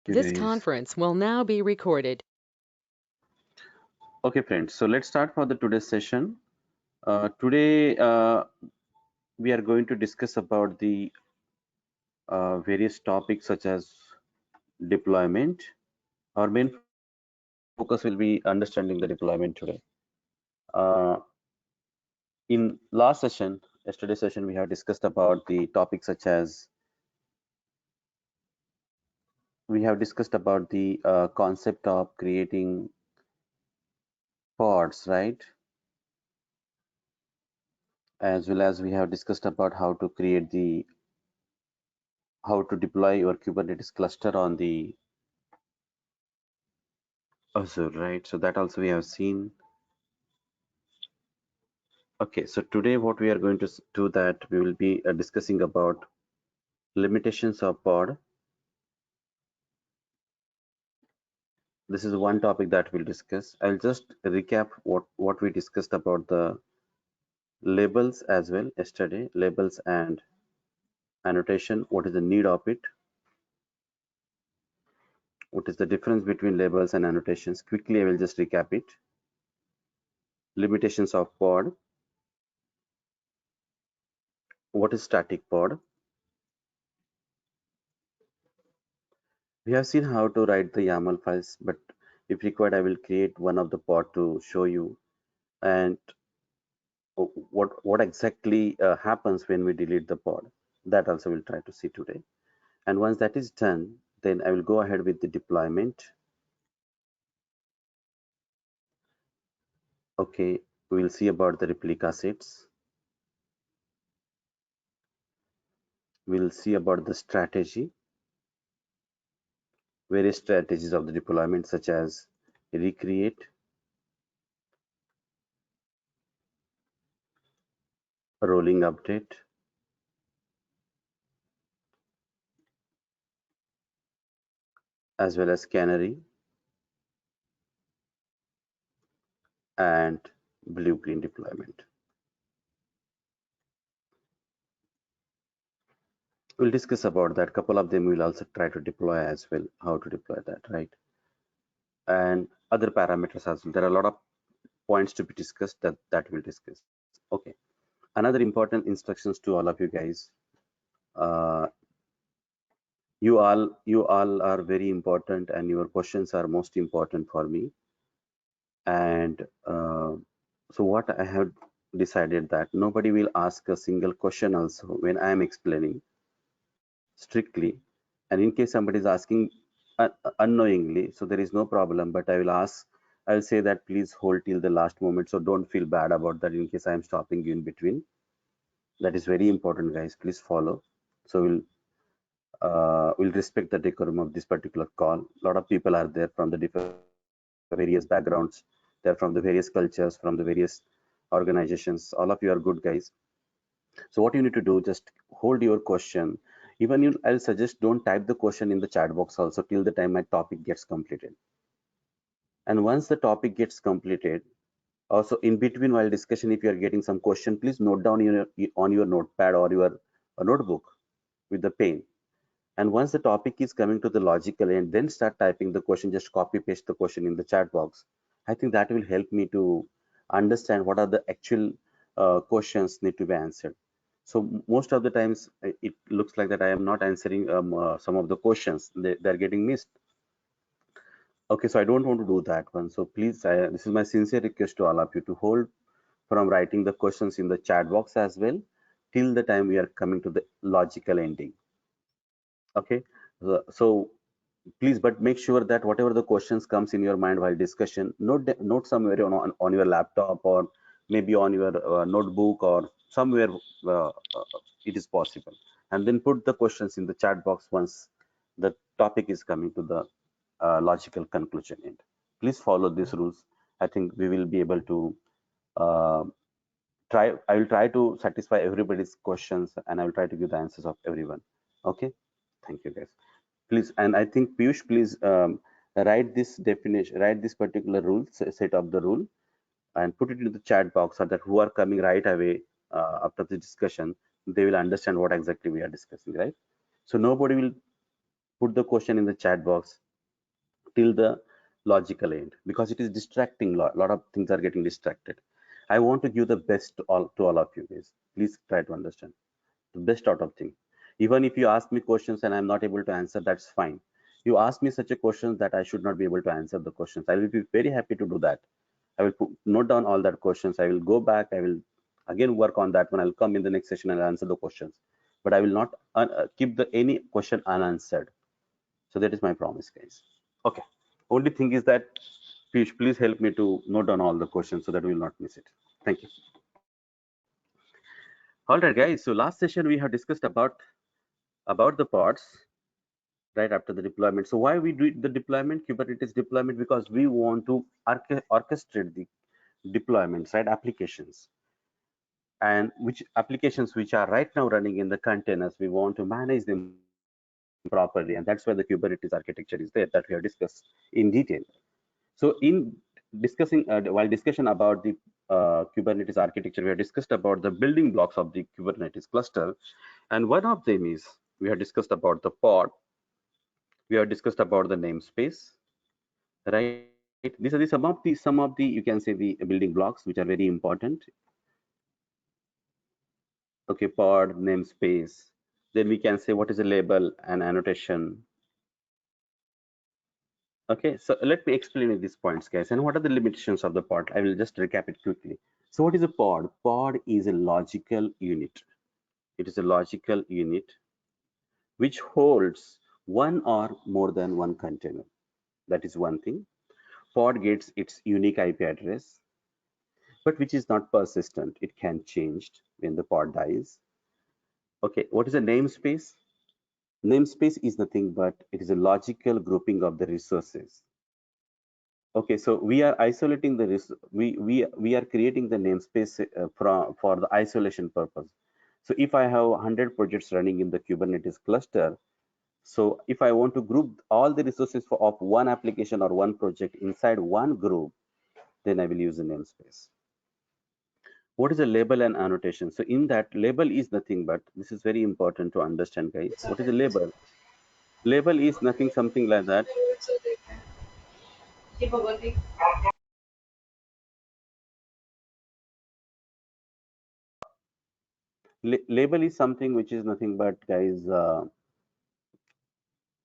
This Guys. conference will now be recorded. Okay, friends. So let's start for the today's session. Today we are going to discuss about the various topics such as deployment. Our main focus will be understanding the deployment today. Uh, in last session, yesterday's session, we have discussed about the topics such as we have discussed about the concept of creating pods, right? As well as we have discussed about how to deploy your Kubernetes cluster on the Azure, right? So that also we have seen. Okay, so today what we are going to do that we will be discussing about limitations of pod. This is one topic that we'll discuss. I'll just recap what we discussed about the labels as well yesterday, labels and annotation. What is the need of it? What is the difference between labels and annotations? Quickly, I will just recap it. Limitations of pod. What is static pod? We have seen how to write the YAML files, but if required, I will create one of the pod to show you and what exactly happens when we delete the pod. That also we'll try to see today. And once that is done, then I will go ahead with the deployment. Okay, we will see about the replica sets. We'll see about the strategy, various strategies of the deployment, such as recreate, rolling update, as well as canary and blue-green deployment. We'll discuss about that. Couple of them we'll also try to deploy as well, how to deploy that, right? And other parameters as well. There are a lot of points to be discussed that we'll discuss. Okay. Another important instructions to all of you guys. Uh, you all are very important, and your questions are most important for me. And so what I have decided that nobody will ask a single question also when I am explaining strictly. And in case somebody is asking unknowingly, so there is no problem, but I will say that please hold till the last moment. So don't feel bad about that in case I am stopping you in between. That is very important, guys. Please follow. So we'll respect the decorum of this particular call. A lot of people are there from the different various backgrounds. They're from the various cultures, from the various organizations. All of you are good guys. So what you need to do, just hold your question. Even you, I'll suggest don't type the question in the chat box also till the time my topic gets completed. And once the topic gets completed, also in between while discussion, if you are getting some question, please note down on your notepad or your notebook with the pen. And once the topic is coming to the logical end, then start typing the question, just copy paste the question in the chat box. I think that will help me to understand what are the actual questions need to be answered. So most of the times it looks like that I am not answering some of the questions. They're getting missed. Okay, so I don't want to do that one. So please, this is my sincere request to all of you to hold from writing the questions in the chat box as well till the time we are coming to the logical ending. Okay, so please, but make sure that whatever the questions comes in your mind while discussion, note somewhere on your laptop or maybe on your notebook or somewhere it is possible, and then put the questions in the chat box once the topic is coming to the logical conclusion end. Please follow these rules. I think we will be able to uh, I will try to satisfy everybody's questions, and I will try to give the answers of everyone. Okay, thank you guys. Please, and I think Piyush, please write this definition, write this particular rule, set of the rule, and put it into the chat box so that who are coming right away after the discussion, they will understand what exactly we are discussing, right? So nobody will put the question in the chat box till the logical end, because it is distracting. Lot of things are getting distracted. I want to give the best to all of you guys. Please try to understand the best out of thing. Even if you ask me questions and I'm not able to answer, that's fine. You ask me such a question that I should not be able to answer the questions, I will be very happy to do that. I will note down all that questions. I will go back. I will again work on that when I'll come in the next session and answer the questions. But I will not keep the any question unanswered. So that is my promise, guys. Okay. Only thing is that please help me to note down all the questions so that we will not miss it. Thank you. All right, guys. So last session we have discussed about the pods right after the deployment. So why we do the deployment, Kubernetes deployment? Because we want to orchestrate the deployments, right? Applications, and which applications which are right now running in the containers, we want to manage them properly, and that's where the Kubernetes architecture is there that we have discussed in detail. So in discussing while discussion about the Kubernetes architecture, we have discussed about the building blocks of the Kubernetes cluster, and one of them is we have discussed about the pod, we have discussed about the namespace, right? These are some of the you can say the building blocks which are very important. Okay, pod, namespace. Then we can say what is a label and annotation. Okay, so let me explain you these points, guys. And what are the limitations of the pod? I will just recap it quickly. So what is a pod? Pod is a logical unit. It is a logical unit which holds one or more than one container. That is one thing. Pod gets its unique IP address, but which is not persistent. It can change when the pod dies. Okay, what is a namespace? Namespace is nothing but it is a logical grouping of the resources. Okay, so we are isolating the we are creating the namespace for the isolation purpose. So if I have 100 projects running in the Kubernetes cluster, so if I want to group all the resources of one application or one project inside one group, then I will use the namespace. What is a label and annotation? So in that, label is nothing but, this is very important to understand, guys. What is a label? Label is nothing something like that. Label is something which is nothing but, guys,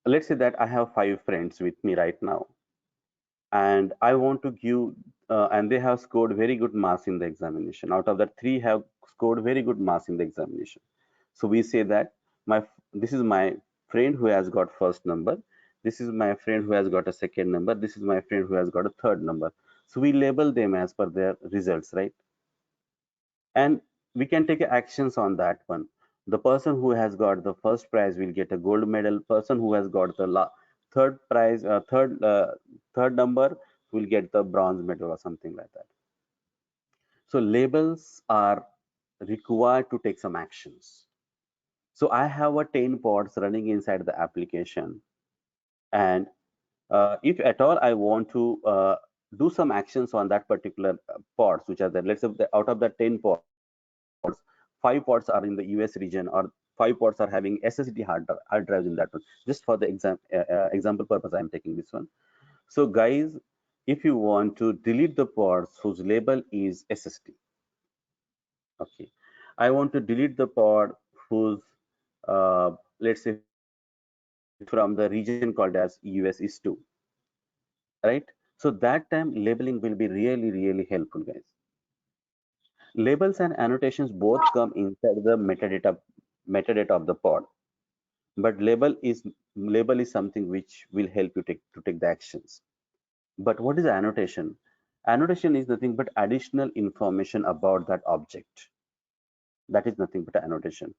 let's say that I have 5 friends with me right now, and I want to give, and they have scored very good marks in the examination. Out of that, 3 have scored very good marks in the examination. So we say that this is my friend who has got first number. This is my friend who has got a second number. This is my friend who has got a third number. So we label them as per their results, right? And we can take actions on that one. The person who has got the first prize will get a gold medal. Person who has got the third prize, third number will get the bronze medal or something like that. So labels are required to take some actions. So I have a 10 pods running inside the application, and if at all I want to do some actions on that particular pods which are there, let's say out of the 10 pods, 5 pods are in the US region, or 5 pods are having SSD hard drives in that one. Just for the example purpose, I'm taking this one. So guys, if you want to delete the pods whose label is SSD, okay, I want to delete the pod whose let's say from the region called as US is 2, right? So that time labeling will be really helpful, guys. Labels and annotations both come inside the metadata of the pod, but label is something which will help you take the actions. But what is annotation? Annotation is nothing but additional information about that object. That is nothing but annotation.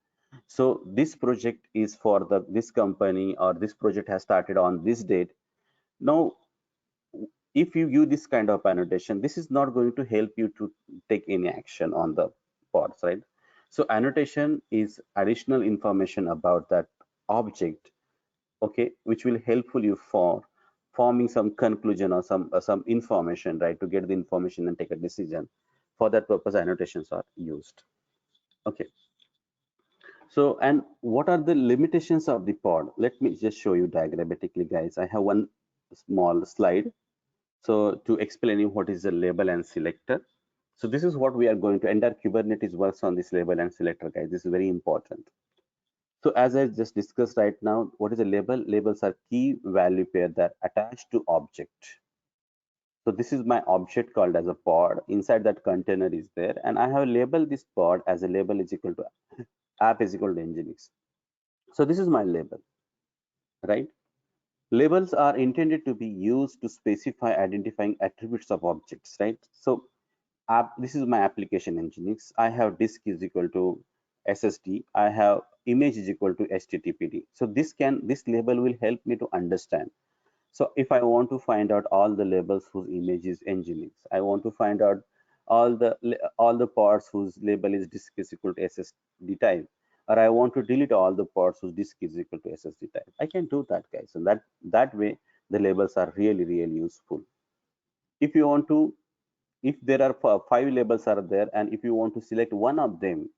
So this project is for this company, or this project has started on this date. Now if you use this kind of annotation, this is not going to help you to take any action on the pods, right? So annotation is additional information about that object, okay, which will helpful you for forming some conclusion or some information, right, to get the information and take a decision. For that purpose, annotations are used. Okay, So, and what are the limitations of the pod? Let me just show you diagrammatically, guys. I have one small slide. So to explain you what is a label and selector. So this is what we are going to, entire Kubernetes works on this label and selector, guys. This is very important. So as I just discussed right now, what is a label? Labels are key value pair that attach to object. So this is my object called as a pod. Inside that container is there, and I have labeled this pod as a label is equal to app is equal to nginx. So this is my label, right? Labels are intended to be used to specify identifying attributes of objects, right? So this is my application nginx. I have disk is equal to ssd. I have image is equal to httpd. So this label will help me to understand. So if I want to find out all the labels whose image is nginx, I want to find out all the parts whose label is disk is equal to ssd type, or I want to delete all the parts whose disk is equal to ssd type. I can do that, guys, and that way the labels are really really useful. If you want to, if there are five labels are there, and if you want to select one of them,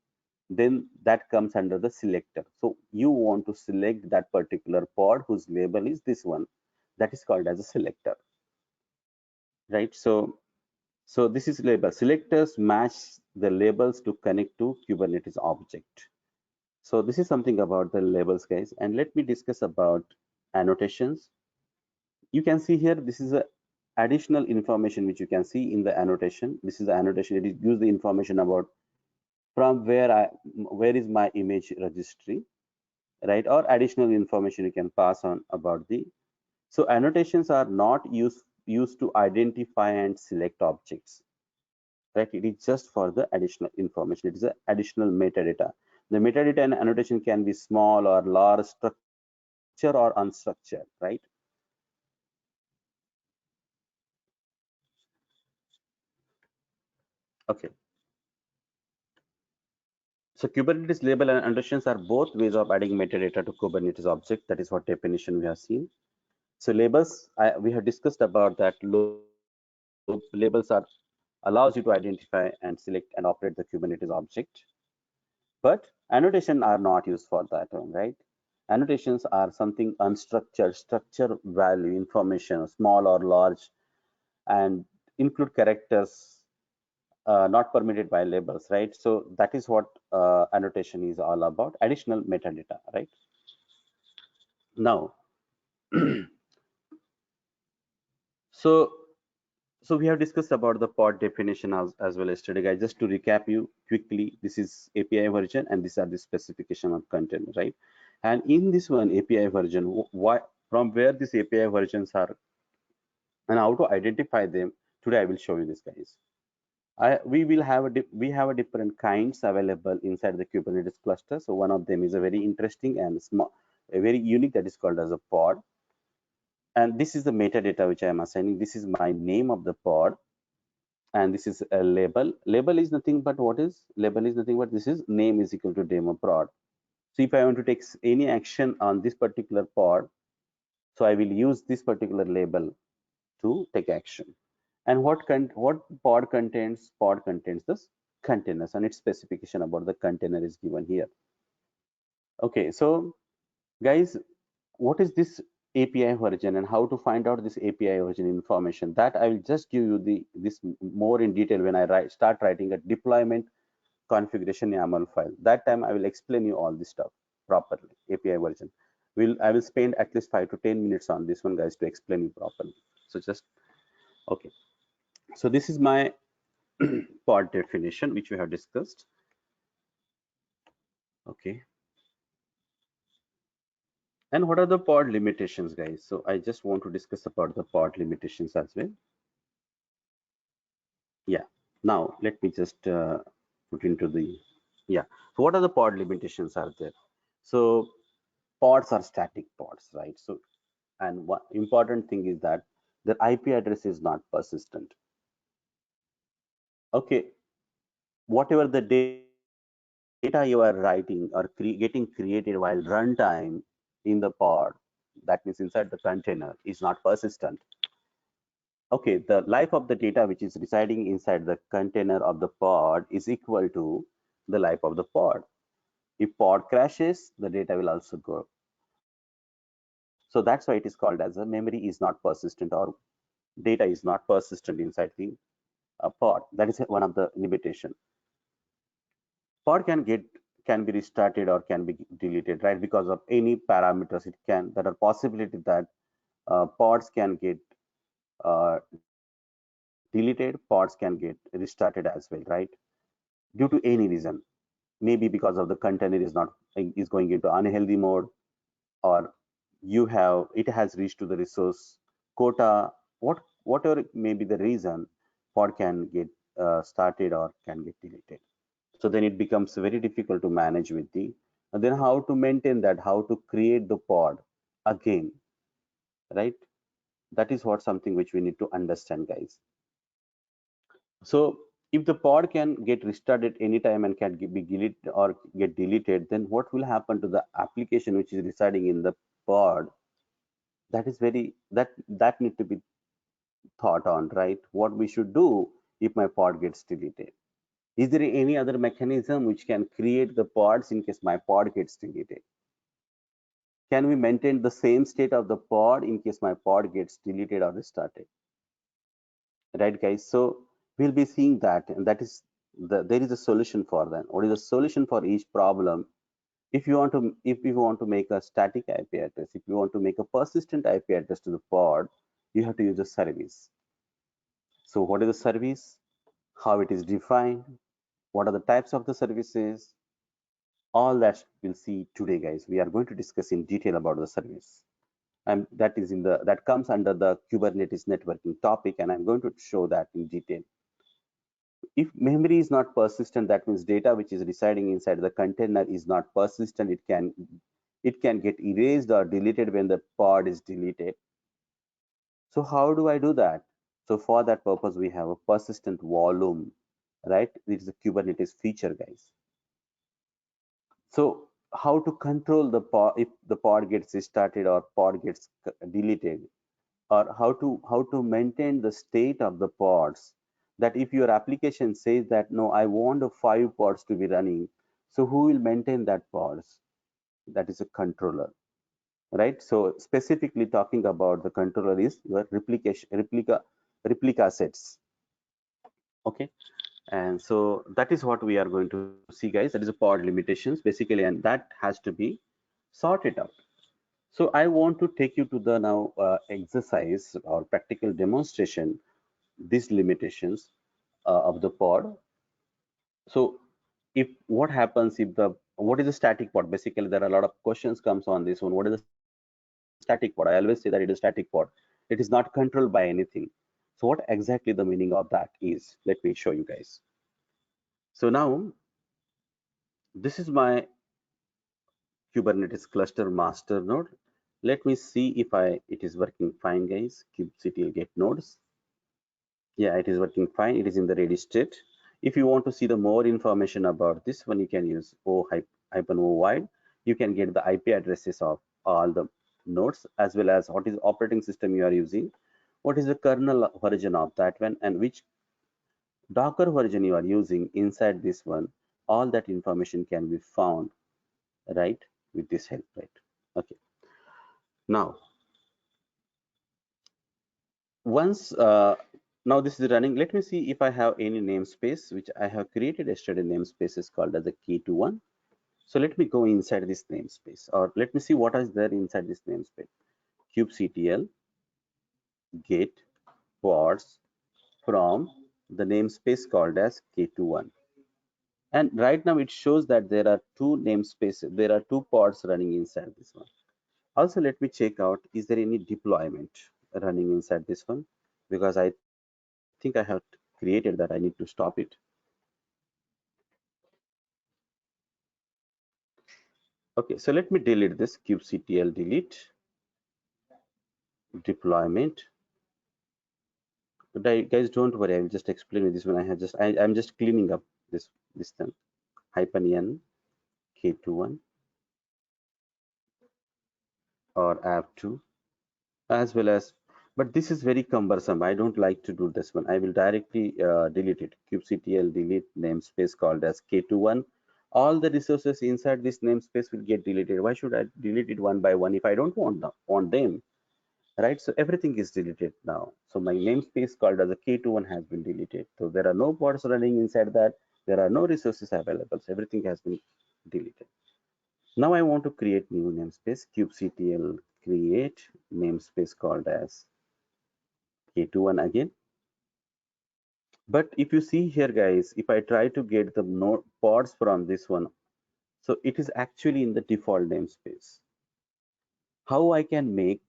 then that comes under the selector. So you want to select that particular pod whose label is this one. That is called as a selector, right? So this is label. Selectors match the labels to connect to Kubernetes object. So this is something about the labels, guys. And let me discuss about annotations. You can see here, this is a additional information which you can see in the annotation. This is the annotation. It gives the information about from where is my image registry, right? Or additional information you can pass on about the. So annotations are not used to identify and select objects, right? It is just for the additional information. It is a additional metadata. The metadata and annotation can be small or large, structure or unstructured, right? Okay. So Kubernetes label and annotations are both ways of adding metadata to Kubernetes object. That is what definition we have seen. So labels, we have discussed about that. Labels are allows you to identify and select and operate the Kubernetes object. But annotation are not used for that one, right? Annotations are something unstructured, structure value information, small or large, and include characters not permitted by labels, right? So that is what annotation is all about, additional metadata, right? Now, so so we have discussed about the pod definition as well yesterday, guys. Just to recap you quickly, this is API version and these are the specification of content, right? And in this one API version, why from where these API versions are and how to identify them, today I will show you this, guys. We will have we have a different kinds available inside the Kubernetes cluster. So one of them is a very interesting and small, a very unique, that is called as a pod. And this is the metadata which I am assigning. This is my name of the pod, and this is a label. Label is nothing but what is label is nothing but this is name is equal to demo prod. So if I want to take any action on this particular pod, so I will use this particular label to take action. And what pod contains? Pod contains this containers, and its specification about the container is given here. Okay, so guys, what is this API version and how to find out this API version information? That I will just give you this more in detail when I start writing a deployment configuration YAML file. That time I will explain you all this stuff properly. API version. I will spend at least 5 to 10 minutes on this one, guys, to explain you properly. So just okay. So this is my pod definition which we have discussed. Okay. And what are the pod limitations, guys? So I just want to discuss about the pod limitations as well. Yeah. Now let me just put into the yeah. So what are the pod limitations are there? So pods are static pods, right? So and one important thing is that the IP address is not persistent. Okay, whatever the data you are writing or getting created while runtime in the pod, that means inside the container, is not persistent. Okay, the life of the data which is residing inside the container of the pod is equal to the life of the pod. If pod crashes, the data will also go. So that's why it is called as a memory is not persistent, or data is not persistent inside the pod. That is one of the limitation. Pod can be restarted or can be deleted, right? Because of any parameters, it can. There are possibility that pods can get deleted, pods can get restarted as well, right? Due to any reason, maybe because of the container is going into unhealthy mode, or it has reached to the resource quota. Whatever may be the reason, pod can get started or can get deleted. So then it becomes very difficult to manage with the, and then how to maintain that, how to create the pod again, right? That is what something which we need to understand, guys. So if the pod can get restarted anytime and can be deleted or get deleted, then what will happen to the application which is residing in the pod? That is very that need to be thought on, right? What we should do if my pod gets deleted? Is there any other mechanism which can create the pods in case my pod gets deleted? Can we maintain the same state of the pod in case my pod gets deleted or restarted? Right, guys? So we'll be seeing that, and that is there is a solution for that. What is the solution for each problem? If you want to make a static IP address, if you want to make a persistent IP address to the pod, you have to use a service. So what is the service? How it is defined? What are the types of the services? All that we'll see today, guys. We are going to discuss in detail about the service. And that comes under the Kubernetes networking topic, and I'm going to show that in detail. If memory is not persistent, that means data which is residing inside the container is not persistent. It can get erased or deleted when the pod is deleted. So how do I do that? So for that purpose, we have a persistent volume, right? This is a Kubernetes feature, guys. So how to control the pod if the pod gets restarted or pod gets deleted, or how to maintain the state of the pods, that if your application says that no, I want the 5 pods to be running, so who will maintain that pods? That is a controller, right? So specifically talking about the controller is your replica sets. Okay, and so that is what we are going to see, guys. That is a pod limitations basically, and that has to be sorted out. So I want to take you to the now exercise or practical demonstration, these limitations of the pod. So if what happens if the what is a static pod? Basically, there are a lot of questions comes on this one. What is a static pod? I always say that it is static pod. It is not controlled by anything. So what exactly the meaning of that is? Let me show you guys. So now this is my Kubernetes cluster master node. Let me see if it is working fine, guys. kubectl get nodes. Yeah, it is working fine. It is in the ready state. If you want to see the more information about this one, you can use hyphen o wide. You can get the IP addresses of all the nodes, as well as what is operating system you are using, what is the kernel version of that one, and which Docker version you are using inside this one. All that information can be found, right, with this help, right? Okay. Now, once now this is running, let me see if I have any namespace which I have created yesterday. Namespace is called as a K21. So let me go inside this namespace, or let me see what is there inside this namespace. kubectl get pods from the namespace called as K21. And right now it shows that there are two namespaces, there are two pods running inside this one. Also, let me check out, is there any deployment running inside this one? Because I think I have created that, I need to stop it. Okay, so let me delete this kubectl delete deployment. But guys, don't worry, I will just explain you this one. I'm just cleaning up this thing. Hyphen n K21 or app2, as well as, but this is very cumbersome. I don't like to do this one. I will directly delete it. kubectl delete namespace called as K21 all the resources inside this namespace will get deleted. Why should I delete it one by one if I don't want them, right? So everything is deleted now. So my namespace called as a K21 has been deleted. So there are no pods running inside that. There are no resources available. So everything has been deleted. Now I want to create new namespace, kubectl create namespace called as K21 again. But if you see here, guys, if I try to get the node pods from this one, so it is actually in the default namespace. How I can make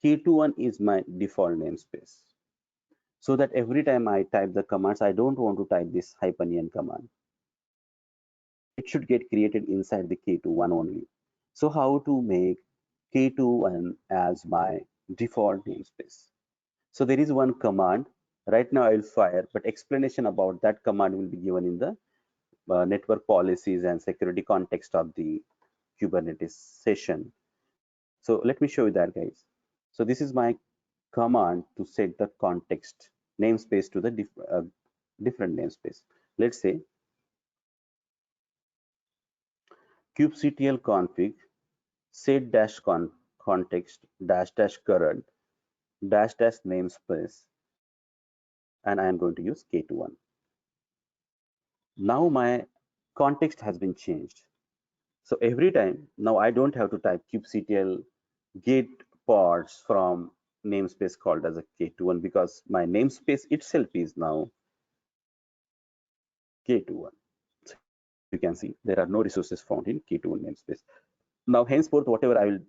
K21 is my default namespace, so that every time I type the commands, I don't want to type this -n command. It should get created inside the K21 only. So how to make K21 as my default namespace? So there is one command. Right now I'll fire, but explanation about that command will be given in the network policies and security context of the Kubernetes session. So let me show you that, guys. So this is my command to set the context namespace to the different namespace. Let's say kubectl config set dash context dash dash current dash dash namespace, and I am going to use K21. Now my context has been changed. So every time now I don't have to type kubectl get pods from namespace called as a K21 because my namespace itself is now K21. So you can see there are no resources found in K21 namespace. Now henceforth whatever I will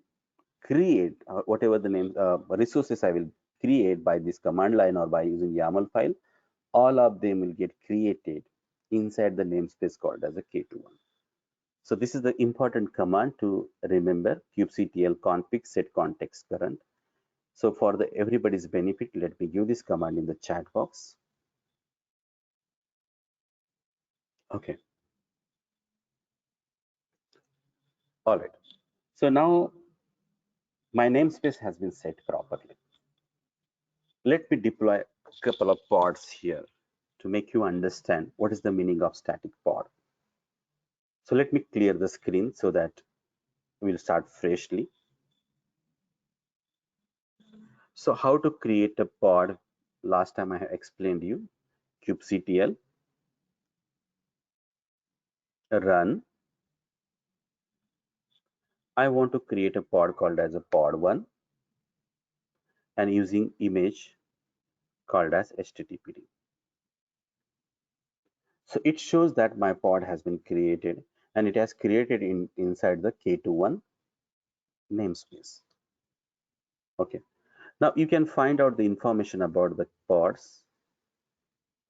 create, whatever the name resources I will create by this command line or by using YAML file, all of them will get created inside the namespace called as a K21. So this is the important command to remember, kubectl config set context current. So for the everybody's benefit, let me give this command in the chat box. Okay. All right. So now my namespace has been set properly. Let me deploy a couple of pods here to make you understand what is the meaning of static pod. So let me clear the screen so that we'll start freshly. So how to create a pod? Last time I have explained you kubectl run. I want to create a pod called as a pod1 and using image called as httpd. So it shows that my pod has been created and it has created inside the K21 namespace. Okay. Now you can find out the information about the pods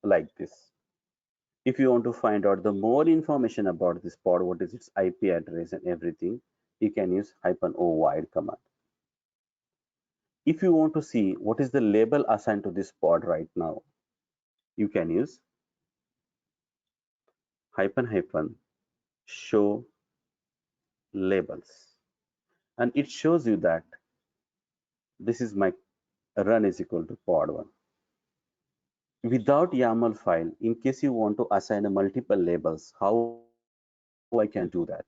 like this. If you want to find out the more information about this pod, what is its IP address and everything, you can use -o wide command. If you want to see what is the label assigned to this pod right now, you can use -show labels. And it shows you that this is my run is equal to pod1. Without YAML file, in case you want to assign a multiple labels, how I can do that?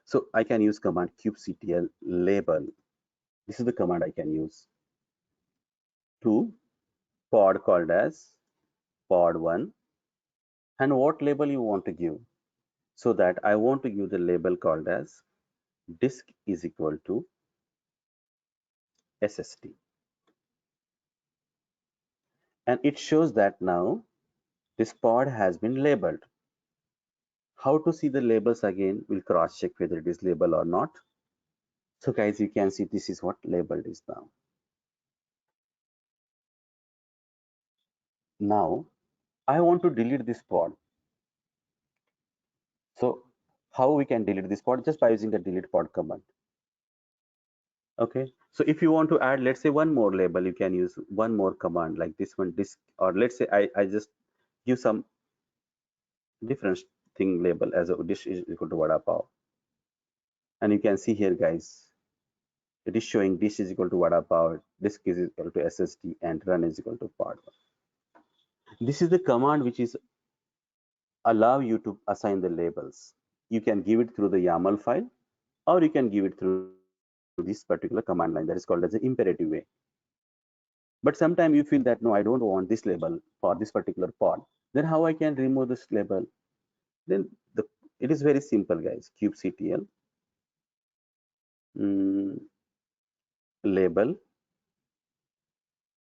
So I can use command kubectl label. This is the command I can use to pod called as pod1 and what label you want to give. So that I want to give the label called as disk is equal to SSD. And it shows that now this pod has been labeled. How to see the labels again? We'll cross check whether it is labeled or not. So guys, you can see this is what labeled is now. Now I want to delete this pod. So how we can delete this pod? Just by using the delete pod command. Okay. So if you want to add, let's say one more label, you can use one more command like this one disk, or let's say I just give some different thing label as a dish is equal to vada pav. And you can see here, guys, it is showing dish is equal to vada pav, disk is equal to SSD, and run is equal to pod. This is the command which is allow you to assign the labels. You can give it through the YAML file, or you can give it through this particular command line that is called as the imperative way. But sometimes you feel that no, I don't want this label for this particular pod. Then how I can remove this label? Then it is very simple, guys. kubectl mm, label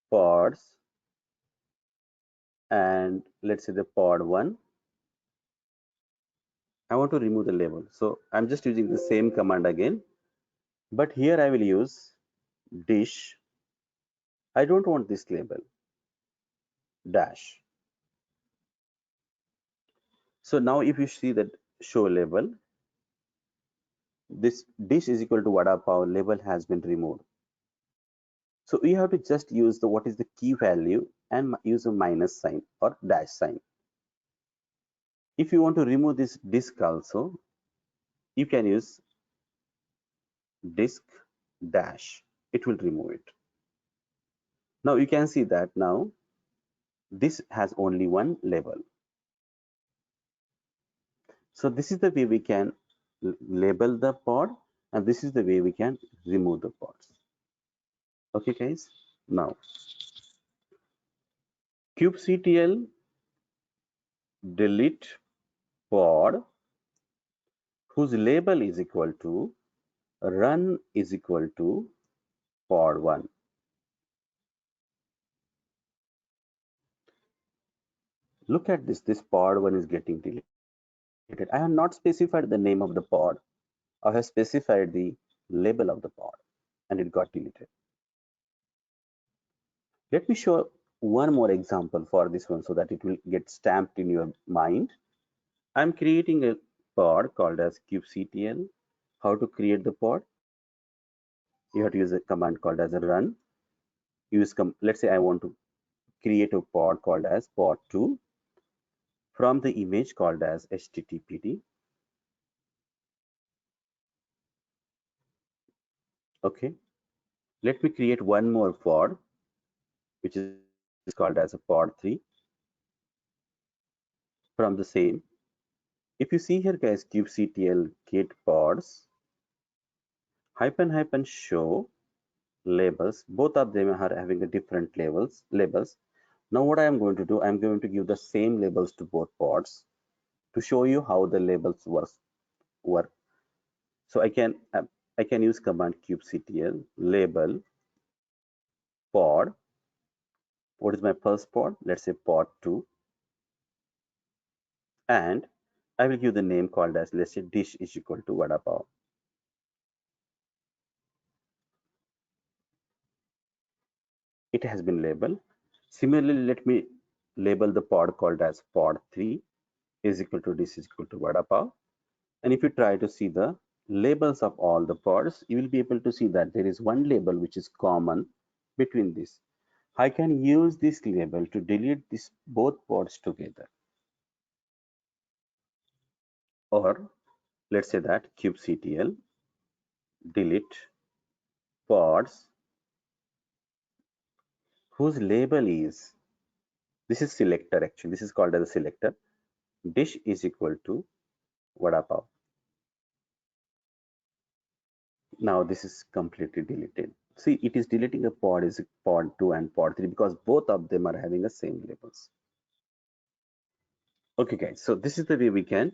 pods, and let's say the pod 1. I want to remove the label. So I'm just using the same command again, but here I will use dish. I don't want this label dash. So now if you see that show label, this dish is equal to vada pav label has been removed. So we have to just use the what is the key value and use a minus sign or dash sign. If you want to remove this disk also, you can use disk dash. It will remove it. Now you can see that now this has only one label. So this is the way we can label the pod, and this is the way we can remove the pods. Okay, guys. Now kubectl delete pod whose label is equal to run is equal to pod 1. Look at this. This pod 1 is getting deleted. I have not specified the name of the pod. I have specified the label of the pod, and it got deleted. Let me show one more example for this one so that it will get stamped in your mind. I'm creating a pod called as kubectl. How to create the pod? You have to use a command called as a run. Let's say I want to create a pod called as pod 2 from the image called as httpd. Okay. Let me create one more pod which is called as a pod 3 from the same. If you see here, guys, kubectl get pods hyphen hyphen show labels. Both of them are having a different labels. Now what I am going to do, I am going to give the same labels to both pods to show you how the labels work. So I can use command kubectl label pod. What is my first pod? Let's say pod 2, and I will give the name called as, let's say, dish is equal to vada pav. It has been labeled. Similarly, let me label the pod called as pod 3 is equal to dish is equal to vada pav. And if you try to see the labels of all the pods, you will be able to see that there is one label which is common between this. I can use this label to delete this both pods together. Or let's say that kubectl delete pods whose label is, this is selector actually, this is called as a selector, dish is equal to vada pav. Now this is completely deleted. See, it is deleting a pod is pod 2 and pod 3 because both of them are having the same labels. Okay, guys, so this is the way we can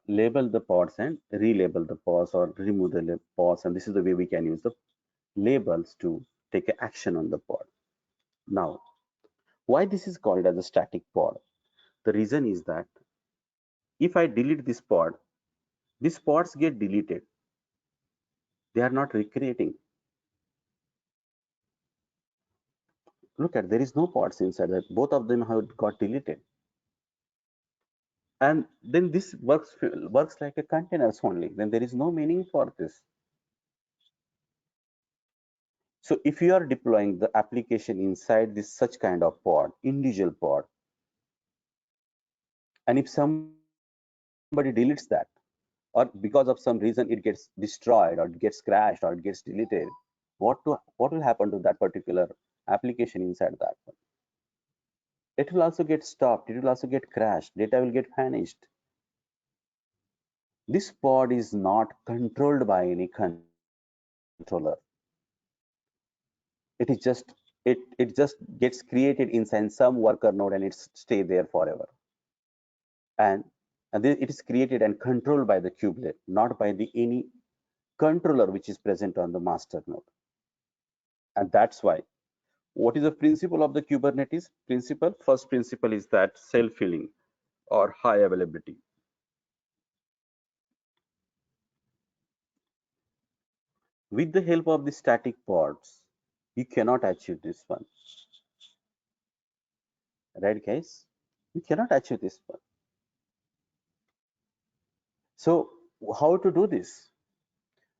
label the pods and relabel the pods or remove the pods, and this is the way we can use the labels to take action on the pod. Now, why this is called as a static pod? The reason is that if I delete this pod, these pods get deleted. They are not recreating. Look at, there is no pods inside that. Both of them have got deleted. And then this works like a containers only. Then there is no meaning for this. So if you are deploying the application inside this such kind of pod, individual pod, and if somebody deletes that, or because of some reason it gets destroyed or it gets crashed or it gets deleted, what will happen to that particular application inside that one? it will also get stopped, it will also get crashed, data will get vanished. This pod is not controlled by any controller. It is just it just gets created inside some worker node and it's stay there forever. And, it is created and controlled by the kubelet, not by the any controller which is present on the master node. And that's why, what is the principle of the Kubernetes principle? First principle is that self-healing or high availability. With the help of the static pods, you cannot achieve this one. Right, guys? You cannot achieve this one. So, how to do this?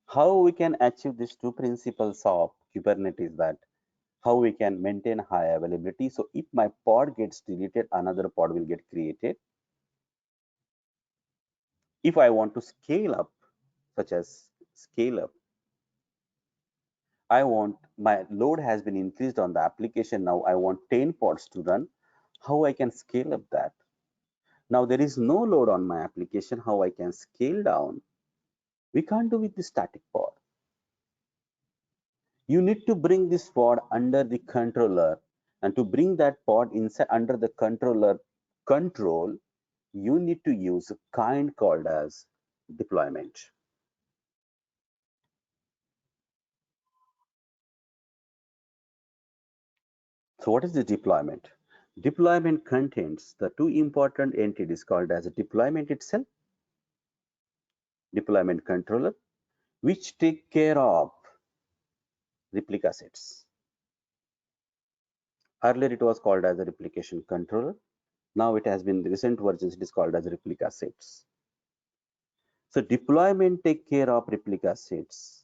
How we can achieve these two principles of Kubernetes, that how we can maintain high availability. So if my pod gets deleted, another pod will get created. If I want to scale up, such as scale up, I want my load has been increased on the application. Now I want 10 pods to run. How I can scale up that? Now there is no load on my application. How I can scale down? We can't do with the static pod. You need to bring this pod under the controller, and to bring that pod inside under the controller control, you need to use a kind called as deployment. So what is the deployment? Deployment contains the two important entities called as a deployment itself, deployment controller, which take care of replica sets. Earlier it was called as a replication controller. Now it has been, the recent versions, it is called as replica sets. So deployment take care of replica sets.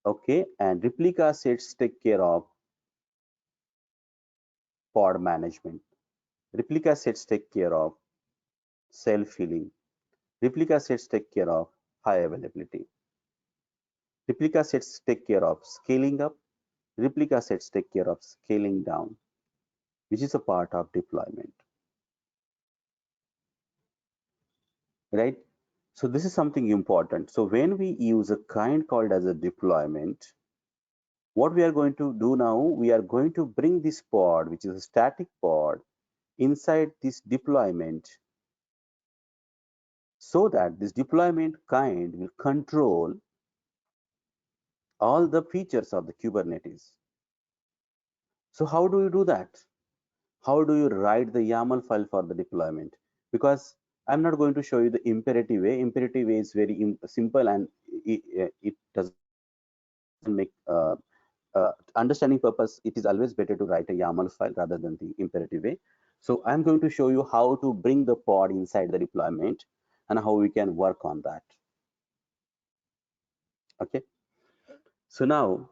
Okay, and replica sets take care of pod management. Replica sets take care of self-healing. Replica sets take care of high availability. Replica sets take care of scaling up. Replica sets take care of scaling down, which is a part of deployment, right? So this is something important. So when we use a kind called as a deployment, what we are going to do now, we are going to bring this pod, which is a static pod, inside this deployment, so that this deployment kind will control all the features of the Kubernetes. So how do you do that? How do you write the YAML file for the deployment? Because I'm not going to show you the imperative way. Imperative way is very simple, and it doesn't make understanding purpose. It is always better to write a YAML file rather than the imperative way. So I'm going to show you how to bring the pod inside the deployment and how we can work on that. Okay. So now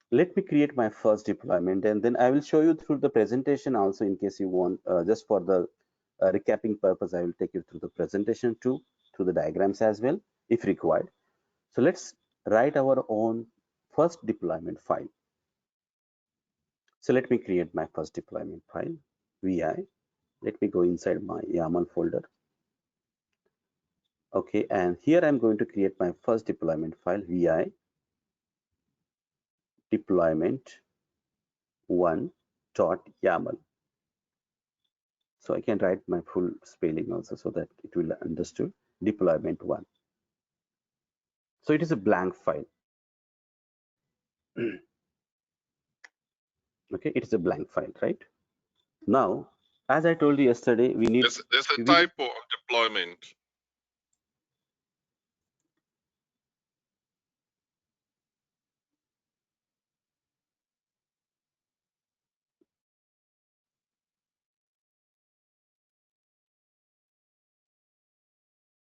let me create my first deployment, and then I will show you through the presentation also, in case you want, just for the recapping purpose, I will take you through the presentation too, through the diagrams as well, if required. So let's write our own first deployment file. So let me create my first deployment file, vi. Let me go inside my YAML folder. Okay, and here I'm going to create my first deployment file, vi deployment 1.yaml. So I can write my full spelling also so that it will understood. Deployment 1. So it is a blank file. Okay, it is a blank file, right? Now, as I told you yesterday, we need. There's a typo of deployment.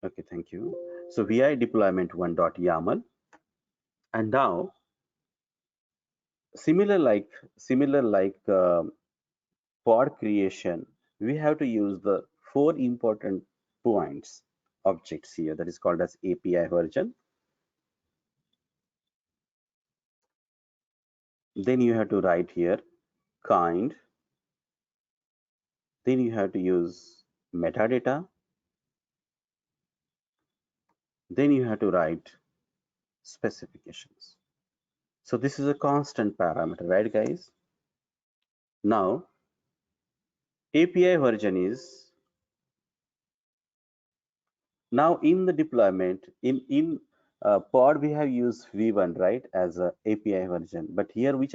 Okay, thank you. So vi deployment 1.yaml, and now similar like pod creation, we have to use the four important points objects here, that is called as API version. Then you have to write here kind Then you have to use metadata. Then you have to write specifications. So this is a constant parameter, right, guys? Now, API version is now in the deployment in pod we have used v1, right, as a API version. But here which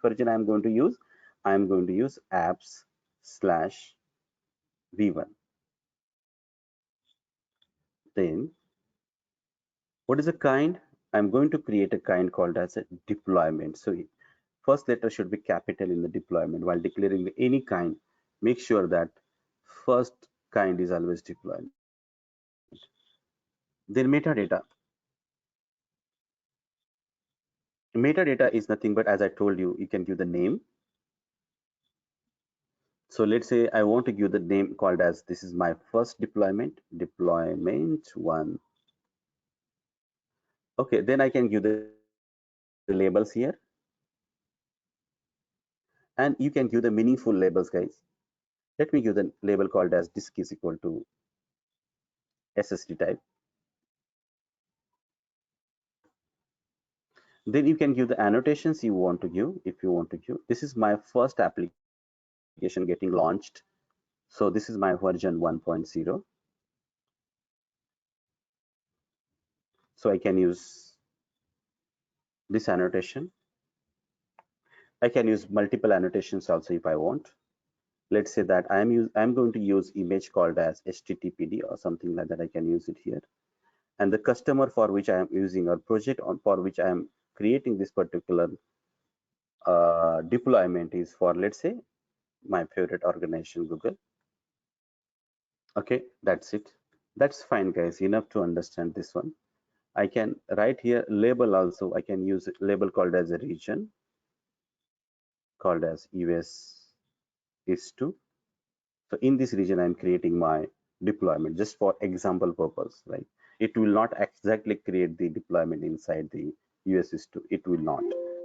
version I am going to use? I am going to use apps slash v1. Then what is a kind? I'm going to create a kind called as a deployment. So first letter should be capital in the deployment. While declaring any kind, make sure that first kind is always deployment. Then metadata. Metadata is nothing but, as I told you, you can give the name. So let's say I want to give the name called as, this is my first deployment, deployment one. Okay, then I can give the labels here. And you can give the meaningful labels, guys. Let me give the label called as disk is equal to SSD type. Then you can give the annotations you want to give, if you want to give. This is my first application getting launched. So this is my version 1.0. So I can use this annotation. I can use multiple annotations also if I want. Let's say that I'm going to use image called as HTTPD or something like that. I can use it here. And the customer for which I am using, or project on for which I am creating this particular deployment is for, let's say, my favorite organization, Google. Okay, that's it. That's fine, guys. Enough to understand this one. I can write here label also. I can use label called as a region, called as US is to. So in this region, I'm creating my deployment just for example purpose, right? It will not exactly create the deployment inside the US is to. It will not.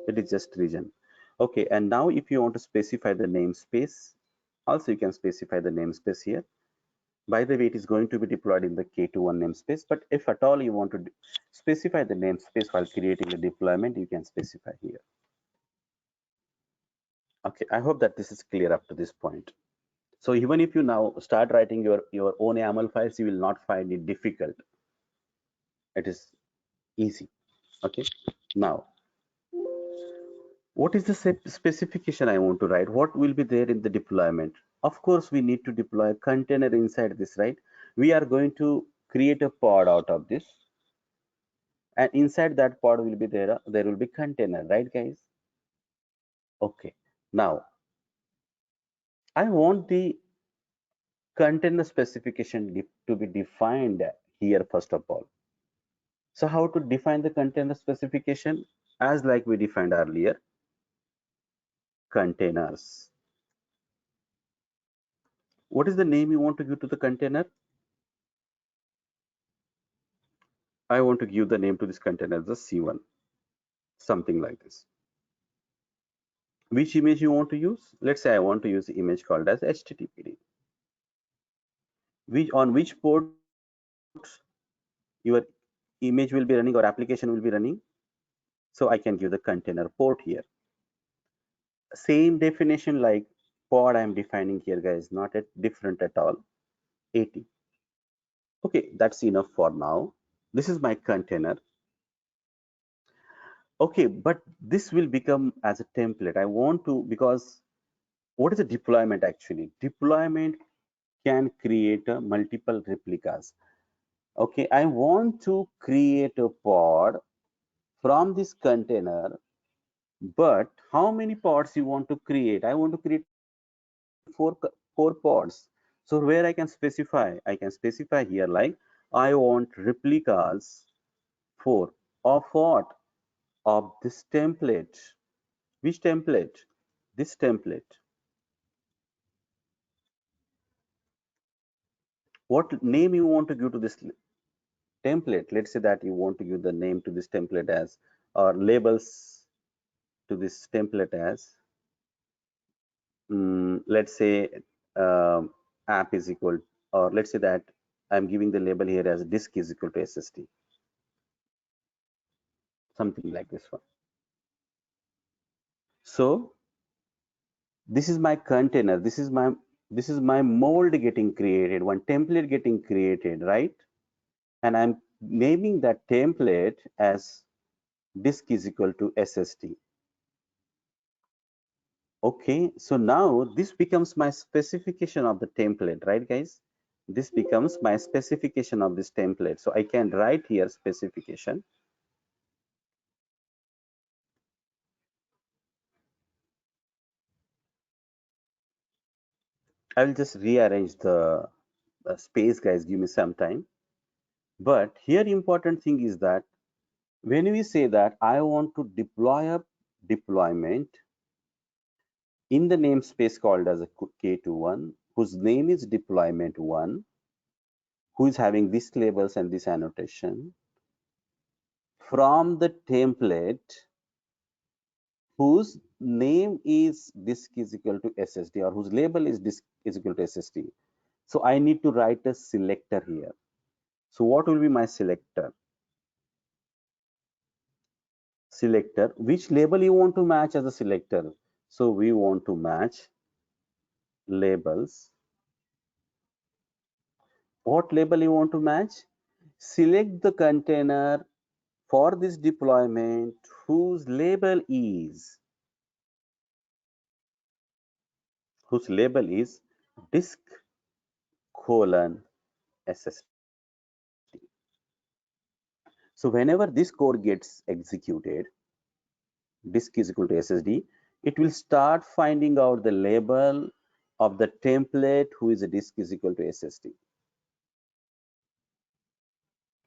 It is just region. Okay, and now if you want to specify the namespace, also you can specify the namespace here. By the way, it is going to be deployed in the K21 namespace, but if at all you want to specify the namespace while creating the deployment, you can specify here. Okay, I hope that this is clear up to this point. So even if you now start writing your own YAML files, you will not find it difficult. It is easy. Okay. Now, what is the specification I want to write? What will be there in the deployment? Of course, we need to deploy a container inside this, right? We are going to create a pod out of this, and inside that pod will be there will be container, right, guys? Okay. Now, I want the container specification to be defined here first of all. So how to define the container specification? As like we defined earlier, containers. What is the name you want to give to the container? I want to give the name to this container as the C1, something like this. Which image you want to use? Let's say I want to use the image called as HTTPD. On which port your image will be running or application will be running? So I can give the container port here. Same definition like pod I'm defining here, guys, not different at all. 80. Okay, that's enough for now. This is my container. Okay, but this will become as a template. I want to, because what is a deployment actually? Deployment can create multiple replicas. Okay, I want to create a pod from this container, but how many pods you want to create? I want to create four pods. So where I can specify here like I want replicas four of what? Of this template. Which template? This template. What name you want to give to this template? Let's say that you want to give the name to this template as, or labels to this template as, let's say app is equal, or let's say that I'm giving the label here as disk is equal to SSD, something like this one. So this is my container. This is my mold getting created, one template getting created, right? And I'm naming that template as disk is equal to SSD. Okay, so now this becomes my specification of the template, right, guys? This becomes my specification of this template. So I can write here specification. I will just rearrange the space, guys. Give me some time. But here, important thing is that when we say that I want to deploy a deployment in the namespace called as a K21, whose name is deployment1, who is having these labels and this annotation, from the template whose name is disk is equal to SSD, or whose label is disk is equal to SSD. So I need to write a selector here. So what will be my selector? Selector, which label you want to match as a selector? So we want to match labels. What label you want to match? Select the container for this deployment whose label is disk colon SSD. So whenever this code gets executed, disk is equal to SSD, it will start finding out the label of the template who is a disk is equal to SSD.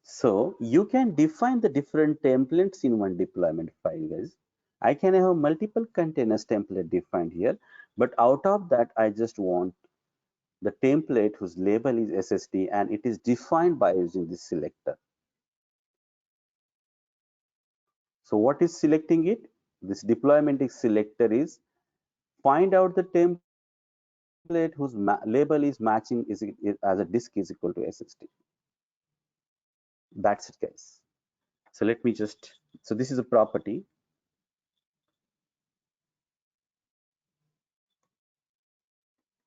So you can define the different templates in one deployment file, guys. I can have multiple containers template defined here, but out of that, I just want the template whose label is SSD, and it is defined by using this selector. So what is selecting it? This deployment is selector is find out the template whose label is matching as a disk is equal to SSD. That's it, guys. So let me just, so this is a property.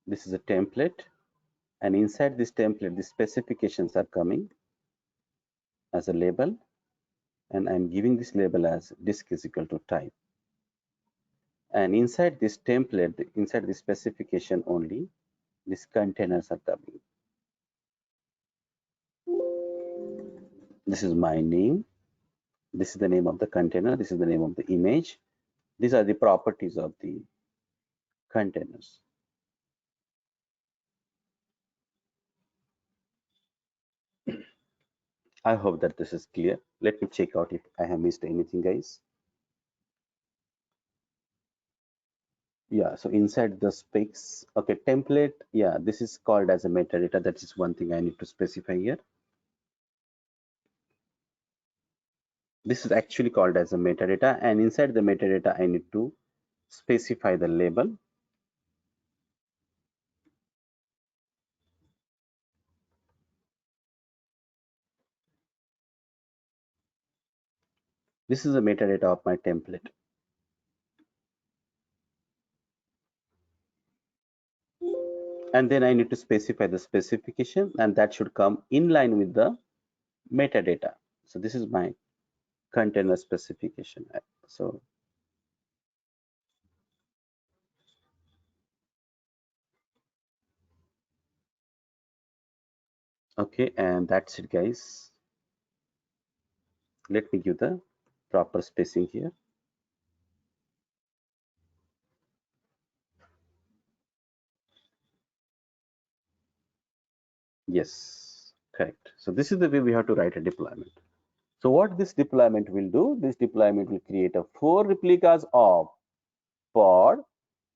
This is a template, and inside this template, the specifications are coming as a label, and I'm giving this label as disk is equal to type. And inside this template, inside this specification only, these containers are coming. This is my name. This is the name of the container. This is the name of the image. These are the properties of the containers. I hope that this is clear. Let me check out if I have missed anything, guys. Yeah, so inside the specs, okay, template, yeah, this is called as a metadata. That is one thing I need to specify here. This is actually called as a metadata, and inside the metadata, I need to specify the label. This is the metadata of my template. And then I need to specify the specification, and that should come in line with the metadata. So this is my container specification. So okay, and that's it, guys. Let me give the proper spacing here. Yes, correct. So this is the way we have to write a deployment. So what this deployment will do, this deployment will create a 4 replicas of pod,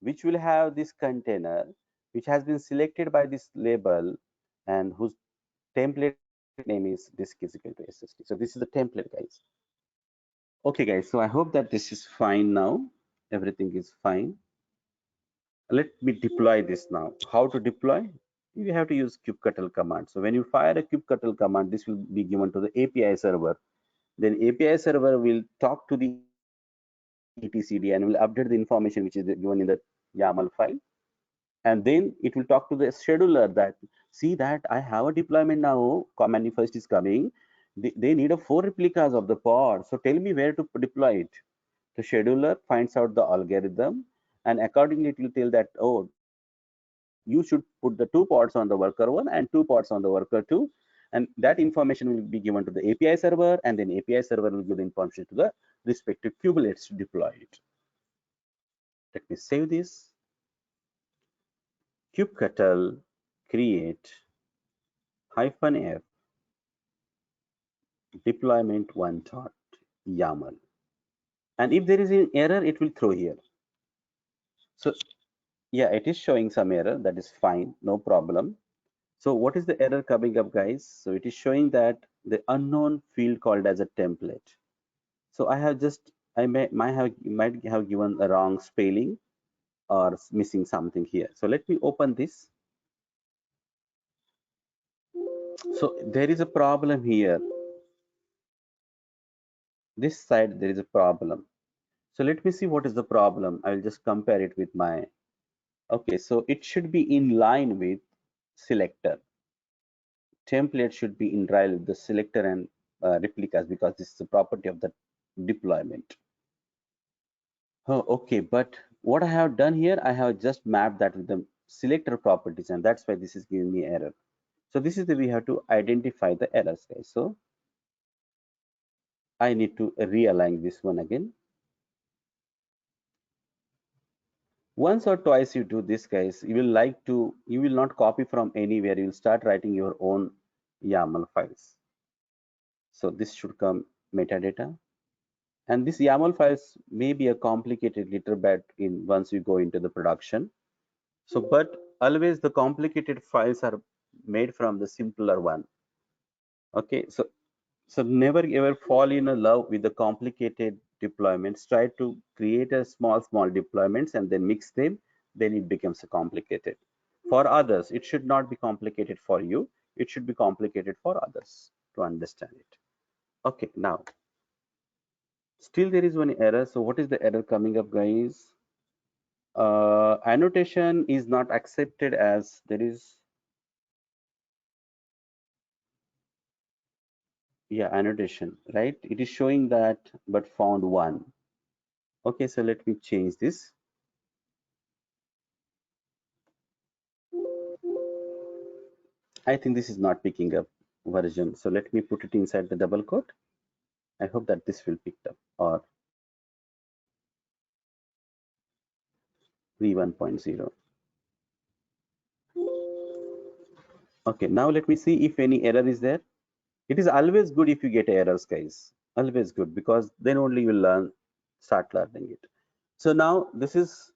which will have this container, which has been selected by this label and whose template name is disk is equal to SSD. So this is the template, guys. Okay, guys. So I hope that this is fine now. Everything is fine. Let me deploy this now. How to deploy? You have to use kubectl command. So when you fire a kubectl command, this will be given to the API server. Then API server will talk to the etcd and will update the information which is given in the YAML file. And then it will talk to the scheduler that, see that I have a deployment now, manifest is coming. They need a 4 replicas of the pod. So tell me where to deploy it. The scheduler finds out the algorithm, and accordingly it will tell that, oh, you should put the 2 pods on the worker 1 and 2 pods on the worker 2. And that information will be given to the API server, and then API server will give the information to the respective kubelets to deploy it. Let me save this. Kubectl create -f deployment 1.yaml. And if there is an error, it will throw here. So yeah, it is showing some error. That is fine, no problem. So what is the error coming up, guys? So it is showing that the unknown field called as a template. So I have just, I might have given a wrong spelling or missing something here. So let me open this. So there is a problem here. This side, there is a problem. So let me see what is the problem. I'll just compare it with my, okay, so it should be in line with selector. Template should be in line with the selector and replicas, because this is a property of the deployment. Oh, okay, but what I have done here, I have just mapped that with the selector properties, and that's why this is giving me error. So this is the, we have to identify the errors, guys. So I need to realign this one again. Once or twice you do this, guys, you will not copy from anywhere. You will start writing your own YAML files. So this should come metadata. And this YAML files may be a complicated little bit in once you go into the production. So, but always the complicated files are made from the simpler one. Okay, so never ever fall in love with the complicated deployments. Try to create a small deployments and then mix them. Then it becomes a complicated. For others, it should not be complicated for you. It should be complicated for others to understand it. Okay, now still there is one error. So what is the error coming up, guys? Annotation is not accepted as there is, yeah, annotation, right? It is showing that, but found one. Okay, so let me change this. I think this is not picking up version. So let me put it inside the double quote. I hope that this will pick up, or v1.0. Okay, now let me see if any error is there. It is always good if you get errors, guys. Always good, because then only you will start learning it. So now this is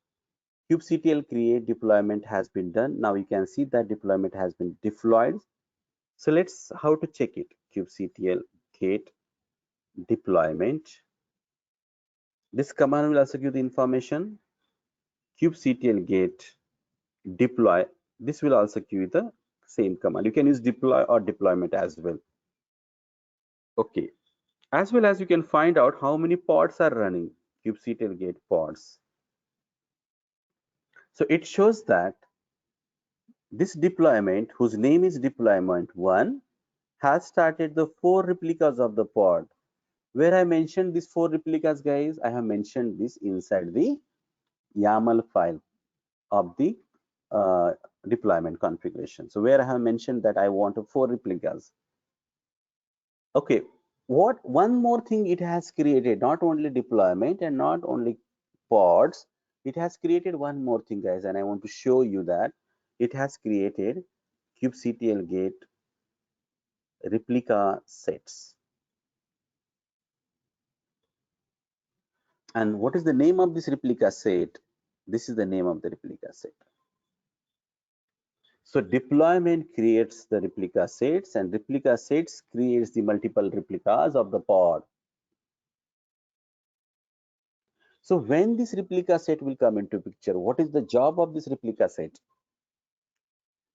kubectl create deployment has been done. Now you can see that deployment has been deployed. So let's how to check it. Kubectl get deployment. This command will also give the information. Kubectl get deploy. This will also give you the same command. You can use deploy or deployment as well. Okay. As well as you can find out how many pods are running. Kubectl get pods. So it shows that this deployment, whose name is deployment 1, has started the 4 replicas of the pod. Where I mentioned these 4 replicas, guys, I have mentioned this inside the YAML file of the deployment configuration. So where I have mentioned that I want 4 replicas. Okay, what one more thing it has created, not only deployment and not only pods, it has created one more thing, guys, and I want to show you that it has created kubectl get replica sets. And what is the name of this replica set? This is the name of the replica set. So deployment creates the replica sets, and replica sets creates the multiple replicas of the pod. So when this replica set will come into picture, what is the job of this replica set?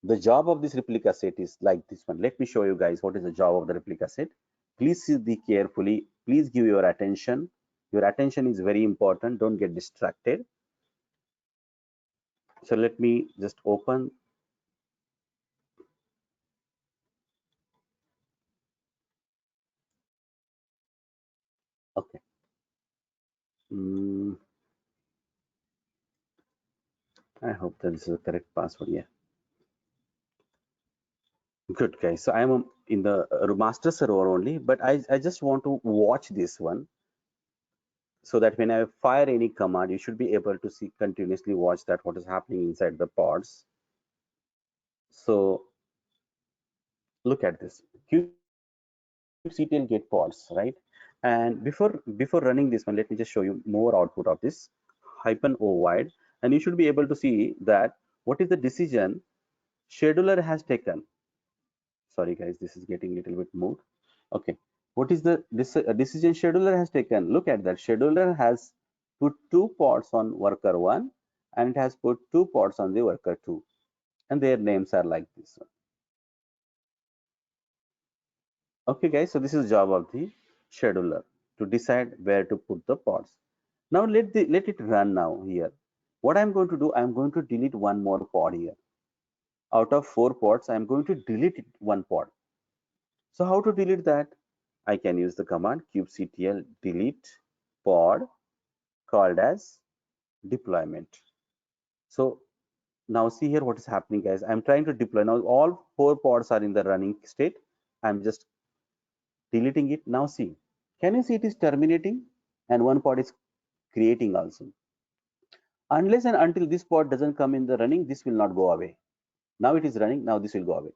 The job of this replica set is like this one. Let me show you guys what is the job of the replica set. Please see the carefully. Please give your attention. Your attention is very important. Don't get distracted. So let me just open. Okay. I hope that this is the correct password. Yeah. Good guys. So I'm in the master server only, but I just want to watch this one so that when I fire any command, you should be able to see continuously watch that what is happening inside the pods. So look at this. kubectl get pods, right? And before running this one, let me just show you more output of this -o wide, and you should be able to see that what is the decision scheduler has taken. Sorry guys, this is getting a little bit moved. Okay, what is the decision scheduler has taken? Look at that. Scheduler has put 2 pods on worker 1 and it has put 2 pods on the worker 2, and their names are like this one. Okay guys, so this is the job of the scheduler to decide where to put the pods. Now let it run now here. What I'm going to do, I'm going to delete one more pod here. Out of 4 pods, I'm going to delete one pod. So how to delete that? I can use the command kubectl delete pod called as deployment. So now see here what is happening guys. I'm trying to deploy. Now all 4 pods are in the running state. I'm just deleting it. Now see, can you see it is terminating and one pod is creating also. Unless and until this pod doesn't come in the running, this will not go away. Now it is running. Now this will go away.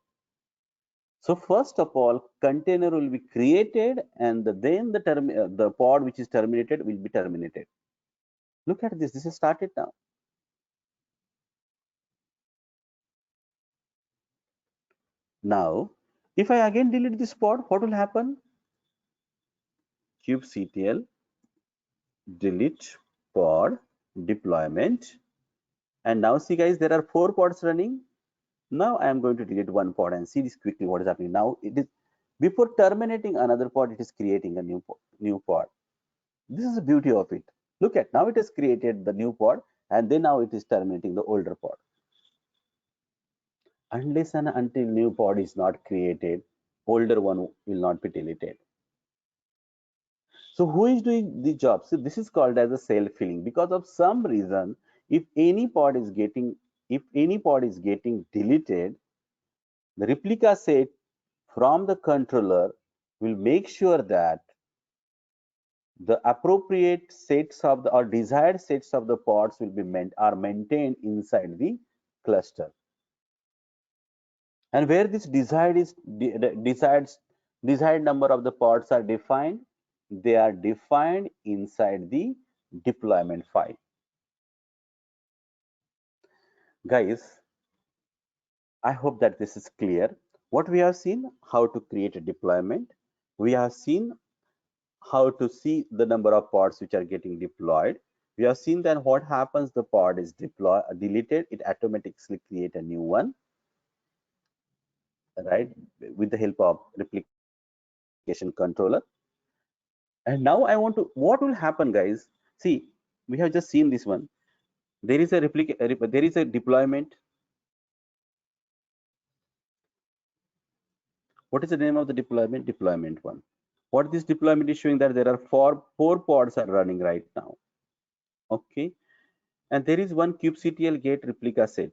So first of all, container will be created and then the pod which is terminated will be terminated. Look at this. This is started now. Now, if I again delete this pod, what will happen? kubectl delete pod deployment. And now see guys, there are 4 pods running. Now I am going to delete one pod and see this quickly what is happening. Now it is before terminating another pod, it is creating a new pod. This is the beauty of it. Look at now it has created the new pod and then now it is terminating the older pod. Unless and until new pod is not created, older one will not be deleted. So who is doing the job? So this is called as a self-healing. Because of some reason, if any pod is getting deleted, the replica set from the controller will make sure that the appropriate sets of the or desired sets of the pods will be maintained inside the cluster. And where this desired number of the pods are defined, they are defined inside the deployment file. Guys, I hope that this is clear. What we have seen, how to create a deployment. We have seen how to see the number of pods which are getting deployed. We have seen then what happens, the pod is deleted, it automatically create a new one, right, with the help of replication controller. And now I want to, what will happen guys? See, we have just seen this one. There is a there is a deployment. What is the name of the deployment? Deployment one. What this deployment is showing that there are four pods are running right now. Okay, and there is one kubectl get replica set.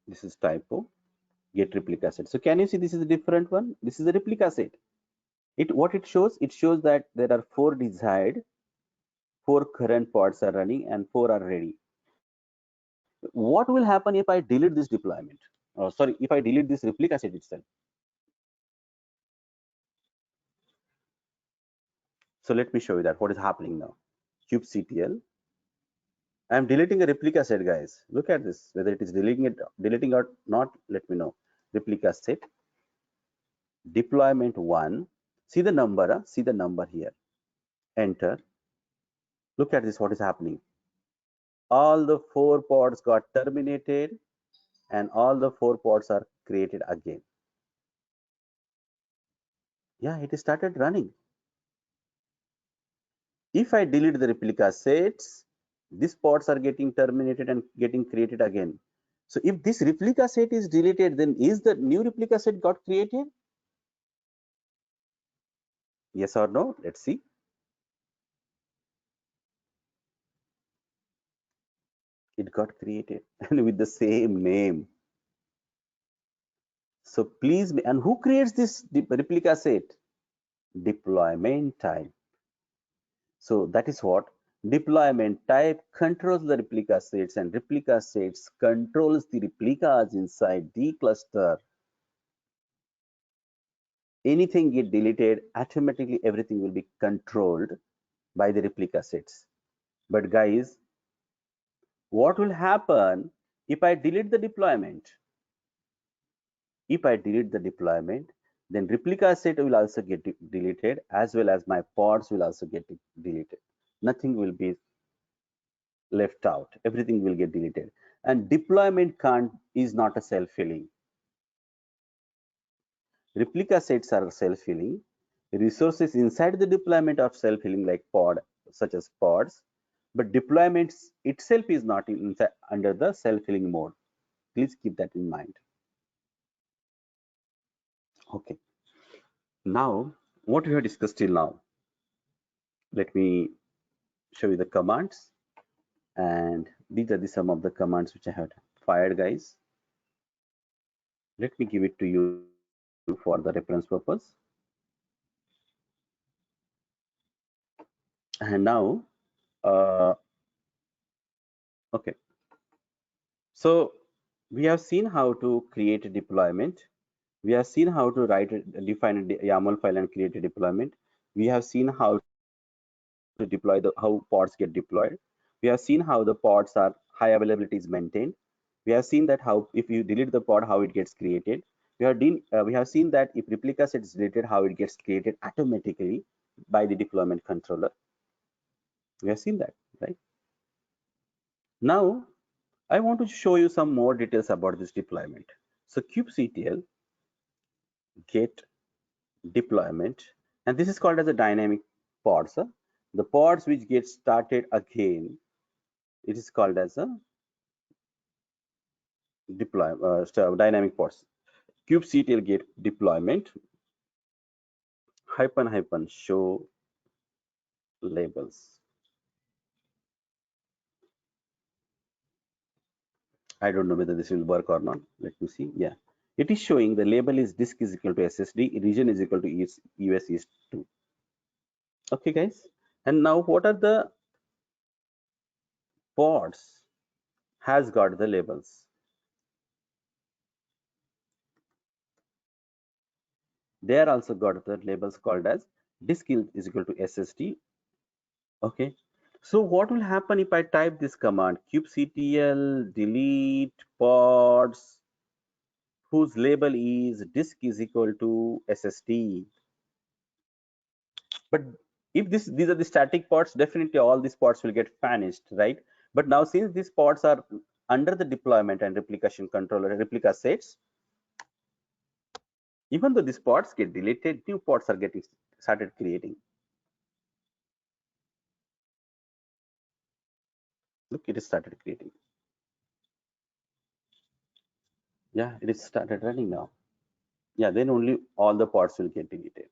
This is typo. Get replica set. So can you see this is a different one? This is a replica set. What it shows? It shows that there are 4 desired, 4 current pods are running, and 4 are ready. What will happen if I delete this deployment? Oh, sorry, if I delete this replica set itself. So let me show you that what is happening now. kubectl. I am deleting a replica set, guys. Look at this. Whether it is deleting or not, let me know. Replica set. Deployment 1. See the number. See the number here. enter. Look at this, what is happening. All the 4 pods got terminated and all the 4 pods are created again. Yeah, it started running. If I delete the replica sets, these pods are getting terminated and getting created again. So if this replica set is deleted, then is the new replica set got created? Yes or no? Let's see. It got created and with the same name. So please, and who creates this replica set? Deployment type. So that is what deployment type controls the replica sets, and replica sets controls the replicas inside the cluster. Anything get deleted, automatically everything will be controlled by the replica sets. But guys, what will happen if I delete the deployment? If I delete the deployment, then replica set will also get deleted, as well as my pods will also get deleted. Nothing will be left out. Everything will get deleted. And deployment can't is not a self-healing. Replica sets are self-healing. Resources inside the deployment are self-healing, like such as pods. But deployment itself is not under the self-healing mode. Please keep that in mind. Okay. Now, what we have discussed till now, let me show you the commands. And these are some of the commands which I have fired, guys. Let me give it to you for the reference purpose. And now, okay. So we have seen how to create a deployment. We have seen how to define a YAML file and create a deployment. We have seen how to deploy how pods get deployed. We have seen how the pods are high availability is maintained. We have seen that how if you delete the pod, how it gets created. We have seen that if replica set is deleted, how it gets created automatically by the deployment controller. We have seen that, right? Now, I want to show you some more details about this deployment. So kubectl get deployment, and this is called as a dynamic pods. The pods which get started again, it is called as a dynamic pods. Kubectl get deployment -- show labels. I don't know whether this will work or not. Let me see. Yeah, it is showing the label is disk is equal to SSD, region is equal to US East 2. Okay, guys. And now what are the pods has got the labels? They are also got the labels called as disk is equal to SSD. Okay. So what will happen if I type this command kubectl delete pods whose label is disk is equal to SSD? But if these are the static pods, definitely all these pods will get vanished, right? But now since these pods are under the deployment and replication controller replica sets, even though these pods get deleted, new pods are getting started creating. Look, it is started creating. Yeah, it is started running now. Yeah, then only all the pods will get deleted.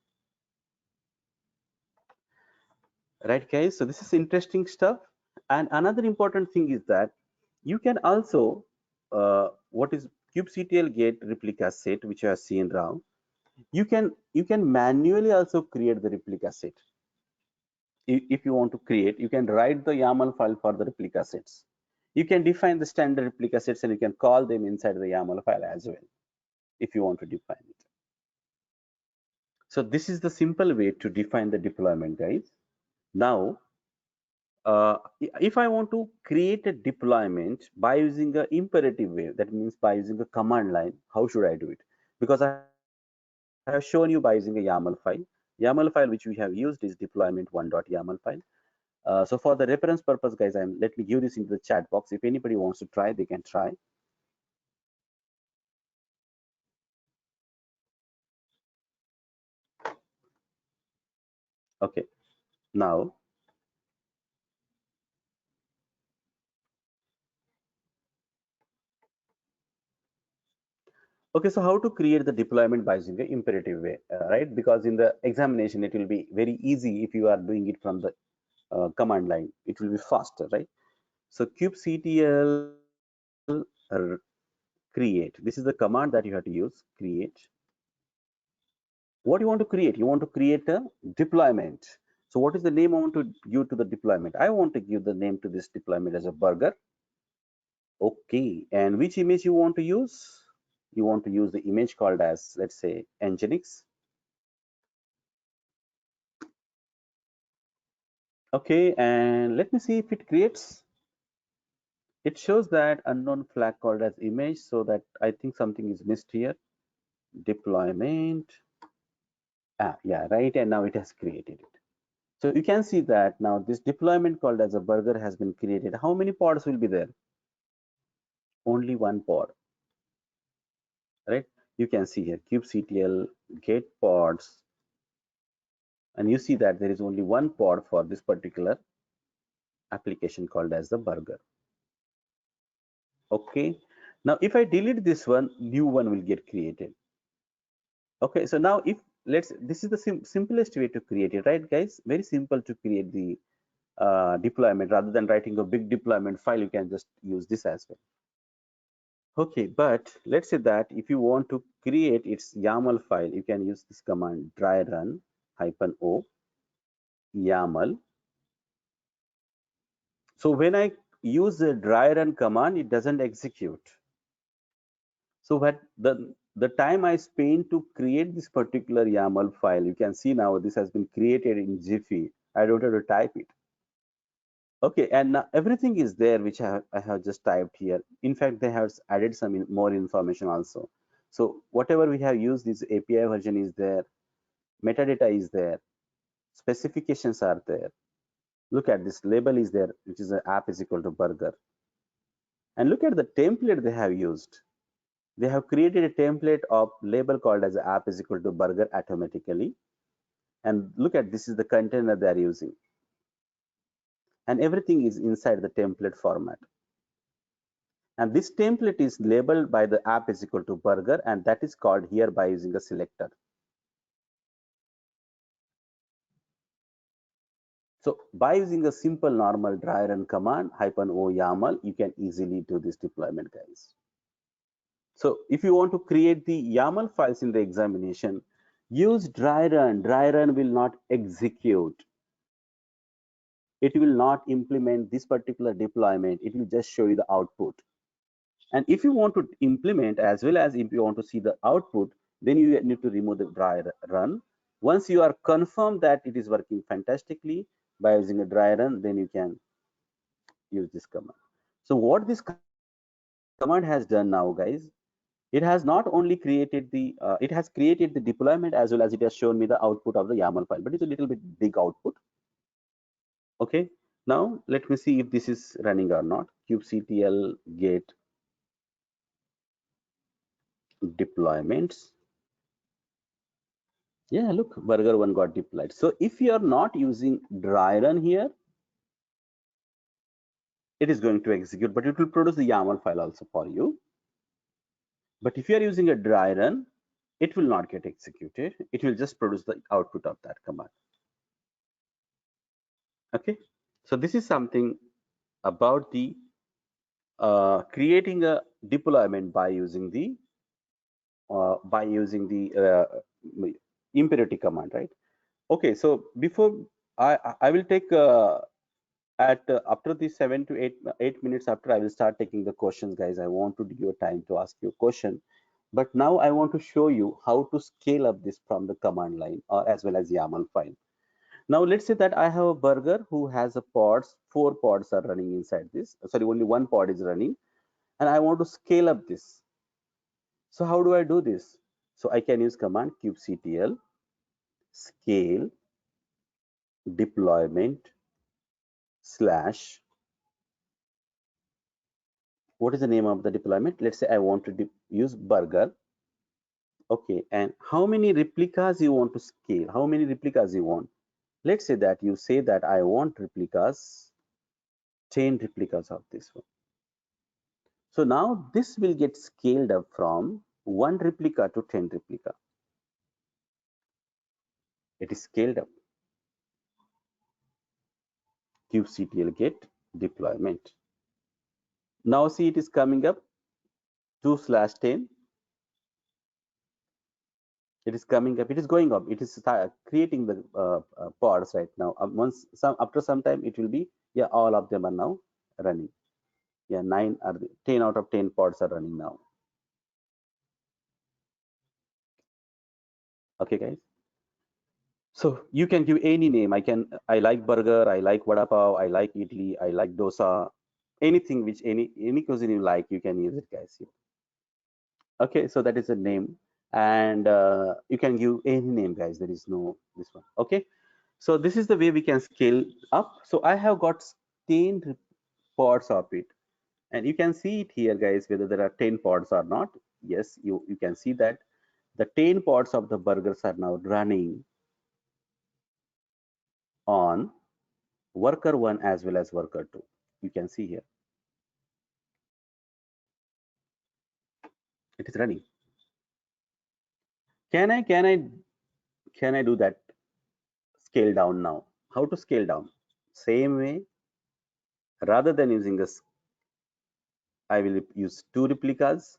Right, guys? So this is interesting stuff. And another important thing is that you can also, what is kubectl get replica set, which you have seen now. You can manually also create the replica set. If you want to create, you can write the YAML file for the replica sets. You can define the standard replica sets and you can call them inside the YAML file as well, if you want to define it. So this is the simple way to define the deployment, guys. Now, if I want to create a deployment by using an imperative way, that means by using a command line, how should I do it? Because I have shown you by using a YAML file. YAML file which we have used is deployment1.yaml file. So for the reference purpose, guys, let me give this into the chat box. If anybody wants to try, they can try. Okay, now, okay, so how to create the deployment by using the imperative way, right? Because in the examination, it will be very easy if you are doing it from the command line. It will be faster, right? So kubectl create. This is the command that you have to use, create. What you want to create? You want to create a deployment. So what is the name I want to give to the deployment? I want to give the name to this deployment as a burger. Okay, and which image you want to use? You want to use the image called as, let's say, Nginx. Okay, and let me see if it creates. It shows that unknown flag called as image, so that I think something is missed here. Deployment. Yeah, right, and now it has created it. So you can see that now this deployment called as a burger has been created. How many pods will be there? Only one pod, right? You can see here kubectl get pods, and you see that there is only one pod for this particular application called as the burger. Okay, now if I delete this one, new one will get created. Okay, so now if this is the simplest way to create it, right, guys? Very simple to create the deployment. Rather than writing a big deployment file, you can just use this as well. Okay, but let's say that if you want to create its YAML file, you can use this command dry run -o YAML. So when I use the dry run command, it doesn't execute. So what the time I spent to create this particular YAML file, you can see now this has been created in Jiffy. I don't have to type it. Okay, and now everything is there which I have just typed here. In fact, they have added some more information also. So whatever we have used, this API version is there, metadata is there, specifications are there. Look at this label is there, which is an app is equal to burger. And look at the template they have used. They have created a template of label called as app is equal to burger automatically. And look at this is the container they are using. And everything is inside the template format. And this template is labeled by the app is equal to burger, and that is called here by using a selector. So by using a simple normal dry run command -o YAML, you can easily do this deployment, guys. So if you want to create the YAML files in the examination, use dry run. Dry run will not execute. It will not implement this particular deployment. It will just show you the output. And if you want to implement as well as if you want to see the output, then you need to remove the dry run. Once you are confirmed that it is working fantastically by using a dry run, then you can use this command. So what this command has done now, guys, it has not only created it has created the deployment as well as it has shown me the output of the YAML file, but it's a little bit big output. Okay, now let me see if this is running or not. kubectl get deployments. Yeah, look, burger one got deployed. So if you are not using dry run here, it is going to execute, but it will produce the YAML file also for you. But if you are using a dry run, it will not get executed. It will just produce the output of that command. Okay, so this is something about the creating a deployment by using the imperative command, right? Okay, so before I will take at after the 7 to 8 minutes after I will start taking the questions, guys. I want to give you time to ask you a question, but now I want to show you how to scale up this from the command line or as well as YAML file. Now let's say that I have a burger who has a pods, 4 pods are running inside this. Sorry, only one pod is running, and I want to scale up this. So how do I do this? So I can use command kubectl scale deployment slash, what is the name of the deployment? Let's say I want to use burger. Okay, and how many replicas you want to scale? How many replicas you want? Let's say that you say that I want replicas, 10 replicas of this one. So now this will get scaled up from 1 replica to 10 replica. It is scaled up. kubectl get deployment. Now see, it is coming up 2/10. It is coming up. It is going up. It is creating the pods right now. After some time, it will be, yeah, all of them are now running. Yeah, 10 out of 10 pods are running now. Okay, guys. So you can give any name. I like burger, I like vada pav, I like idli, I like dosa, anything which any cuisine you like, you can use it, guys. Okay, so that is a name, and you can give any name, guys. There is no this one. Okay, so this is the way we can scale up. So I have got 10 pods of it, and you can see it here, guys, whether there are 10 pods or not. Yes, you can see that the 10 pods of the burgers are now running on worker 1 as well as worker 2. You can see here it is running. Can I do that scale down now? How to scale down? Same way, rather than using a, I will use 2 replicas.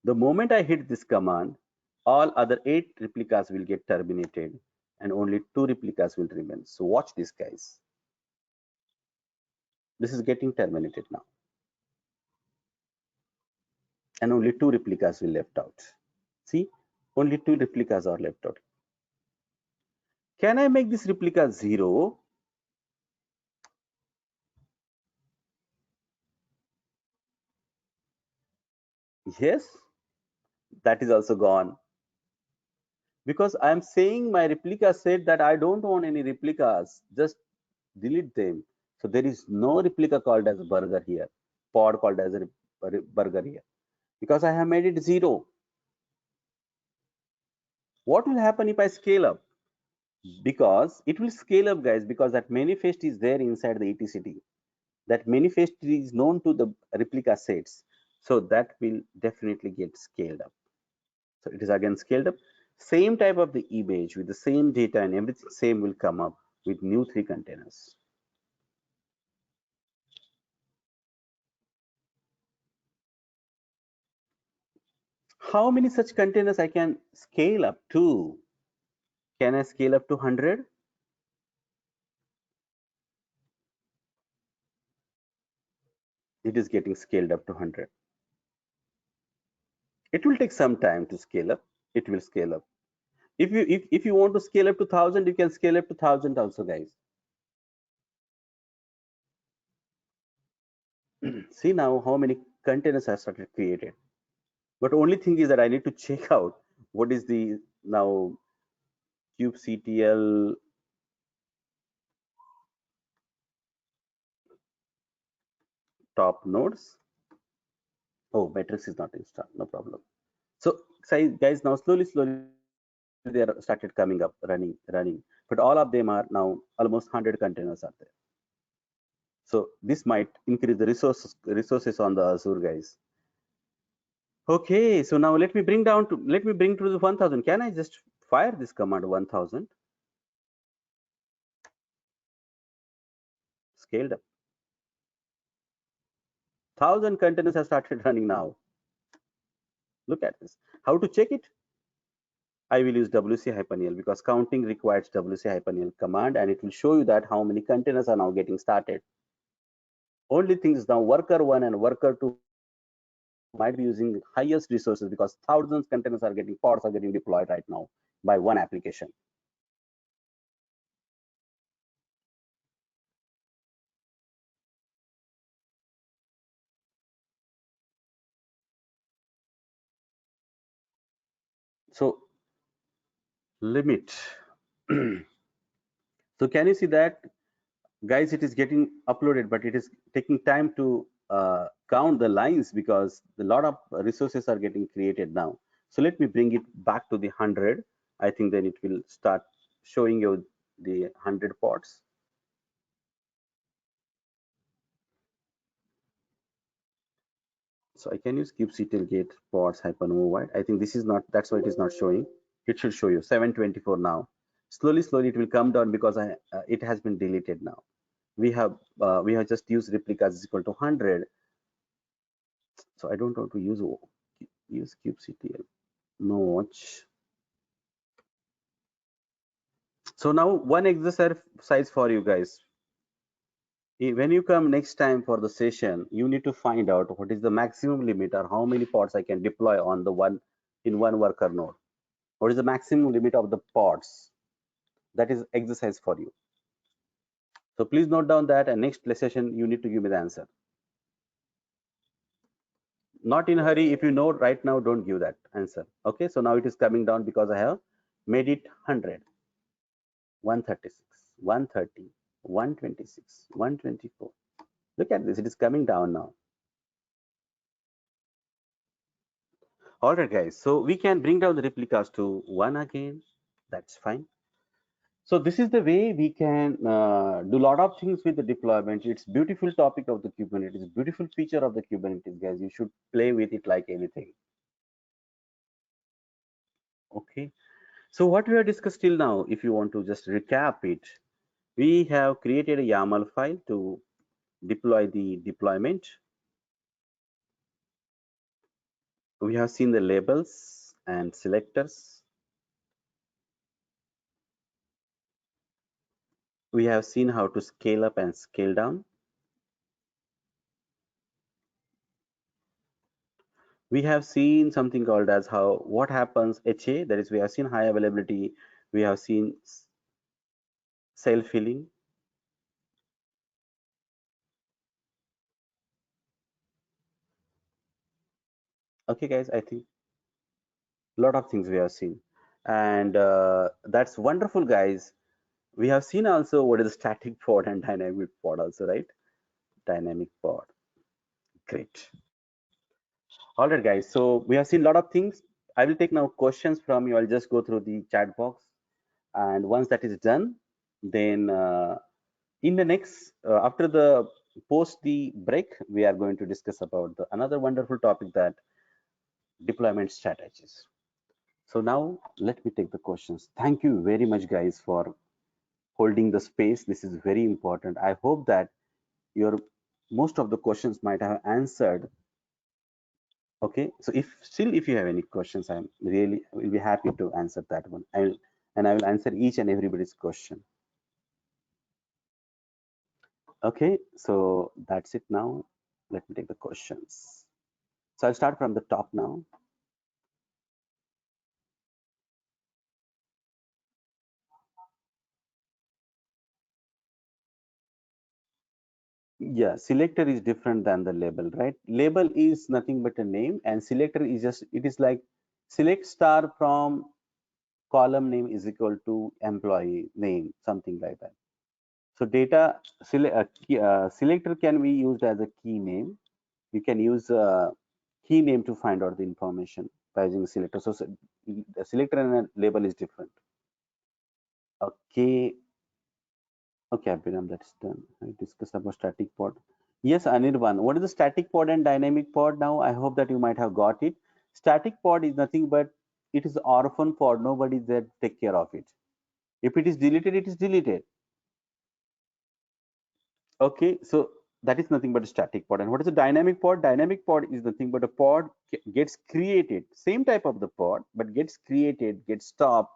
The moment I hit this command, all other 8 replicas will get terminated and only 2 replicas will remain. So watch this, guys. This is getting terminated now, and only 2 replicas will left out. See, only 2 replicas are left out. Can I make this replica 0? Yes, that is also gone, because I am saying my replica said that I don't want any replicas, just delete them. So there is no replica called as burger here, pod called as a burger here, because I have made it 0. What will happen if I scale up? Because it will scale up, guys, because that manifest is there inside the etcd. That manifest is known to the replica sets, so that will definitely get scaled up. So it is again scaled up. Same type of the image with the same data and everything same will come up with new 3 containers. How many such containers I can scale up to? Can I scale up to 100? It is getting scaled up to 100. It will take some time to scale up. It will scale up. If you want to scale up to 1,000, you can scale up to 1,000 also, guys. See now how many containers I started created. But only thing is that I need to check out what is the now kubectl top nodes. Oh, matrix is not installed, no problem. So guys, now slowly they are started coming up, running, but all of them are now almost 100 containers are there. So this might increase the resources on the Azure, guys. Okay, so now let me bring to the 1,000. Can I just fire this command 1,000? Scaled up. 1,000 containers have started running now. Look at this. How to check it? I will use wc-l because counting requires wc-l command, and it will show you that how many containers are now getting started. Only thing is now worker 1 and worker 2 might be using highest resources because thousands containers are getting pods are getting deployed right now by one application. So limit So can you see that, guys? It is getting uploaded, but it is taking time to count the lines because a lot of resources are getting created now. So let me bring it back to the 100. I think then it will start showing you the 100 pods. So I can use kubectl get pods hyphen override. I think this is not, that's why it is not showing. It should show you 724 now. Slowly it will come down because it has been deleted now. We have just used replicas is equal to 100. So I don't want to use kubectl notch. So now one exercise for you guys. When you come next time for the session, you need to find out what is the maximum limit or how many pods I can deploy on the one worker node. What is the maximum limit of the pods? That is exercise for you. So please note down that, and next session you need to give me the answer. Not in a hurry. If you know right now, don't give that answer. Okay, so now it is coming down because I have made it 100, 136, 130, 126, 124. Look at this, it is coming down now. All right, guys, so we can bring down the replicas to 1 again. That's fine. So this is the way we can do a lot of things with the deployment. It's beautiful topic of the Kubernetes, beautiful feature of the Kubernetes, guys. You should play with it like anything. Okay. So what we have discussed till now, if you want to just recap it, we have created a YAML file to deploy the deployment. We have seen the labels and selectors. We have seen how to scale up and scale down. We have seen something called as what happens HA, that is we have seen high availability, we have seen self-healing. Okay, guys, I think a lot of things we have seen, and that's wonderful, guys. We have seen also what is static pod and dynamic pod also, right? Dynamic pod. Great. All right, guys. So we have seen a lot of things. I will take now questions from you. I'll just go through the chat box. And once that is done, then in the next, after the post the break, we are going to discuss about another wonderful topic, that deployment strategies. So now let me take the questions. Thank you very much, guys, for holding the space. This is very important. I hope that your most of the questions might have answered. Okay, so if you have any questions, I'm really will be happy to answer that one. I will answer each and everybody's question. Okay, so that's it now. Let me take the questions. So I'll start from the top now. Yeah, selector is different than the label, right? Label is nothing but a name, and selector is just, it is like select star from column name is equal to employee name, something like that. So selector can be used as a key name. You can use a key name to find out the information by using selector. So a selector and a label is different. Okay. Okay, Abhinam, that's done. I discussed about static pod. Yes, Anirban, what is the static pod and dynamic pod now? I hope that you might have got it. Static pod is nothing but it is orphan pod. Nobody is there to take care of it. If it is deleted, it is deleted. Okay, so that is nothing but a static pod. And what is a dynamic pod? Dynamic pod is nothing but a pod gets created, same type of the pod, but gets created, gets stopped,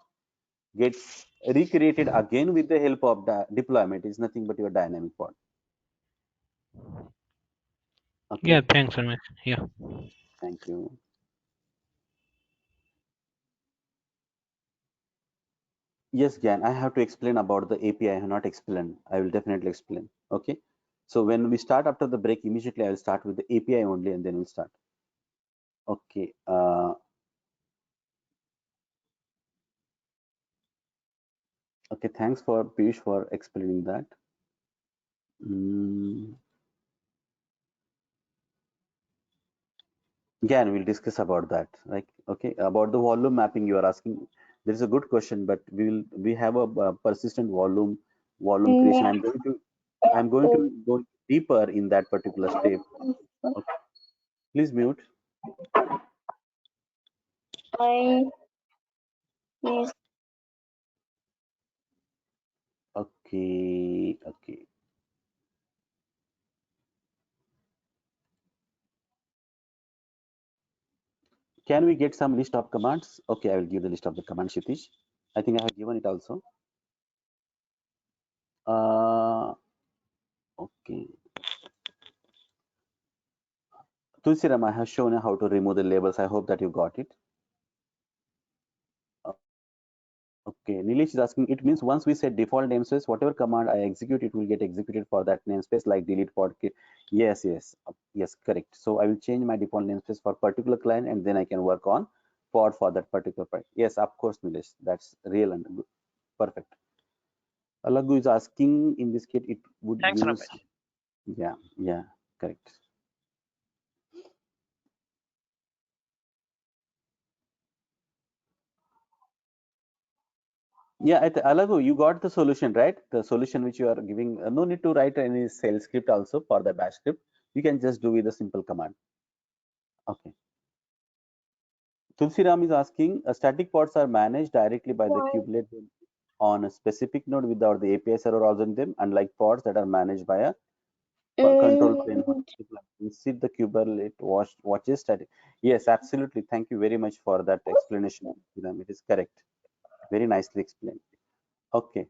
gets recreated again with the help of the deployment. Is nothing but your dynamic pod. Okay. Yeah, thanks, Ramesh. Yeah. Thank you. Yes, Gyan, I have to explain about the API. I have not explained. I will definitely explain. Okay. So when we start after the break, immediately I will start with the API only, and then we'll start. Okay. Okay, thanks for Piyush for explaining that. Mm, again, we'll discuss about that. Like, okay, about the volume mapping you are asking. There is a good question, but we have a, persistent volume creation. I'm going to go deeper in that particular step. Okay, please mute. Okay, okay. Can we get some list of commands? Okay, I will give the list of the commands, Shitish. I think I have given it also. Okay. Tulsiram, I have shown you how to remove the labels. I hope that you got it. Okay, Nilesh is asking, it means once we set default namespace, whatever command I execute, it will get executed for that namespace, like delete pod. Yes, yes, yes, correct. So I will change my default namespace for particular client, and then I can work on pod for that particular part. Yes, of course, Nilesh, that's real and good. Perfect. Alagu is asking, in this case, it would Thanks, use, Ramesh. yeah, yeah, correct. Yeah, Alagu, you got the solution, right? The solution which you are giving, no need to write any shell script also for the bash script. You can just do with a simple command. Okay. Tulsiram is asking, static pods are managed directly by the kubelet on a specific node without the API server on them, unlike pods that are managed by a control plane. Instead, the kubelet watches static. Yes, absolutely. Thank you very much for that explanation, Tulsiram. It is correct. Very nicely explained. Okay.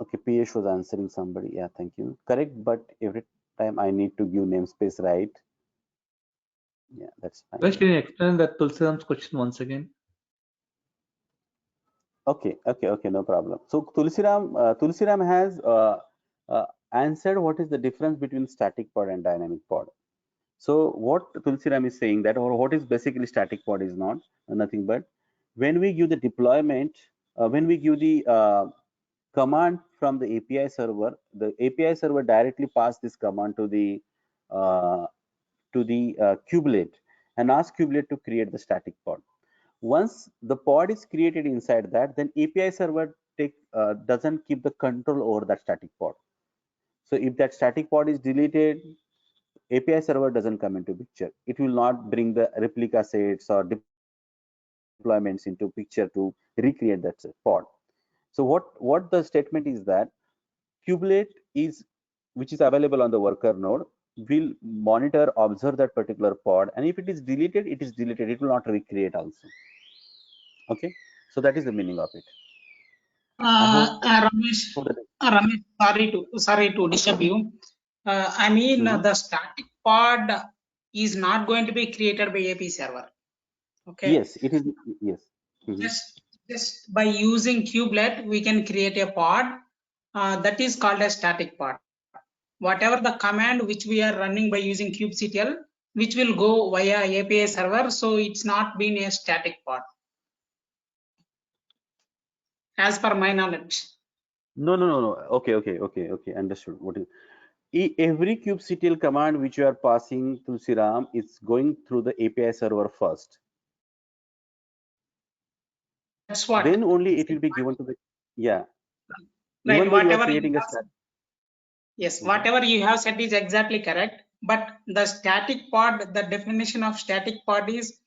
Okay, Piyush was answering somebody. Yeah, thank you. Correct, but every time I need to give namespace, right? Yeah, that's fine. Can you explain that Tulsiram's question once again? Okay, no problem. So Tulsiram has answered what is the difference between static pod and dynamic pod. So what Tulsiram is saying that, or what is basically static pod is not nothing but when we give the deployment, when we give the command from the API server directly pass this command to the kubelet and ask kubelet to create the static pod. Once the pod is created inside that, then API server doesn't keep the control over that static pod. So if that static pod is deleted, API server doesn't come into picture. It will not bring the replica sets or deployments into picture to recreate that pod. So what the statement is that kubelet is which is available on the worker node will monitor, observe that particular pod, and if it is deleted, it is deleted. It will not recreate also. Okay, so that is the meaning of it. I hope Ramesh, that. Ramesh, sorry to disturb you. I mean, the static pod is not going to be created by AP server. Okay. Yes, it is. Yes. Just by using kubelet, we can create a pod that is called a static pod. Whatever the command which we are running by using kubectl, which will go via API server, so it's not been a static pod, as per my knowledge. No. Okay. Understood. What is every kubectl command which you are passing to Siram is going through the API server first. That's what. Then only it will be given to the Right. Even though you are Whatever creating a yes, whatever you have said is exactly correct. But the static pod, the definition of static pod is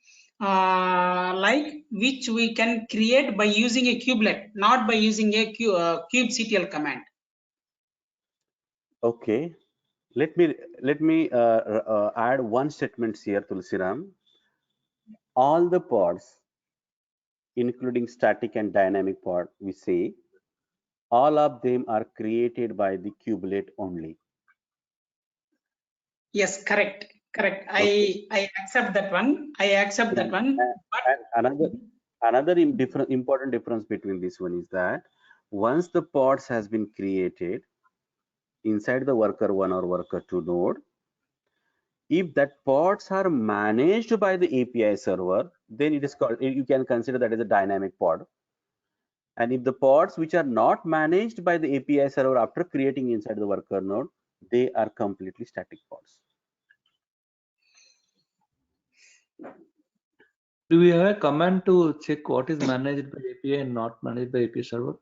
like which we can create by using a kubelet, not by using a kubectl command. Okay, let me add one statement here, Tulsiram. All the pods, including static and dynamic pod, we say all of them are created by the kubelet only. Yes, correct. Okay. I accept that one. And another important difference between this one is that once the pods has been created inside the worker 1 or worker 2 node, if that pods are managed by the API server, then it is called, you can consider that as a dynamic pod. And if the pods which are not managed by the API server after creating inside the worker node, they are completely static pods. Do we have a command to check what is managed by API and not managed by API server?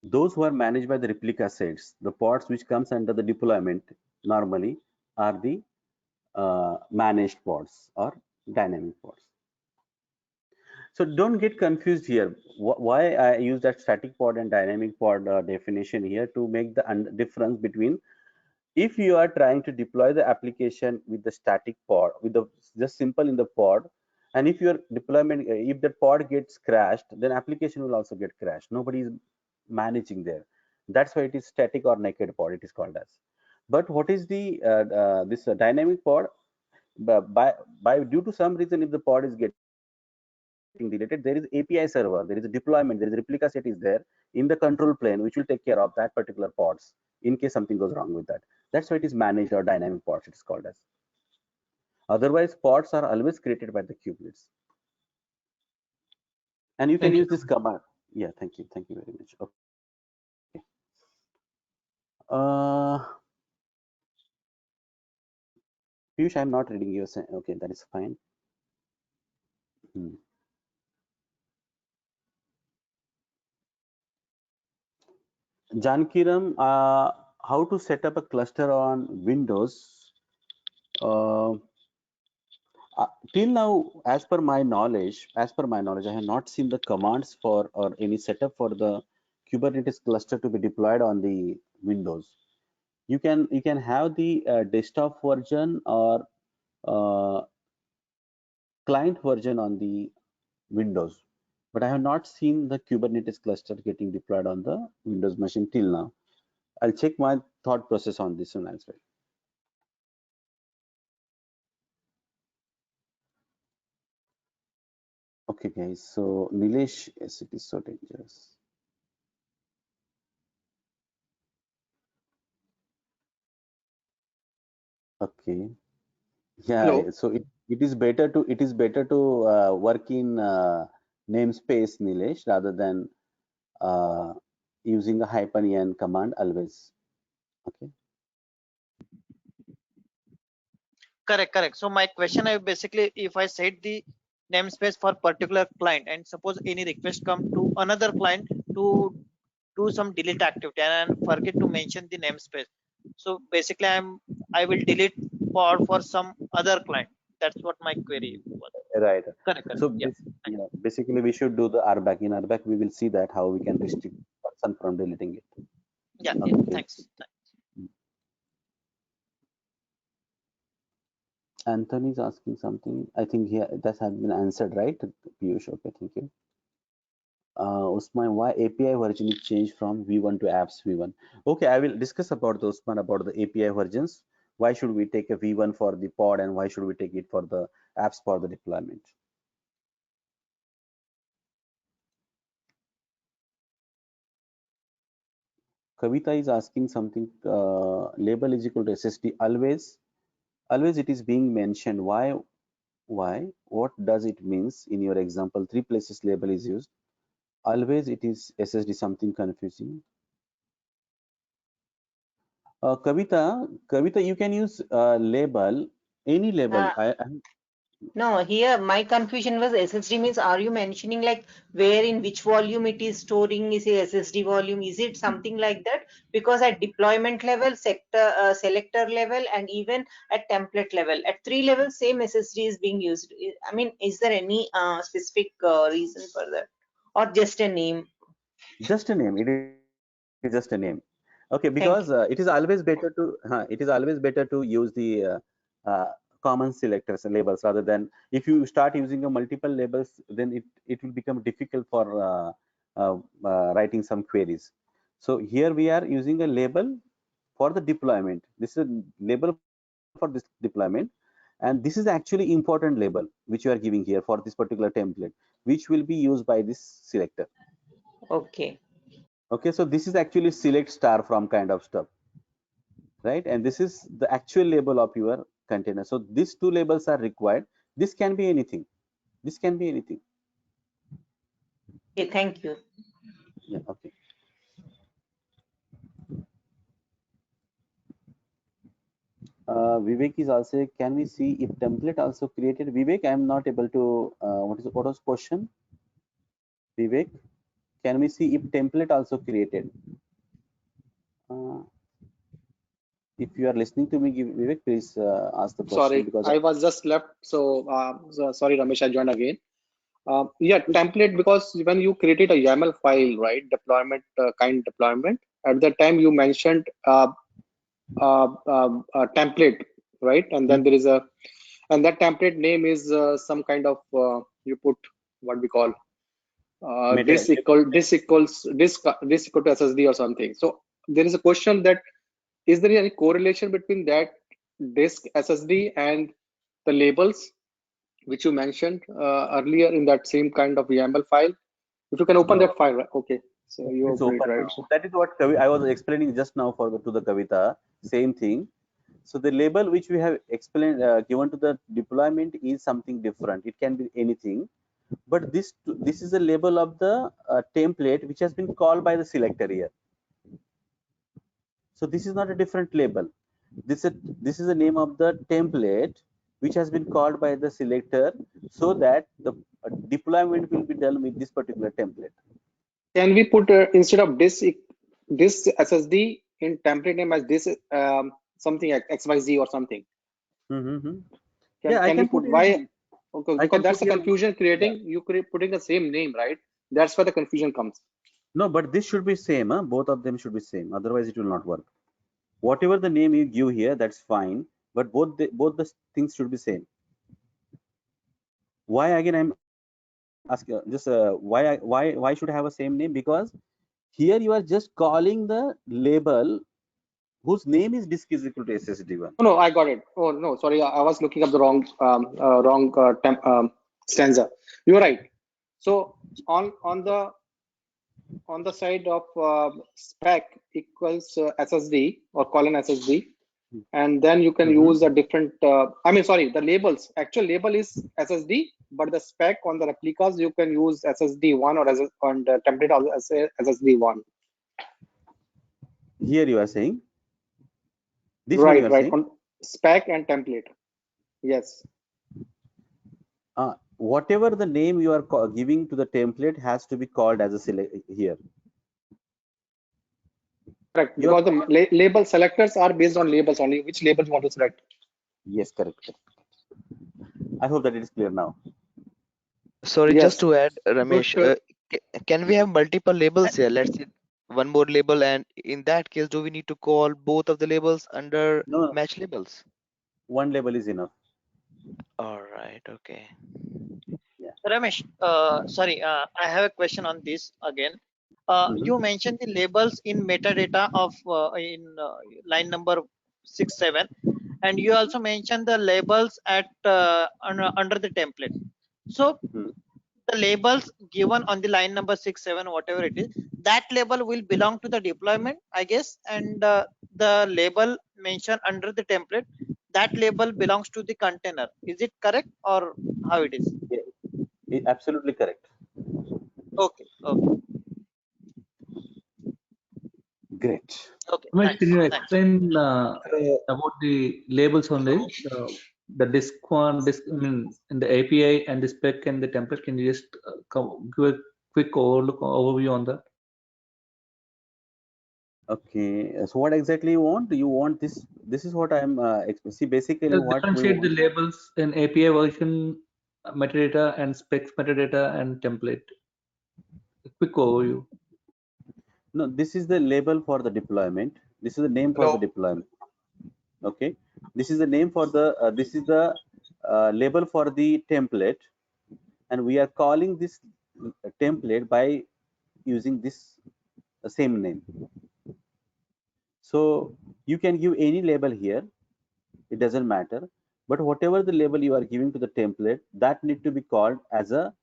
Those who are managed by the replica sets, the pods which comes under the deployment normally are the managed pods or dynamic pods. So don't get confused here. Why I use that static pod and dynamic pod definition here to make the difference between, if you are trying to deploy the application with the static pod, with the just simple in the pod, and if your deployment, if the pod gets crashed, then application will also get crashed. Nobody is managing there. That's why it is static or naked pod, it is called as. But what is the this dynamic pod? By due to some reason, if the pod is getting deleted, there is API server, there is a deployment, there is a replica set is there in the control plane, which will take care of that particular pods in case something goes wrong with that. That's why it is managed or dynamic pods, it is called as. Otherwise, pods are always created by the kubelets. And you can use this command. Yeah, thank you very much. Okay. Piyush, I'm not reading your, okay, that is fine. Jankiram, how to set up a cluster on Windows? Till now, as per my knowledge, I have not seen the commands for or any setup for the Kubernetes cluster to be deployed on the Windows. You can have the desktop version or client version on the Windows, but I have not seen the Kubernetes cluster getting deployed on the Windows machine till now. I'll check my thought process on this one as well. Okay, guys. So Nilesh, yes, it is so dangerous. Okay. Yeah. Hello. So it is better to work in namespace, Nilesh, rather than using a -n command always. Okay. Correct. So my question is basically, if I set the namespace for particular client and suppose any request come to another client to do some delete activity and forget to mention the namespace. So basically I will delete pod for some other client. That's what my query was. Right. Correct. So Yeah. yeah, basically we should do the RBAC. In RBAC, we will see that how we can restrict person from deleting it. Yeah. Okay. Thanks. Anthony is asking something. I think here that has been answered, right? Piyush, okay, thank you. Usman, why API version is changed from V1 to apps V1? Okay, I will discuss about the Usman about the API versions. Why should we take a V1 for the pod and why should we take it for the apps for the deployment? Kavita is asking something. Label is equal to SSD. Always it is being mentioned. Why? What does it means in your example? 3 places label is used. Always it is SSD, something confusing. Kavita, you can use label, any label. No, here my confusion was SSD means, are you mentioning like where in which volume it is storing is a SSD volume? Is it something like that? Because at deployment level, sector, selector level, and even at template level, at 3 levels, same SSD is being used. I mean, is there any specific reason for that, or just a name? Just a name. It is just a name. Okay, because Thank you. it is always better to use the common selectors and labels rather than, if you start using a multiple labels, then it will become difficult for writing some queries. So here we are using a label for the deployment. This is a label for this deployment, and this is actually important label which you are giving here for this particular template, which will be used by this selector. Okay. Okay, so this is actually select star from kind of stuff, right? And this is the actual label of your container. So these two labels are required. This can be anything. This can be anything. Okay, thank you. Yeah, okay. Vivek is also, can we see if template also created? Vivek, I am not able to, what was question? Vivek, can we see if template also created? If you are listening to me, Vivek, please ask the question. Sorry, Because I was just left. So sorry, Ramesh, I joined again. Yeah, template, because when you created a YAML file, right, deployment kind deployment, at the time you mentioned a template, right, and then there is a, and that template name is some kind of you put what we call meta, this equal to SSD or something. So there is a question that is there any correlation between that disk SSD and the labels which you mentioned earlier in that same kind of YAML file? If you can open no, that file, right? Okay. So you it's open it, open right? now. So, That is what I was explaining just now for to the Kavita. Same thing. So the label which we have explained given to the deployment is something different. It can be anything, but this is a label of the template which has been called by the selector here. So this is not a different label. This is the name of the template which has been called by the selector, so that the deployment will be done with this particular template. can we put instead of this SSD in template name as this something like XYZ or something? Mm-hmm. Yeah, I Can we can put put why? anything. Okay, I because can put that's the here. confusion Yeah. creating. You putting the same name, right? That's where the confusion comes. No, but this should be same. Huh? Both of them should be same. Otherwise, it will not work. Whatever the name you give here, that's fine. But both the things should be same. Why again? I'm asking just why should I have a same name? Because here you are just calling the label whose name is disk is equal to SSD1. Oh, no, I got it. Oh no, sorry, I was looking up the wrong stanza. You're right. So on the side of spec equals SSD or colon SSD, and then you can use a different. I mean, sorry, the labels. Actual label is SSD, but the spec on the replicas you can use SSD1 or on the template also as SSD1. Here you are saying this one you Right, are right, saying. on spec and template. Yes. Whatever the name you are giving to the template has to be called as a select here. Correct, Your because the label selectors are based on labels only. Which labels you want to select? yes, correct. I hope that it is clear now. Sorry, just Yes, to add, but Ramesh, can we have multiple labels here? Let's say one more label, and in that case, do we need to call both of the labels under No, match labels? one label is enough. All right, okay. Yeah. Ramesh, sorry, I have a question on this again. Mm-hmm. You mentioned the labels in metadata of in line number 6-7, and you also mentioned the labels at under the template. So the labels given on the line number 6-7, whatever it is, that label will belong to the deployment, I guess, and the label mentioned under the template, that label belongs to the container. Is it correct, or how it is? Yeah, absolutely correct. Okay, okay, Great. okay. Ramesh, Thanks, can you thanks. explain about the labels only? The disk one, disk, I mean, in the API and the spec and the template. Can you just give a quick overview on that? Okay. So what exactly you want? Do you want this? This is what I'm see. Basically, Just what we differentiate the want. labels in API version, metadata, and specs metadata and template. A quick overview. No, this is the label for the deployment. This is the name for the hello. deployment. Okay. This is the name for the. This is the label for the template, and we are calling this template by using this same name. So you can give any label here. It doesn't matter. But whatever the label you are giving to the template, that need to be called as a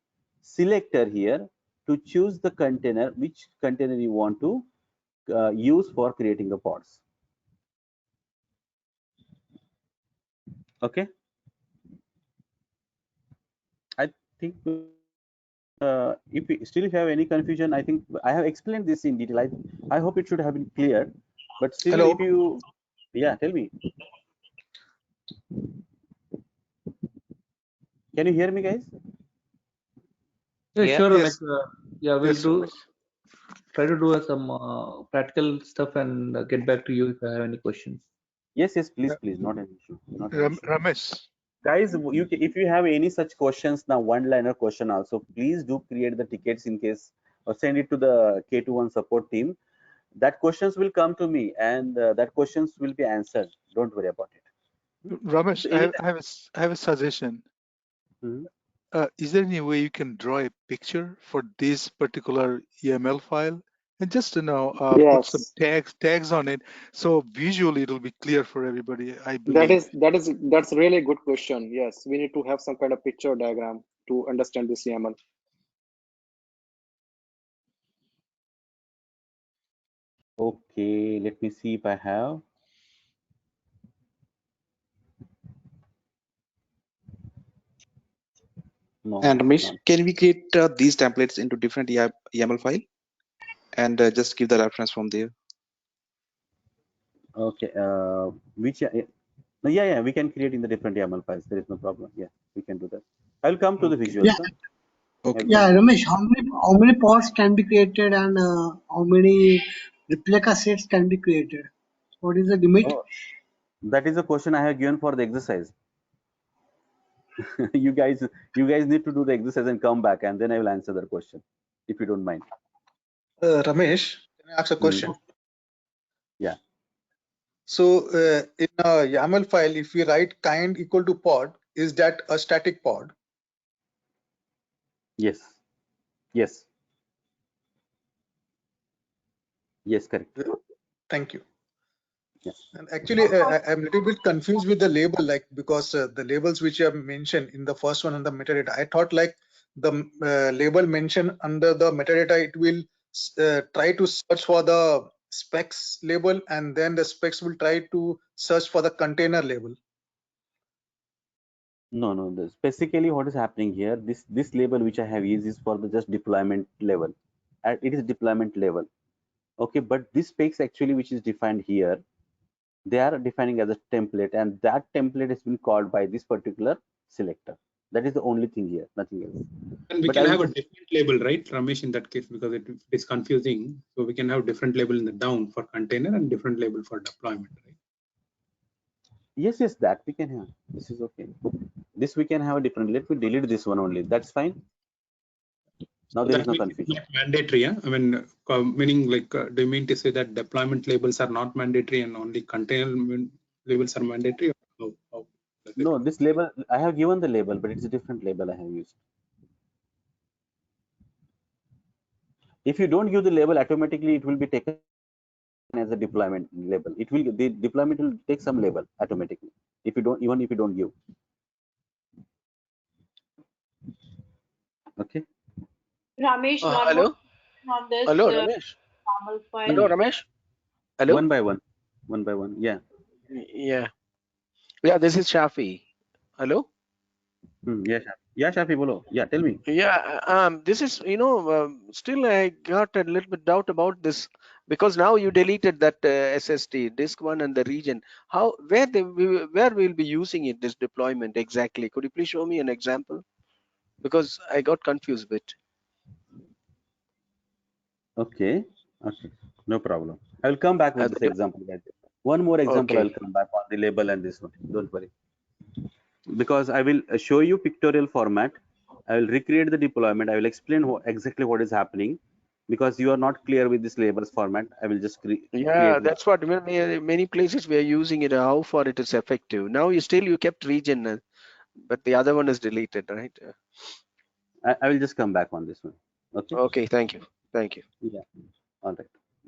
selector here to choose the container, which container you want to use for creating the pods. Okay. think if you have any confusion, I think I have explained this in detail. I hope it should have been clear. But still, Hello. if you, yeah, tell me. Can you hear me, guys? Yeah, Yeah. sure, Yes. Ramesh. Yeah, we'll Yes, do Ramesh. try to do some practical stuff and get back to you if I have any questions. Yes, please, Ra- please, not an issue, not an issue. Ramesh. Guys, if you have any such questions now, one-liner question also, please do create the tickets in case or send it to the K21 support team. That questions will come to me and that questions will be answered. Don't worry about it. Ramesh, So I have a suggestion. Mhm. Is there any way you can draw a picture for this particular YAML file and just put some Yes, tags on it so visually it'll be clear for everybody, I that believe. is that's really a good question. Yes, we need to have some kind of picture diagram to understand this YAML. Okay, let me see if I have. No, And Ramesh, none. can we create these templates into different YAML file and just give the reference from there? Okay, which no, yeah, we can create in the different YAML files. There is no problem. Yeah, we can do that. I'll come to the Okay. visuals. Yeah, Huh? Okay. I'll yeah, come. Ramesh, how many pods can be created and how many replica sets can be created? What is the limit? Oh, that is a question I have given for the exercise. you guys, need to do the exercise and come back, and then I will answer that question, if you don't mind. Ramesh, can I ask a Mm, question? yeah. So in a YAML file, if we write kind equal to pod, is that a static pod? Yes. Yes. Yes. Correct. Thank you. Yeah. And actually, I'm a little bit confused with the label, like because the labels which you have mentioned in the first one on the metadata, I thought like the label mentioned under the metadata, it will try to search for the specs label, and then the specs will try to search for the container label. No, no. Basically, what is happening here? This label which I have used is for the just deployment level. It is deployment level. Okay, but this specs actually which is defined here, they are defining as a template, and that template has been called by this particular selector. That is the only thing here, nothing else. And we But can I will have a just different label, right, Ramesh, in that case, because it is confusing. So we can have different label in the down for container and different label for deployment, right? yes, that we can have. This is okay. This we can have a different. Let me delete this one only. That's fine. Now So there is that no means it's confusion. not mandatory. Yeah? I mean, meaning like, do you mean to say that deployment labels are not mandatory and only container labels are mandatory? Or how does it No, work? this label, I have given the label, but it's a different label I have used. If you don't give the label, automatically it will be taken as a deployment label. The deployment will take some label automatically. If you don't, even if you don't give. Okay. Ramesh, one more Hello, question on this hello, Ramesh. YAML file. Hello, Hmm. Ramesh. Hello. One by one. One by one. Yeah. Yeah, yeah. This is Shafi. Hello. Yeah, Shafi. Yeah, Shafi, bolo. Yeah, tell me. Yeah. This is still I got a little bit doubt about this because now you deleted that SSD disk one and the region. How where we'll be using it this deployment exactly? Could you please show me an example? Because I got confused a bit. Okay. Okay. No problem. I will come back with this example, guys. One more example, I Okay. will come back on the label and this one. Don't worry. Because I will show you pictorial format. I will recreate the deployment. I will explain exactly what is happening. Because you are not clear with this labels format, I will just Yeah, create this. that's what many places we are using it. How far it is effective. Now you kept region, but the other one is deleted, right? I will just come back on this one. Okay. Okay, thank you. Thank you. Yeah. All right.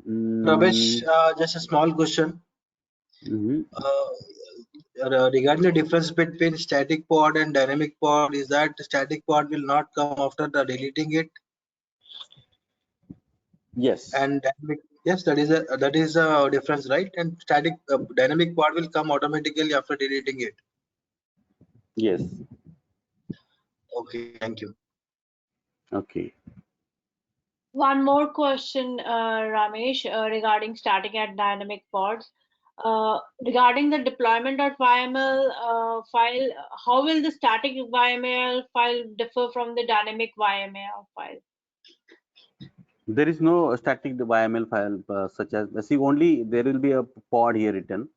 Ramesh, just a small question. Mm-hmm. Regarding the difference between static pod and dynamic pod, is that static pod will not come after the deleting it? Yes. And dynamic, yes, that is a difference, right? And static dynamic pod will come automatically after deleting it. Yes. Okay, thank you. Okay. One more question, Ramesh, regarding static and dynamic pods. Regarding the deployment.yml file, how will the static YML file differ from the dynamic YML file? There is no static YML file such as, see, only there will be a pod here written.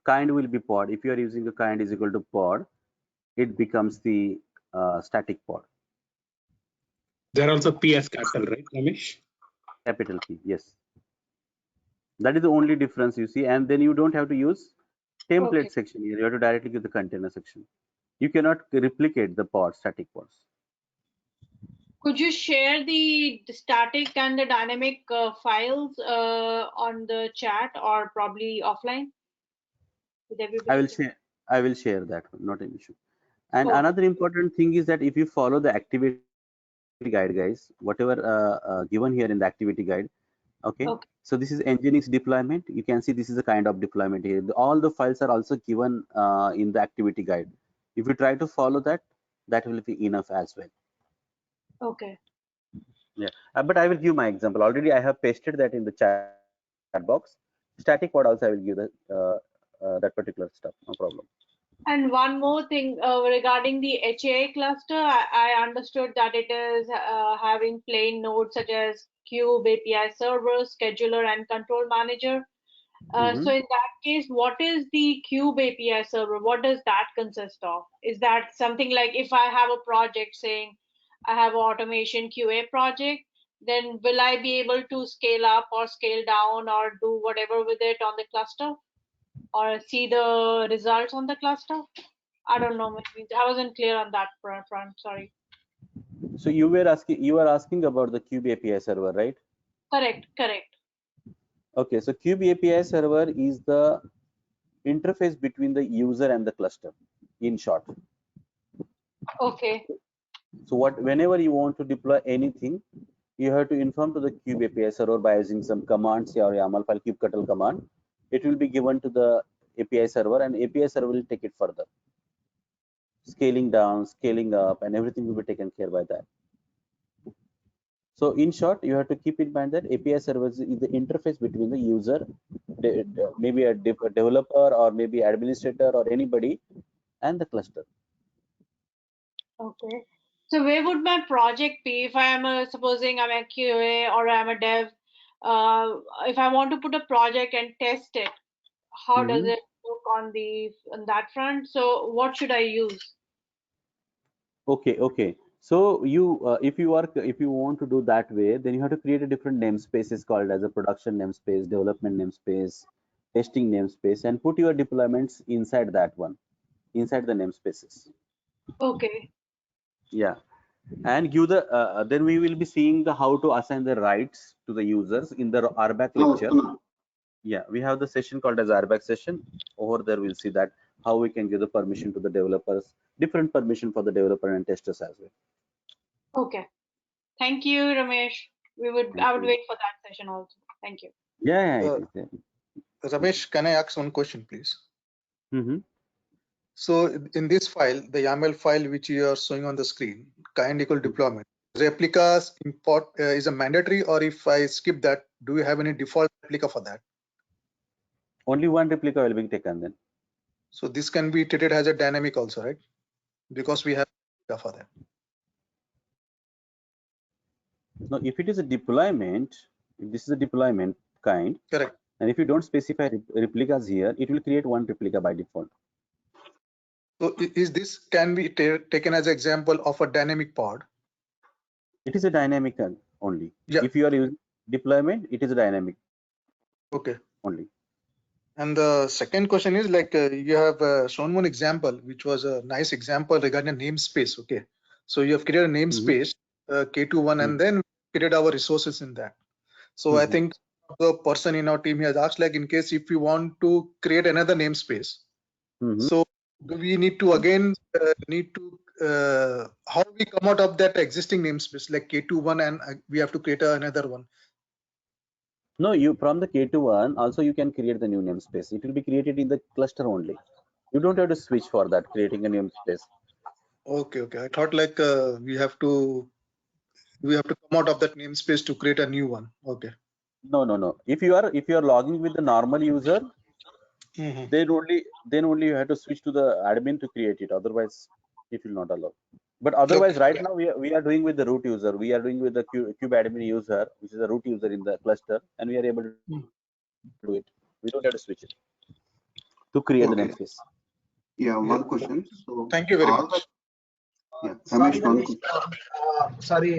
Kind will be pod. If you are using a kind is equal to pod, it becomes the static pod. There are also P as capital, right, Ramesh? Capital P, yes. That is the only difference you see. And then you don't have to use template Okay. section here. You have to directly give the container section. You cannot replicate the pod, static pods. Could you share the static and the dynamic files on the chat or probably offline with everybody? I will share that one, not an issue. And Okay. another important thing is that if you follow the activity guide, guys, whatever given here in the activity guide, okay. So this is Nginx deployment. You can see this is the kind of deployment here. All the files are also given in the activity guide. If you try to follow that, that will be enough as well. Okay. Yeah, but I will give my example. Already I have pasted that in the chat box. Static pod also I will give the that particular stuff. No problem. And one more thing regarding the HA cluster, I understood that it is having plain nodes such as Cube, API server, scheduler, and control manager. So in that case, what is the Cube API server? What does that consist of? Is that something like if I have a project saying I have an automation QA project, then will I be able to scale up or scale down or do whatever with it on the cluster or see the results on the cluster? I don't know. Maybe I wasn't clear on that front. Sorry. So you are asking about the Cube API server, right? Correct. Correct. Okay, so Cube API server is the interface between the user and the cluster, in short. Okay. So whenever you want to deploy anything, you have to inform to the Cube API server by using some commands or YAML file kubectl command. It will be given to the API server, and API server will take it further. Scaling down, scaling up, and everything will be taken care by that. So in short, you have to keep in mind that API server is the interface between the user, maybe a developer or maybe administrator or anybody, and the cluster. Okay. So where would my project be if I am supposing I'm a QA or I'm a dev? If I want to put a project and test it, how does it look on that front? So what should I use? Okay. So if you want to do that way, then you have to create a different namespaces called as a production namespace, development namespace, testing namespace, and put your deployments inside that one, inside the namespaces. Okay. Yeah, and give the then we will be seeing the how to assign the rights to the users in the RBAC lecture. Yeah, we have the session called as RBAC session. Over there, we'll see that how we can give the permission to the developers, different permission for the developer and testers as well. Okay. Thank you, Ramesh. I would wait for that session also. Thank you. Yeah, it is there. Ramesh, can I ask one question, please? Mm-hmm. So in this file, the YAML file which you are showing on the screen, kind equal deployment, replicas import is a mandatory, or if I skip that, do you have any default replica for that? Only one replica will be taken then. So this can be treated as a dynamic also, right? Because we have replica for that. Now, if it is a deployment, if this is a deployment kind, correct, and if you don't specify replicas here, it will create one replica by default. So is this can be taken as an example of a dynamic pod? It is a dynamic only. Yeah. If you are using deployment, it is a dynamic. Okay. Only. And the second question is like you have shown one example, which was a nice example regarding a namespace. Okay. So you have created a namespace, K21, and then created our resources in that. So I think the person in our team has asked, like, in case if you want to create another namespace, so do we need to again how we come out of that existing namespace like K21 and we have to create another one? No, you from the K21 also you can create the new namespace. It will be created in the cluster only. You don't have to switch for that, creating a namespace. Okay, okay. I thought like we have to come out of that namespace to create a new one. Okay. No. If you are logging with the normal user, Mhm. then only you have to switch to the admin to create it. Otherwise, it will not allow. But otherwise, Okay. right now we are doing with the root user. We are doing with the kubeadmin user, which is a root user in the cluster, and we are able to do it. We don't have to switch it to create the Okay. namespace. Yeah, Yeah. one question. So Thank you very all much. the, yeah, Sorry, Ramesh, one Ramesh. question. Sorry,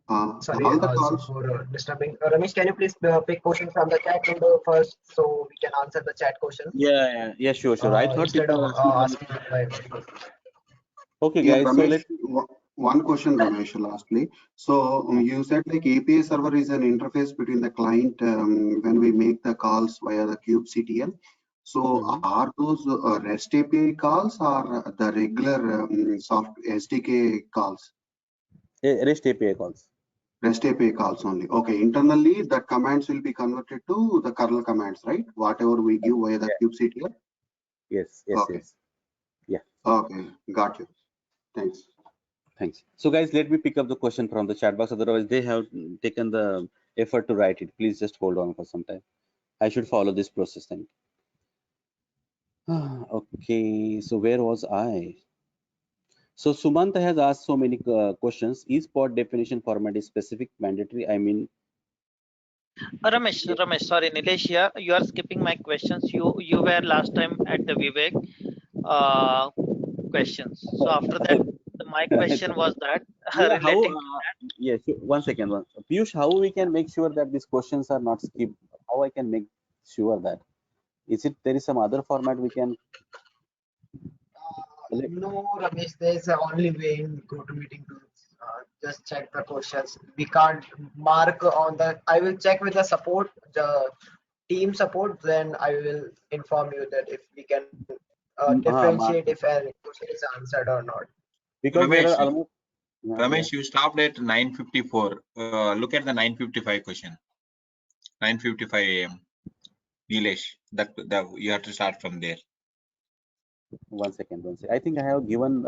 All the so calls. for disturbing. Ramesh, can you please pick question from the chat window first so we can answer the chat questions Yeah, sure. I thought instead people of are asking from. asking it live. Okay, Yeah, guys. So Ramesh, let. one question, Ramesh, lastly. So you said like API server is an interface between the client when we make the calls via the kubectl. So are those REST API calls or the regular soft SDK calls? REST API calls. REST API calls only. Okay, internally the commands will be converted to the kernel commands, right? Whatever we give via the kubectl. Yes. Okay. Yeah. Okay, got you. Thanks. Thanks. So guys, let me pick up the question from the chat box. Otherwise, they have taken the effort to write it. Please just hold on for some time. I should follow this process. Thank you. Okay, so where was I? So Sumanta has asked so many questions. Is pod definition format is specific mandatory? I mean, Ramesh, sorry, Nilesh here. You are skipping my questions. You were last time at the Vivek questions. So after that, my question was that yeah, how? relating. Yeah, sure. One second. Piyush, how we can make sure that these questions are not skipped? How I can make sure that? Is it there is some other format we can? No, Ramesh, there's only way in GoToMeeting to just check the questions. We can't mark on the. I will check with the support, the team support. Then I will inform you that if we can differentiate if a question is answered or not. Because there are Ramesh, almost. Ramesh, you stopped at 9:54. Look at the 9:55 question. 9:55 a.m. Nilesh, that you have to start from there. One second. I think I have given.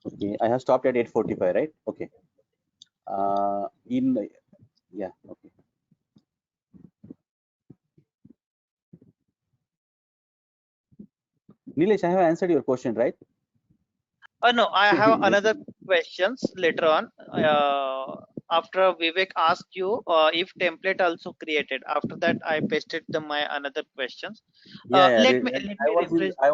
Okay, I have stopped at 8:45, right? Okay. Yeah. Okay. Nilesh, I have answered your question, right? No, I have another questions later on. After Vivek asked you if template also created. After that, I pasted my another questions. Let me rephrase. I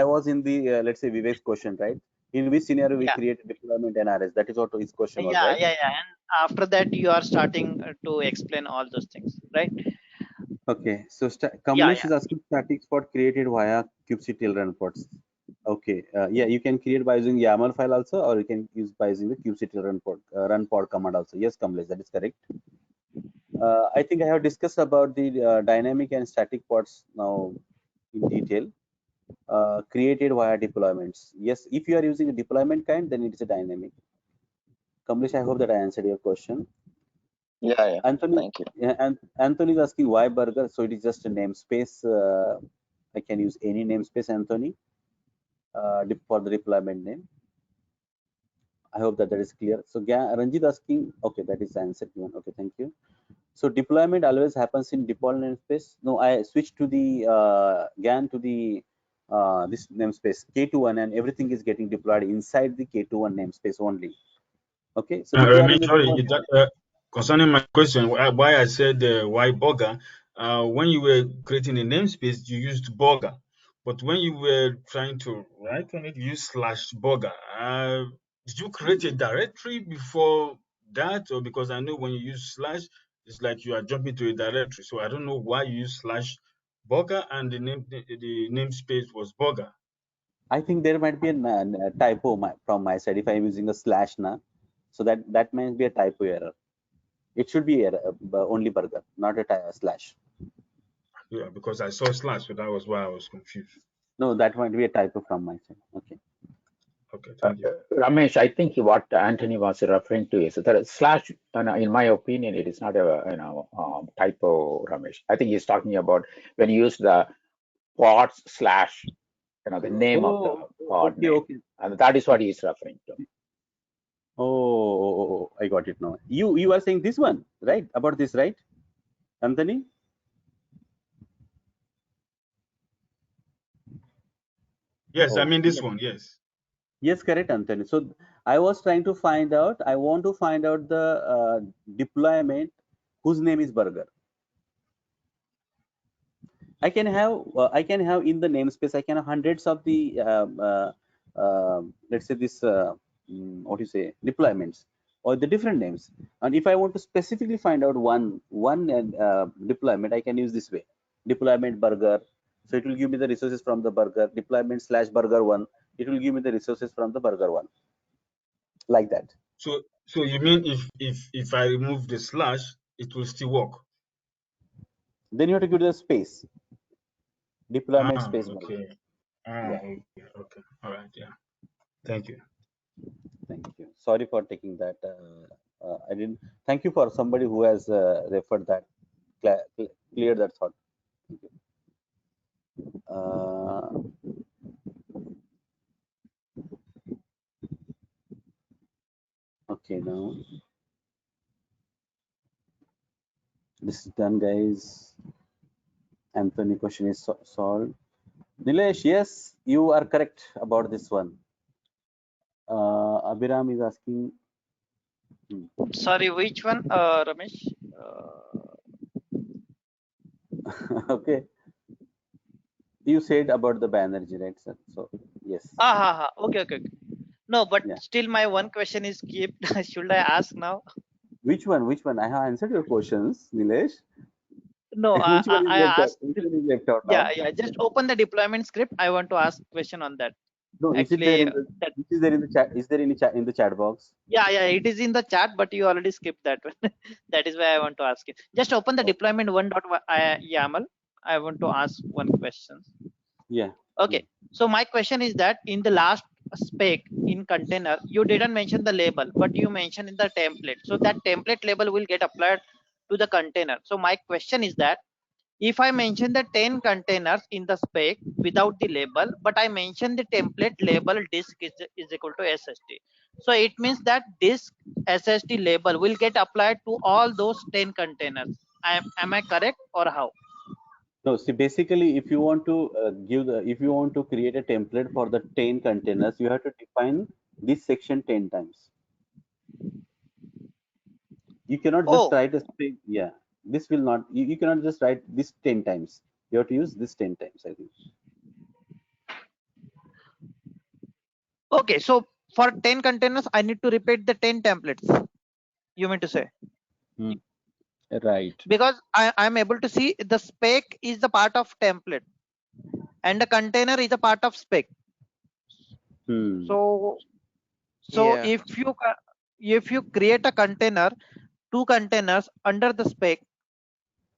was in the let's say Vivek's question, right? In which scenario we Yeah. create deployment NRS? That is what his question was, Yeah. right? And after that, you are starting to explain all those things, right? Okay. So Kamlesh is asking static spot created via kubectl run pods. Okay. Yeah, you can create by using YAML file also, or you can use by using the kubectl run pod command also. Yes, Kamlesh, that is correct. I think I have discussed about the dynamic and static pods now in detail. Created via deployments. Yes, if you are using a deployment kind, then it is a dynamic. Kamlesh, I hope that I answered your question. Yeah. Anthony, Thank you. and Anthony is asking why burger. So it is just a namespace. I can use any namespace, Anthony, for the deployment name. I hope that is clear. So Ranjit asking, okay, that is the answer given. Okay, thank you. So deployment always happens in default namespace. No, I switched to the GAN to the this namespace K21, and everything is getting deployed inside the K21 namespace only. Okay, so if you are in Ramesh, the sorry, default, concerning my question, why I said why burger, when you were creating a namespace, you used burger, but when you were trying to write on it, you used /burger. Did you create a directory before that, or because I know when you use slash, it's like you are jumping to a directory. So I don't know why you use /burger and the namespace was burger. I think there might be a typo from my side if I'm using a slash now. So that might be a typo error. It should be only burger, not a slash. Yeah, because I saw slash, so that was why I was confused. No, that might be a typo from my side. Okay. Okay, thank you. Ramesh, I think what Anthony was referring to is that slash, in my opinion, it is not a typo, Ramesh. I think he's talking about when you use the pods slash the name of the pod Okay, name, okay. and that is what he is referring to. Oh, I got it now. You are saying this one, right? About this, right, Anthony? Yes, I Oh, mean this one. Yes. yes, correct, Anthony. So I was trying to find out. I want to find out the deployment whose name is Burger. I can have in the namespace. I can have hundreds of the let's say this what do you say deployments or the different names. And if I want to specifically find out one deployment, I can use this way: deployment Burger. So it will give me the resources from the Burger deployment / Burger one. It will give me the resources from the Burger one, like that. So you mean if I remove the slash, it will still work? Then you have to give the space deployment Ah, space Burger. okay. Ah, Yeah. okay. All right. Yeah. Thank you. Thank you. Sorry for taking that. I didn't. Thank you for somebody who has referred that, cleared that thought. Thank you. Okay, now this is done, guys. Anthony question is solved. Nilesh, yes, you are correct about this one. Abhiram is asking. Sorry, which one, Ramesh? Okay, you said about the Banerjee, right, sir? So yes. Okay. No, but Yeah. still my one question is kept. Should I ask now? Which one? Which one? I have answered your questions, Nilesh. No, Which one is I left out? asked. Which one is left out Yeah, now? just open the deployment script. I want to ask question on that. No, is it there Actually, in the? Which is there in the chat? Is there any chat in the chat box? yeah, it is in the chat, but you already skipped that one. That is why I want to ask you. Just open the deployment YAML. I want to ask one question. Yeah. Okay, so my question is that in the last spec in container, you didn't mention the label, but you mentioned in the template. So that template label will get applied to the container. So my question is that if I mention the 10 containers in the spec without the label, but I mention the template label disk is equal to SSD. So it means that disk SSD label will get applied to all those 10 containers. Am I correct or how? No, see, basically, if you want to if you want to create a template for the 10 containers, you have to define this section 10 times. You cannot just write a string. Yeah, this will not. You cannot just write this 10 times. You have to use this 10 times, I think. Okay, so for 10 containers, I need to repeat the 10 templates. You mean to say? Right. Because I'm able to see the spec is the part of template and the container is a part of spec. So Yeah. if you create a container, 2 containers under the spec,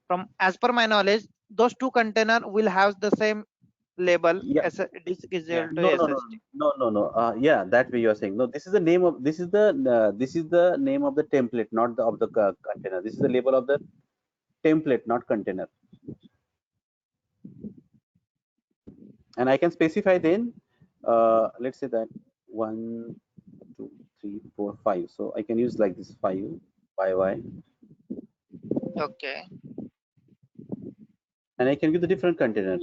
from as per my knowledge, those 2 container will have the same label as a disk is equal to SSD. No. Yeah, that way you are saying. No, this is the name of this is the name of the template, not the of the container. This is the label of the template, not container. And I can specify then. Let's say that 1, 2, 3, 4, 5. So I can use like this 5 YY. Okay. And I can give the different container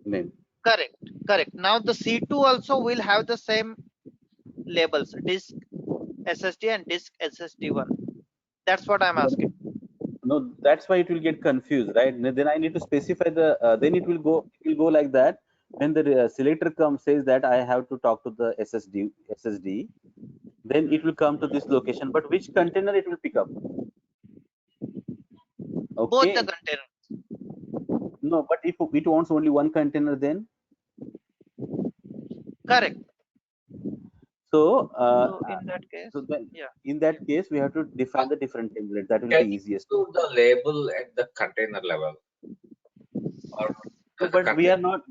name. Correct. Now the C2 also will have the same labels, disk SSD and disk SSD1. That's what I'm asking. No, that's why it will get confused, right? Then I need to specify the. Then it will go like that. When the selector comes, says that I have to talk to the SSD, then it will come to this location. But which container it will pick up? Okay. Both the containers. No, but if it wants only one container, then correct. So, in that case, in that case, we have to define the different template. That will Can be you easiest. do the label at the container level? Or So, but we are not.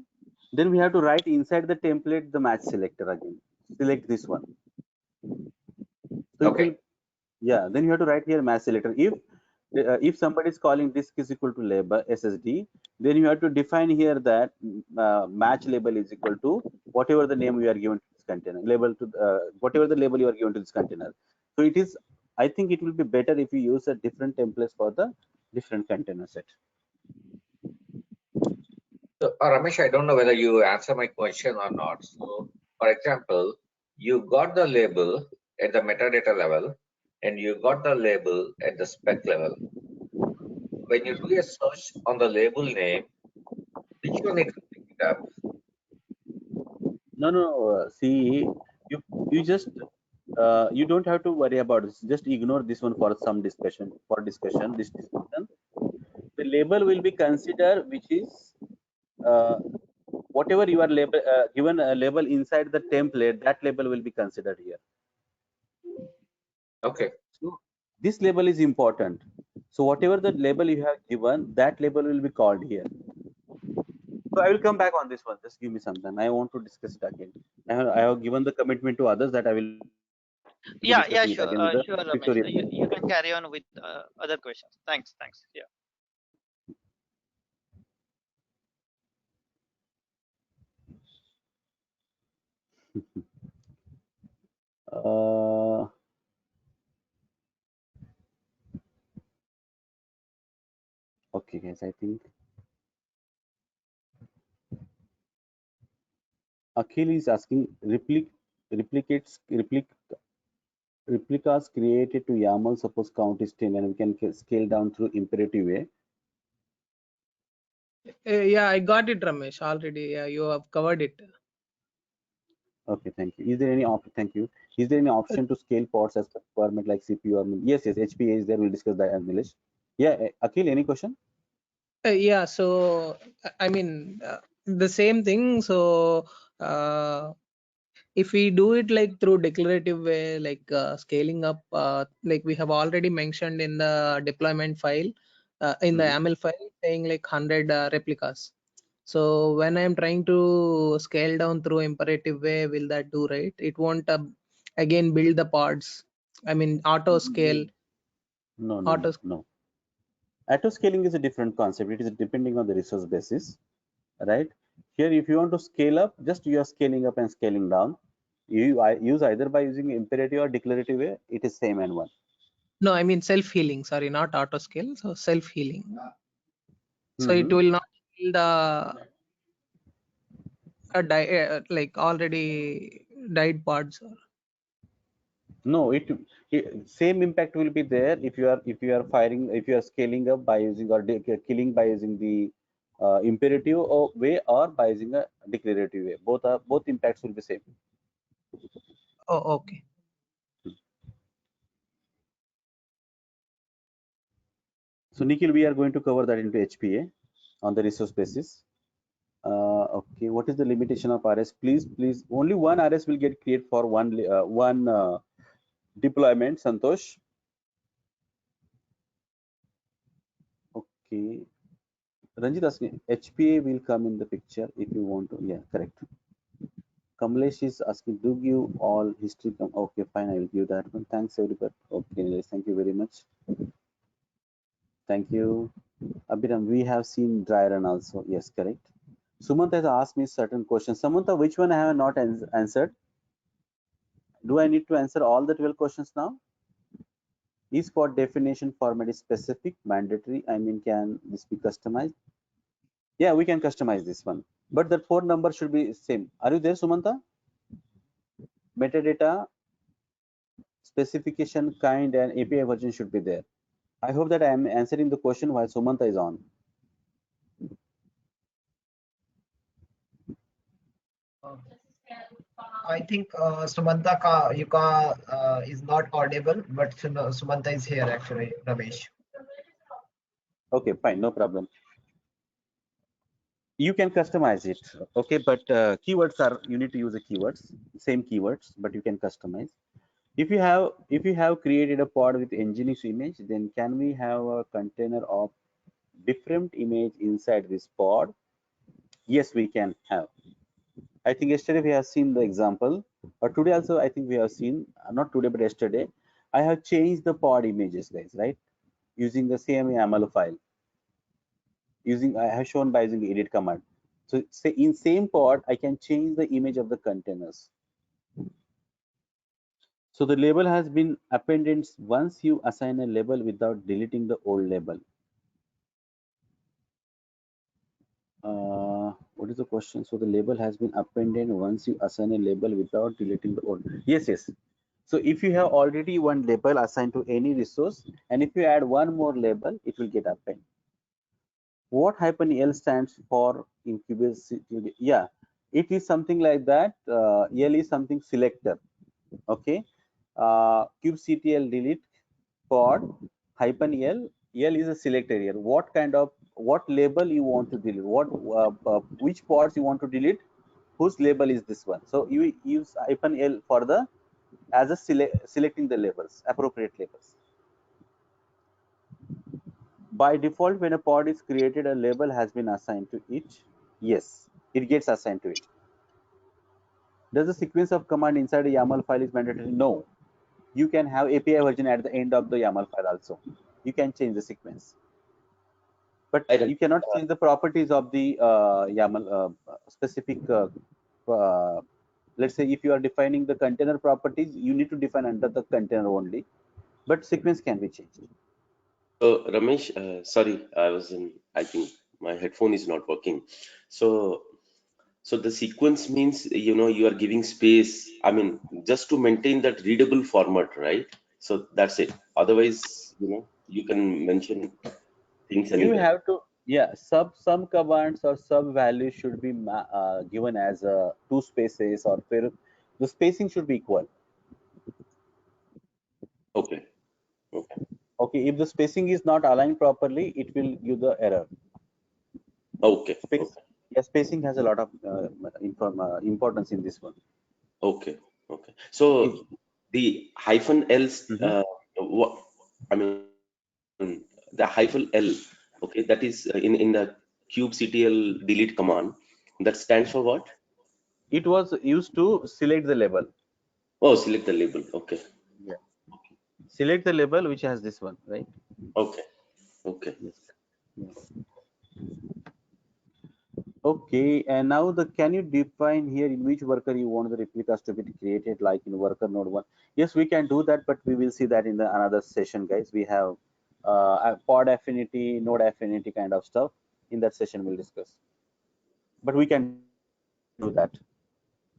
Then we have to write inside the template the match selector again. Select this one. So it will. Yeah. Then you have to write here match selector. If if somebody is calling disk is equal to label SSD, then you have to define here that match label is equal to whatever the name you are given to this container, label to whatever the label you are given to this container. So it is, I think it will be better if you use a different templates for the different container set. So, Ramesh, I don't know whether you answer my question or not. So, for example, you got the label at the metadata level and you got the label at the spec level. When you do a search on the label name, which one it will pick it up? No, see, you just you don't have to worry about this. Just ignore this one for some discussion. This discussion, the label will be considered, which is whatever you are label given a label inside the template. That label will be considered here. Okay. So this label is important. So whatever the label you have given, that label will be called here. So I will come back on this one. Just give me some time. I want to discuss it again. I have given the commitment to others that I will be Yeah, discussing it sure, again with the sure, Ramesh. Victoria. You can carry on with other questions. Thanks. Yeah. Okay, guys, I think Akhil is asking replicas created to YAML, suppose count is 10 and we can scale down through imperative way. Yeah, I got it, Ramesh, already. Yeah, you have covered it. Okay, thank you. Is there any option? Thank you. Is there any option to scale pods as per requirement like CPU or yes, HPA is there. We'll discuss that, Nilesh. Yeah, Akhil, any question? Yeah, so I mean the same thing. So if we do it like through declarative way, like scaling up, like we have already mentioned in the deployment file, in the YAML file, saying like 100 replicas. So when I'm trying to scale down through imperative way, will that do right? It won't again build the pods. I mean auto scale. No. Auto scaling is a different concept. It is depending on the resource basis, right? Here, if you want to scale up, just you are scaling up and scaling down. I use either by using imperative or declarative way. It is same and one. No, I mean self-healing. Sorry, not auto scale. So self-healing. So it will not build like already died pods. No, it same impact will be there if you are firing, if you are scaling up by using or killing by using the imperative or way or by using a declarative way. Both impacts will be same. Oh, okay. So Nikhil, we are going to cover that into HPA on the resource basis. Okay, what is the limitation of RS? Please, only one RS will get created for one deployment. Santosh. Okay. Ranjit asking, HPA will come in the picture if you want to. Yeah, correct. Kamlesh is asking, do give all history. Okay, fine, I will give that one. Thanks, everybody. Okay, thank you very much. Thank you. Abhiram, we have seen dry run also. Yes, correct. Sumant has asked me certain questions. Samantha, which one I have not answered? Do I need to answer all the 12 questions now? Is for definition format is specific, mandatory? I mean, can this be customized? Yeah, we can customize this one. But the phone number should be same. Are you there, Sumanta? Metadata, specification, kind, and API version should be there. I hope that I am answering the question while Sumanta is on. I think Sumanta is not audible, but Sumanta is here actually, Ramesh. Okay, fine, no problem. You can customize it, okay, but keywords are, you need to use the keywords, same keywords, but you can customize. If you have created a pod with Nginx image, then can we have a container of different image inside this pod? Yes, we can have. I think yesterday we have seen the example, or today also I think we have seen, not today but yesterday, I have changed the pod images, guys, right? using the same YAML file. I have shown by using the edit command. So say in same pod, I can change the image of the containers. So the label has been appended once you assign a label without deleting the old label. What is the question? So the label has been appended once you assign a label without deleting the old. Yes, yes. So if you have already one label assigned to any resource, and if you add one more label, it will get appended. What -L stands for in Kubernetes? Yeah, it is something like that. L is something selector. Okay. kubectl delete pod -L. L is a selector here. What label you want to delete? Which pods you want to delete? Whose label is this one? So you use -L for the as a selecting the labels, appropriate labels. By default, when a pod is created, a label has been assigned to it. Yes, it gets assigned to it. Does the sequence of command inside a YAML file is mandatory? No. You can have API version at the end of the YAML file also. You can change the sequence. But you cannot change the properties of the YAML specific. Let's say if you are defining the container properties, you need to define under the container only. But sequence can be changed. So Ramesh, sorry, I think my headphone is not working. So the sequence means, you are giving space, I mean, just to maintain that readable format, right? So that's it. Otherwise, you can mention things You anywhere. have to, yeah, some commands or sub values should be given as two spaces or the spacing should be equal. Okay. Okay. Okay, if the spacing is not aligned properly, it will give the error. Okay. Yeah, spacing has a lot of importance in this one. Okay. Okay. So the -L, what I mean, the -L, okay, that is in the kubectl delete command. That stands for what? It was used to select the label. Oh, select the label. Okay. Yeah. Select the label which has this one, right? Okay. Okay. Yes. Yes. Okay, and now can you define here in which worker you want the replicas to be created, like in worker node 1? Yes, we can do that, but we will see that in another session, guys. We have a pod affinity, node affinity kind of stuff. In that session, we'll discuss. But we can do that.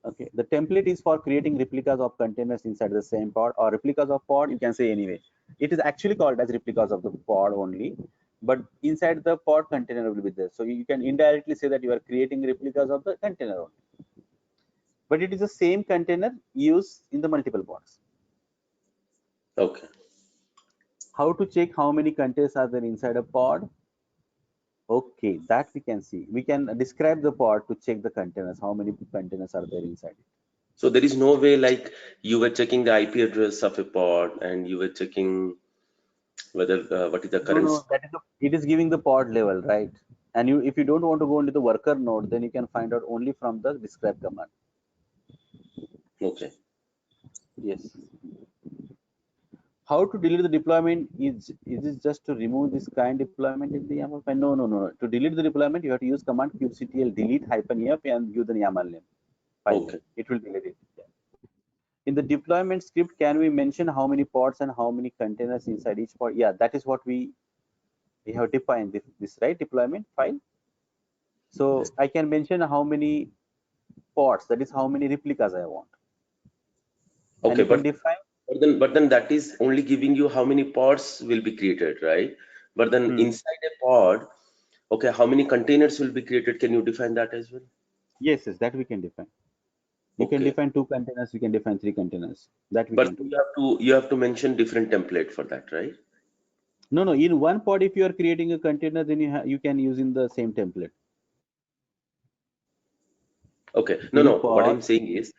Okay, the template is for creating replicas of containers inside the same pod, or replicas of pod, you can say anyway. It is actually called as replicas of the pod only, but inside the pod container will be there. So you can indirectly say that you are creating replicas of the container only. But it is the same container used in the multiple pods. Okay. How to check how many containers are there inside a pod? Okay, that we can see. We can describe the pod to check the containers, how many containers are there inside it. So there is no way like you were checking the IP address of a pod and you were checking whether what is the current. No, it is giving the pod level, right? And if you don't want to go into the worker node, then you can find out only from the describe command. Okay. Yes. How to delete the deployment? Is it just to remove this kind deployment in the YAML file? No. To delete the deployment, you have to use command kubectl delete -f and give the YAML name. File name. It will delete it. Yeah. In the deployment script, can we mention how many pods and how many containers inside each pod? Yeah, that is what we have defined this right deployment file. So I can mention how many pods, that is how many replicas I want. Okay, and you can but then that is only giving you how many pods will be created, right? But then inside a pod, okay, how many containers will be created? Can you define that as well? Yes, that we can define. You can define 2 containers, you can define 3 containers. That we can do. You have to mention different template for that, right? No. In one pod, if you are creating a container, then you can use in the same template. Okay. No. What I'm saying is,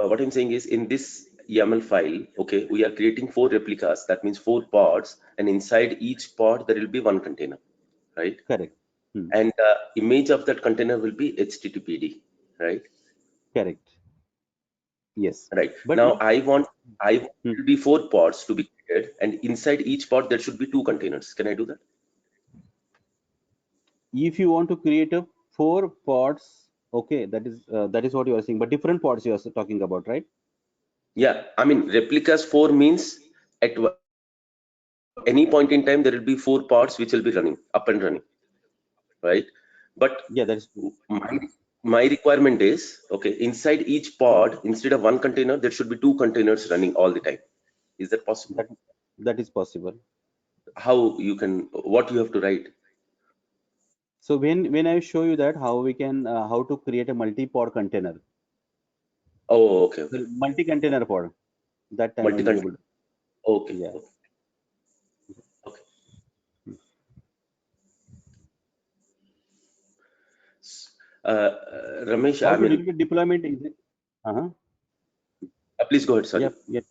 what I'm saying is, in this YAML file, okay, we are creating 4 replicas. That means 4 pods, and inside each pod there will be 1 container, right? Correct. And the image of that container will be HTTPD, right? Correct. Yes. Right. But Now if, I want there will be 4 pods to be created, and inside each pod there should be 2 containers. Can I do that? if you want to create a 4 pods, okay, that is what you are saying. But different pods you are talking about, right? Yeah, I mean replicas 4 means at any point in time there will be 4 pods which will be running up and running, right? But Yeah, that is true. my requirement is, okay, inside each pod, instead of 1 container, there should be 2 containers running all the time. Is that possible? That is possible. How you can, what you have to write? So when I show you that how we can how to create a multi-pod container, Oh, okay, okay. multi-container pod, that time I will be Multi-container. able to. Okay, Yeah. okay. Okay. Ramesh, How I to mean, deal with deployment is it? Uh-huh. please go ahead. Sorry. Yep. Yep.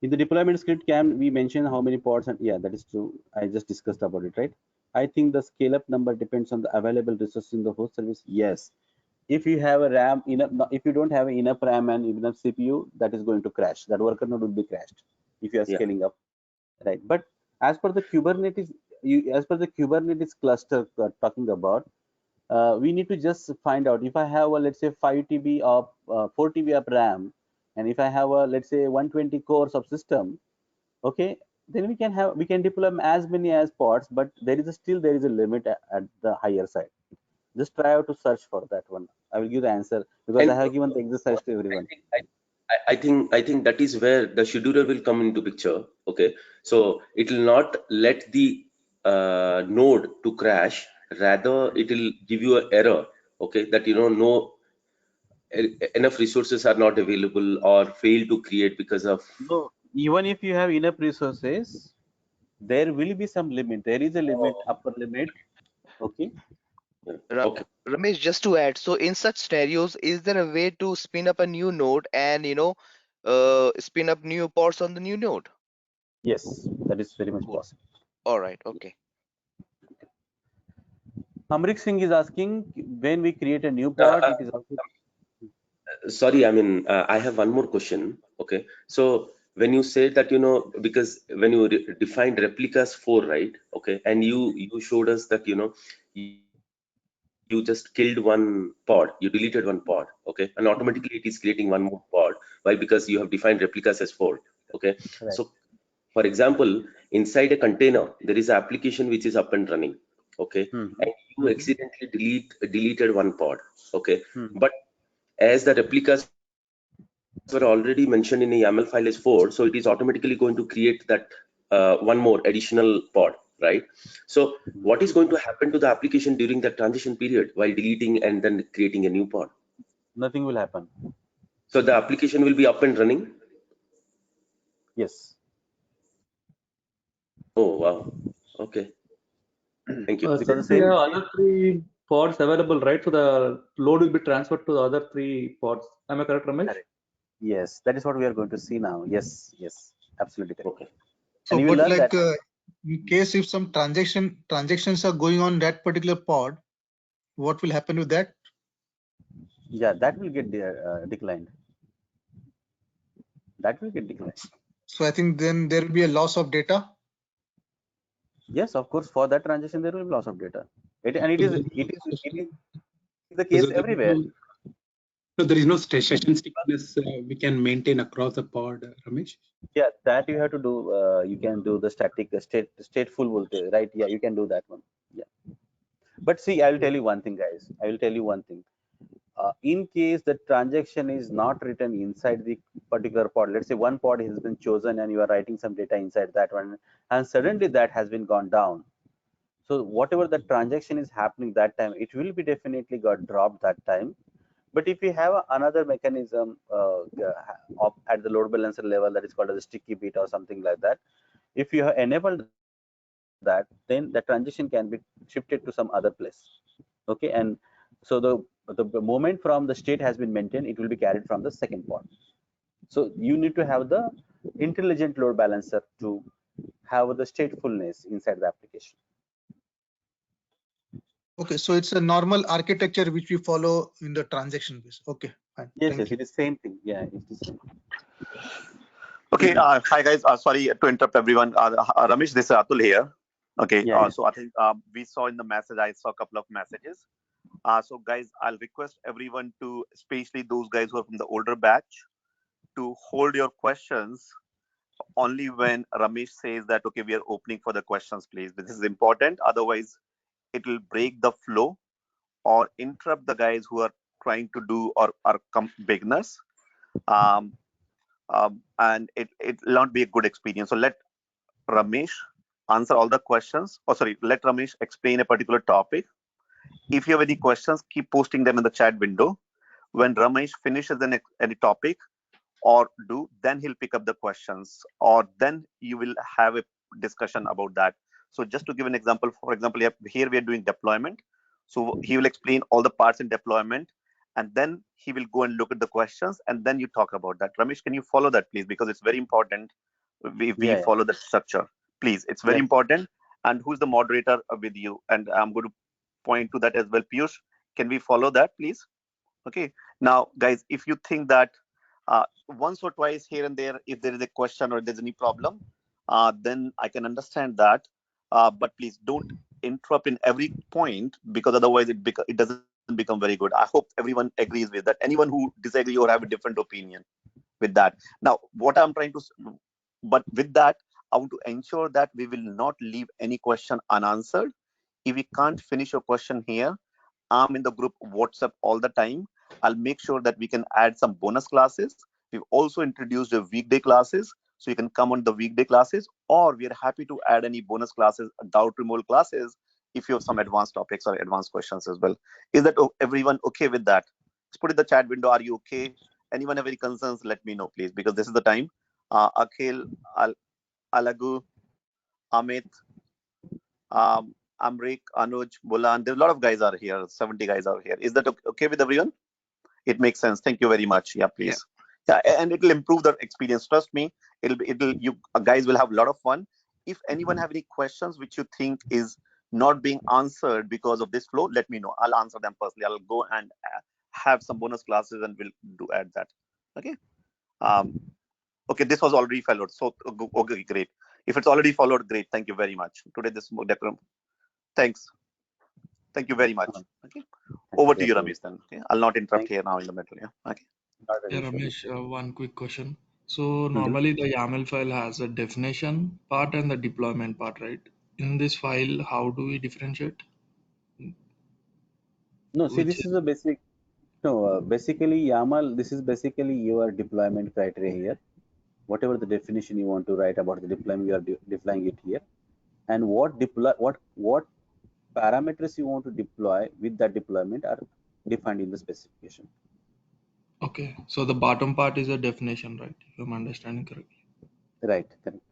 In the deployment script, can we mention how many pods? And yeah, that is true. I just discussed about it, right? I think the scale up number depends on the available resources in the host service. Yes. If you have a RAM enough, if you don't have enough RAM and enough CPU, that is going to crash. That worker node will be crashed if you are Yeah. scaling up, right? But as per the Kubernetes, as per the Kubernetes cluster talking about, we need to just find out if I have a, let's say 5 TB of 4 TB of RAM, and if I have a, let's say 120 cores of system, okay, then we can deploy as many as pods, but there is a limit at the higher side. Just try out to search for that one. I will give the answer because I And have given the exercise to everyone. I think that is where the scheduler will come into picture. Okay, so it will not let the node to crash. Rather, it will give you an error. Okay, that no enough resources are not available or fail to create because of. No, even if you have enough resources, there will be some limit. There is a limit, upper limit. Okay. Okay. Ramesh, just to add, so in such scenarios, is there a way to spin up a new node and spin up new pods on the new node? Yes, that is very much possible. All right, okay. Amrik Singh is asking when we create a new pod, it is also. Sorry, I mean, I have one more question. Okay, so when you say that, because when you defined replicas 4, right? Okay, and you showed us that, you just killed one pod, you deleted one pod, okay, and automatically it is creating one more pod. Why? Because you have defined replicas as 4. Okay, Right. so for example, inside a container, there is an application which is up and running. Okay, and you accidentally deleted one pod. Okay, but as the replicas were already mentioned in a YAML file as 4, so it is automatically going to create that one more additional pod, right? So what is going to happen to the application during that transition period while deleting and then creating a new pod? Nothing will happen. So the application will be up and running? Yes. Oh, wow. Okay. Thank you. Since we have other 3 pods available, right? So the load will be transferred to the other 3 pods. Am I correct, Ramesh? Correct. Yes, that is what we are going to see now. Yes, yes, absolutely correct. Okay. So, And you will but learn like that. in case if some transactions are going on that particular pod, what will happen with that? Yeah, that will get declined. That will get declined. So I think then there will be a loss of data. Yes, of course. For that transaction, there will be loss of data. It is the case So there is everywhere. there is no session stickiness we can maintain across the pod, Ramesh. Yeah, that you have to do. You can do the static stateful voltage, right? Yeah, you can do that one. Yeah. But see, I will tell you one thing, guys. I will tell you one thing. In case the transaction is not written inside the particular pod, let's say one pod has been chosen and you are writing some data inside that one, and suddenly that has been gone down. So whatever the transaction is happening that time, it will be definitely got dropped that time. But if you have another mechanism at the load balancer level that is called as a sticky bit or something like that, if you have enabled that, then the transaction can be shifted to some other place. Okay, and so the moment from the state has been maintained, it will be carried from the second pod. So you need to have the intelligent load balancer to have the statefulness inside the application. Okay, so it's a normal architecture which we follow in the transaction base. Okay, fine. Yes, Thank yes, you. it is same thing. Yeah, it's the same. Okay, hi guys. Sorry to interrupt everyone. Ramesh, this is Atul here. Okay, Yeah, yeah. so I think we saw in the message, I saw a couple of messages. So guys, I'll request everyone to, especially those guys who are from the older batch, to hold your questions only when Ramesh says that, okay, we are opening for the questions, please. This is important. Otherwise, it will break the flow or interrupt the guys who are trying to do or are beginners. Um, and it will not be a good experience. So let Ramesh answer all the questions. Oh, sorry, let Ramesh explain a particular topic. If you have any questions, keep posting them in the chat window. When Ramesh finishes any topic or then he'll pick up the questions, or then you will have a discussion about that. So just to give an example, for example, here we are doing deployment. So he will explain all the parts in deployment, and then he will go and look at the questions, and then you talk about that. Ramesh, can you follow that, please? Because it's very important we Yeah. follow that structure. Please, it's very Yes. important. And who's the moderator with you? And I'm going to point to that as well. Piyush, can we follow that, please? Okay. Now, guys, if you think that once or twice here and there, if there is a question or there's any problem, then I can understand that. But please don't interrupt in every point, because otherwise it doesn't become very good. I hope everyone agrees with that. Anyone who disagree or have a different opinion with that. Now, what I'm trying to, but with that, I want to ensure that we will not leave any question unanswered. If we can't finish your question here, I'm in the group WhatsApp all the time. I'll make sure that we can add some bonus classes. We've also introduced a weekday classes, so you can come on the weekday classes, or we are happy to add any bonus classes, doubt removal classes, if you have some advanced topics or advanced questions as well. Is that everyone okay with that? Just put in the chat window. Are you okay? Anyone have any concerns? Let me know, please, because this is the time. Akhil, Alagu, Amit, Amrik, Anuj, Bulan. There's a lot of guys are here. 70 guys are here. Is that okay with everyone? It makes sense. Thank you very much. Yeah, please. Yeah, and it'll improve the experience. Trust me. You guys will have a lot of fun. If anyone have any questions which you think is not being answered because of this flow, let me know. I'll answer them personally. I'll go and have some bonus classes and we'll add that. Okay. Okay, this was already followed. So okay, great. If it's already followed, great. Thank you very much. Today this decorum. Thanks. Thank you very much. Okay. Over to you, Ramesh. Then. Okay. I'll not interrupt here now in the middle. Yeah. Okay. Yeah, Ramesh, one quick question. So normally the YAML file has a definition part and the deployment part, right? In this file, how do we differentiate? No, see, this is a basic. No, basically YAML. This is basically your deployment criteria here. Whatever the definition you want to write about the deployment, you are deploying it here. And what parameters you want to deploy with that deployment are defined in the specification. Okay, so the bottom part is a definition, right? If I'm understanding correctly. Right, correct.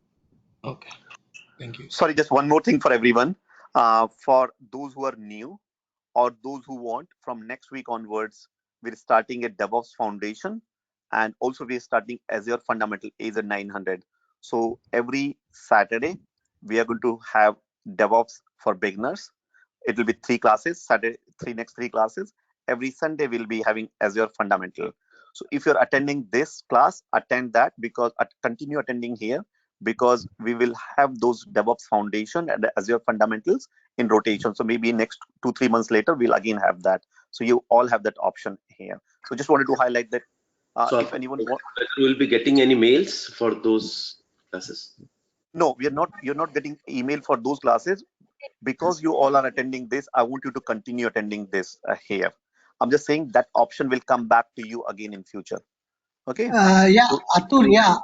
Okay, thank you. Sorry, just one more thing for everyone. For those who are new or those who want, from next week onwards, we're starting a DevOps Foundation, and also we're starting Azure Fundamental Azure 900. So every Saturday, we are going to have DevOps for beginners. It will be 3 classes, Saturday, next 3 classes. Every Sunday, we'll be having Azure Fundamental. So if you're attending this class, attend that, because continue attending here, because we will have those DevOps Foundation and Azure Fundamentals in rotation. So maybe next 2-3 months later, we'll again have that. So you all have that option here. So just wanted to highlight that. So if anyone wants, will be getting any mails for those classes? No, we are not. You're not getting email for those classes, because you all are attending this. I want you to continue attending this here. I'm just saying that option will come back to you again in future. Okay. Yeah, So, Atul, yeah.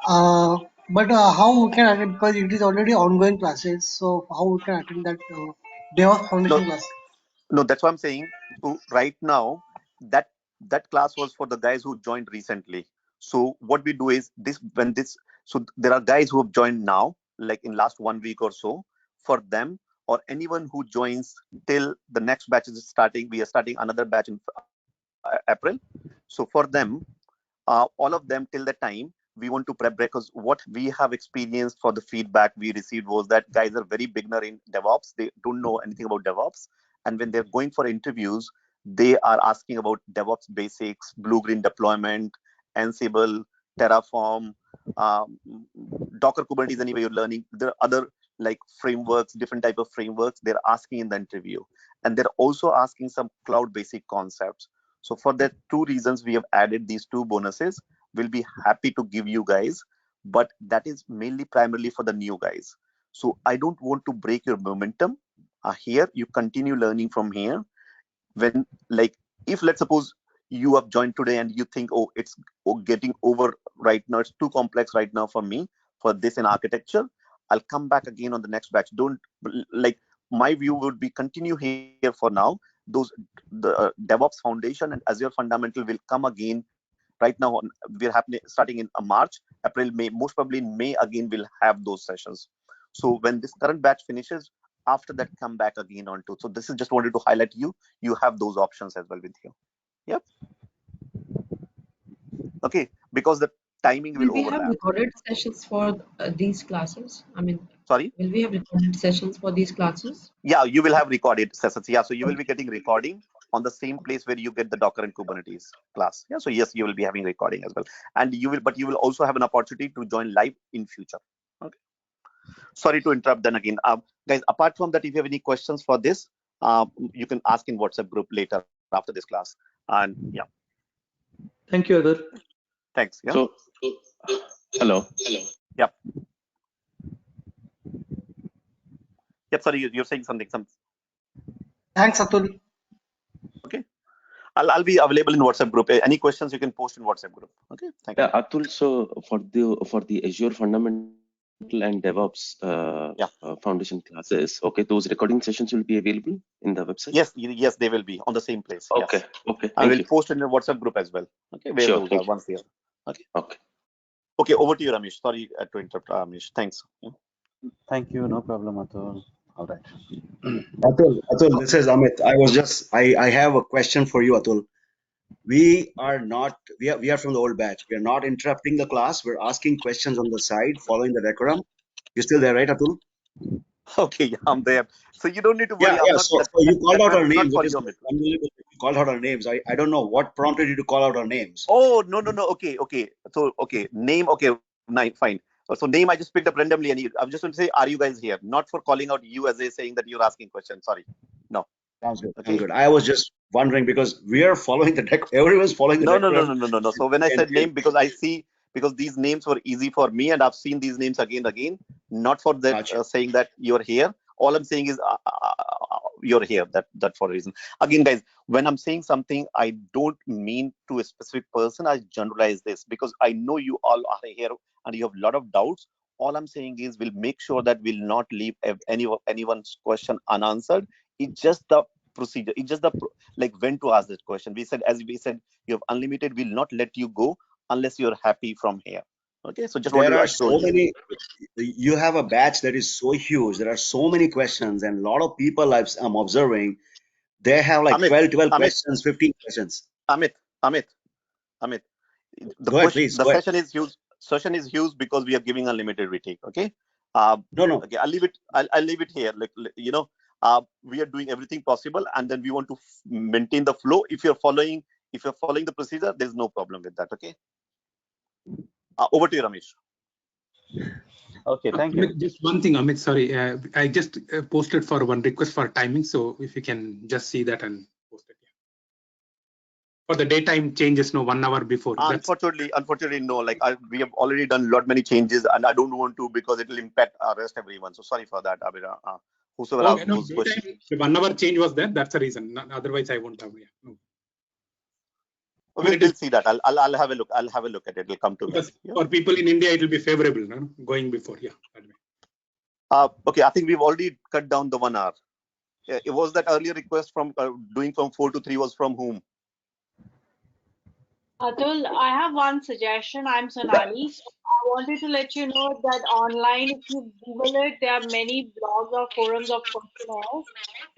But how we can attend, because it is already ongoing classes, so how we can attend that DevOps no, Foundation class? no, that's what I'm saying. So right now, that class was for the guys who joined recently. So what we do is so there are guys who have joined now, like in last 1 week or so. For them, or anyone who joins till the next batch is starting, we are starting another batch in April. So for them, all of them till the time, we want to prep, because what we have experienced for the feedback we received was that guys are very beginner in DevOps. They don't know anything about DevOps, and when they're going for interviews, they are asking about DevOps basics, blue-green deployment, Ansible, Terraform, um, Docker Kubernetes. Anyway, you're learning. There are other like frameworks, different type of frameworks. They're asking in the interview, and they're also asking some cloud basic concepts. So for that two reasons, we have added these two bonuses. We'll be happy to give you guys, but that is mainly primarily for the new guys. So I don't want to break your momentum. Here you continue learning from here. When like if let's suppose you have joined today and you think, oh, it's getting over right now, it's too complex right now for me for this in architecture, I'll come back again on the next batch. Don't like my view would be continue here for now. Those the DevOps foundation and Azure fundamental will come again. Right now we're happening starting in March, April, May, most probably in May again we'll have those sessions. So when this current batch finishes, after that come back again on to. So this is just wanted to highlight you have those options as well with you. Yep. Okay, because the timing Will will we have overlap. recorded sessions for these classes? I mean, Sorry. will we have recorded sessions for these classes? Yeah, you will have recorded sessions. Yeah, so you will be getting recording on the same place where you get the Docker and Kubernetes class. Yeah, so yes, you will be having recording as well, and you will also have an opportunity to join live in future. Okay. Sorry to interrupt. Then again, guys. Apart from that, if you have any questions for this, you can ask in WhatsApp group later after this class. And yeah. Thank you, Adar. Thanks. Yeah. So, hello. Yep. Yep. Sorry, you're saying something. Thanks, Atul. Okay. I'll be available in WhatsApp group. Any questions you can post in WhatsApp group. Okay. Thank you. Yeah, Atul. So for the Azure fundamental and DevOps foundation classes, okay, those recording sessions will be available in the website. Yes, they will be on the same place. Okay. Yes. Okay. I Thank will you. post in the WhatsApp group as well. Okay, where Sure. those Thank are you. once here. Okay. Okay. Okay. Over to you, Ramesh. Sorry to interrupt, Ramesh. Thanks. Yeah. Thank you. No problem at all. All right. Atul, this is Amit. I have a question for you, Atul. We are from the old batch. We are not interrupting the class. We're asking questions on the side, following the decorum. You're still there, right, Atul? Okay, yeah, I'm there. So you don't need to Yeah, worry. I'm yeah. not. So That you called out match our is not names, for which is you, Amit. unbelievable. You called out our names. I don't know what prompted you to call out our names. Oh no. Okay. So name. Okay, fine. So name I just picked up randomly, and I'm just going to say, are you guys here? Not for calling out you as a saying that you're asking questions. Sorry. No. Sounds good. Okay. Sounds good. I was just wondering because we are following the deck. Everyone's following the No. decorum. So when I And said name, because these names were easy for me, and I've seen these names again. Not for that gotcha. saying that you're here. All I'm saying is you're here. That for a reason. Again, guys, when I'm saying something, I don't mean to a specific person. I generalize this because I know you all are here and you have a lot of doubts. All I'm saying is we'll make sure that we'll not leave anyone's question unanswered. It's just the procedure. It's just like when to ask this question. As we said, you have unlimited. We'll not let you go unless you're happy from here. Okay, so just wanted There to are assure so you. many. You have a batch that is so huge. There are so many questions, and a lot of people I'm observing. They have like Amit, 12 questions, 15 questions. Amit. Go ahead, please. The Go ahead. session is huge. Session is huge because we are giving unlimited retake. Okay. No. Okay, I'll leave it. I'll leave it here. We are doing everything possible, and then we want to maintain the flow. If you're following the procedure, there's no problem with that. Okay. Over to you, Ramesh. Okay, thank you. Amit, just one thing, Amit. Sorry, I just posted for one request for timing. So if you can just see that and post it. Yeah. For the daytime changes, no, 1 hour before. Unfortunately, no. Like we have already done many changes, and I don't want to because it will impact our rest everyone. So sorry for that, Abira. Whosoever Okay, asked no, those questions. the 1 hour change was there. That's the reason. Otherwise, I won't have. Yeah, no. We'll see that. I'll have a look. I'll have a look at it. It'll come to me. Yeah. For people in India, it will be favorable, no? Going before. Yeah. Okay, I think we've already cut down the 1 hour. It was that earlier request from doing from 4 to 3 was from whom? Atul, I have one suggestion. I'm Sonali. So I wanted to let you know that online, if you Google it, there are many blogs or forums of questionnaires.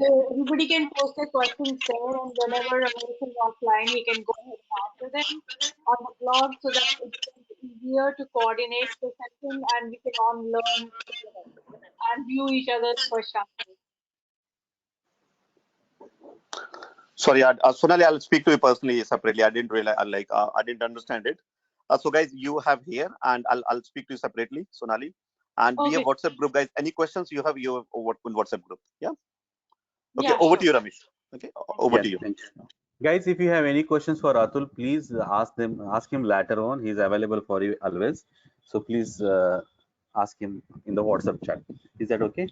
So everybody can post their questions there, and whenever Ramesh is offline, he can go ahead and answer them on the blog so that it becomes easier to coordinate the session and we can all learn together and view each other's questions. Sorry, Sonali, I'll speak to you personally separately. I didn't realize, I didn't understand it. So guys, you have here, and I'll speak to you separately, Sonali. And we have Okay. WhatsApp group, guys. Any questions you have over in WhatsApp group? Yeah. Okay, Yeah, over sure. to you, Ramesh. Okay, over Yeah, to you. thank you. Guys, if you have any questions for Atul, please ask him later on. He's available for you always. So please ask him in the WhatsApp chat. Is that okay?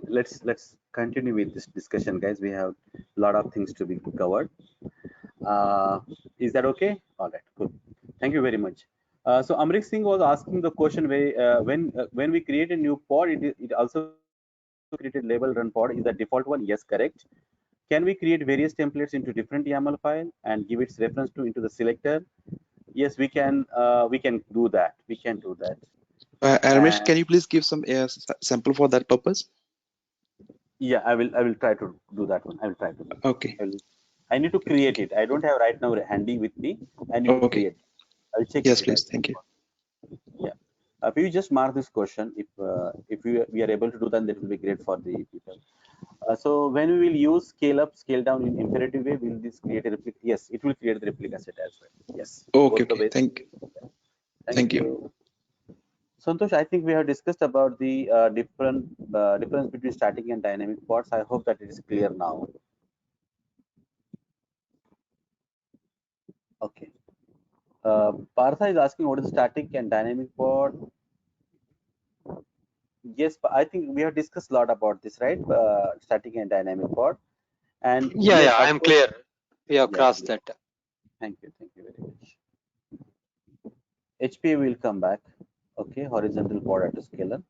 Let's continue with this discussion, guys. We have a lot of things to be covered. Is that okay? All right, good. Thank you very much. So Amrik Singh was asking the question when we create a new pod, it also created label run pod. Is the default one? Yes, correct. Can we create various templates into different YAML file and give its reference to into the selector? Yes, we can. We can do that. We can do that. Ramesh, And can you please give some sample for that purpose? yeah, I will. I will try to do that one. I will try to. Okay. I need to create it. I don't have right now handy with me. I need to Okay. create. I'll check Yes, it. please. Thank you. Yeah. If you just mark this question, if we are able to do that, that will be great for the people. So when we will use scale up, scale down in imperative way, will this create a replica? Yes, it will create the replica set as well. Yes. Okay. Both the Okay. ways. Thank you. Santosh, I think we have discussed about the difference between static and dynamic pods. I hope that it is clear now. Okay. Partha is asking what is static and dynamic pod. Yes, I think we have discussed a lot about this, right? Static and dynamic pod. And Yeah, yes, yeah, of I'm course. clear. We have Yeah, crossed yeah. that. Thank you very much. HPA will come back. Okay, horizontal pod at a scalar.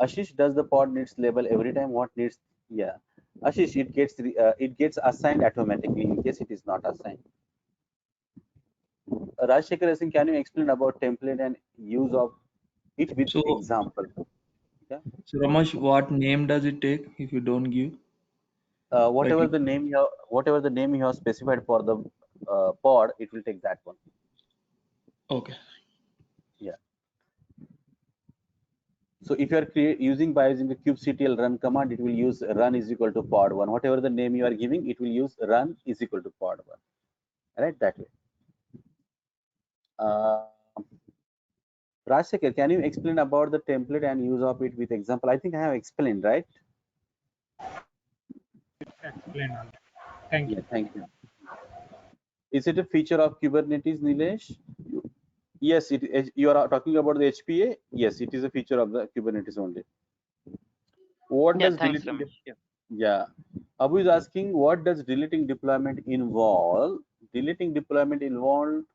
Ashish, does the pod needs label every time? What needs? Yeah, Ashish, it gets assigned automatically in case it is not assigned. Rajshekhar Singh, can you explain about template and use of it with So, example? Yeah. so Ramesh, what name does it take if you don't give? Whatever Like, the name you have specified for the pod, it will take that one. okay. Yeah. So if you are using the kubectl run command, it will use run is equal to pod one. Whatever the name you are giving, it will use run is equal to pod one. Right, that way. Rajshekhar, can you explain about the template and use of it with example? I think I have explained, right? Explain on that. Thank you. Yeah, thank you. Is it a feature of Kubernetes, Nilesh? Yes, you are talking about the HPA. Yes, it is a feature of the Kubernetes only. What Yeah, does thanks, deleting? Ramesh. Yeah. Yeah, Abu is asking, what does deleting deployment involve? Deleting deployment involved.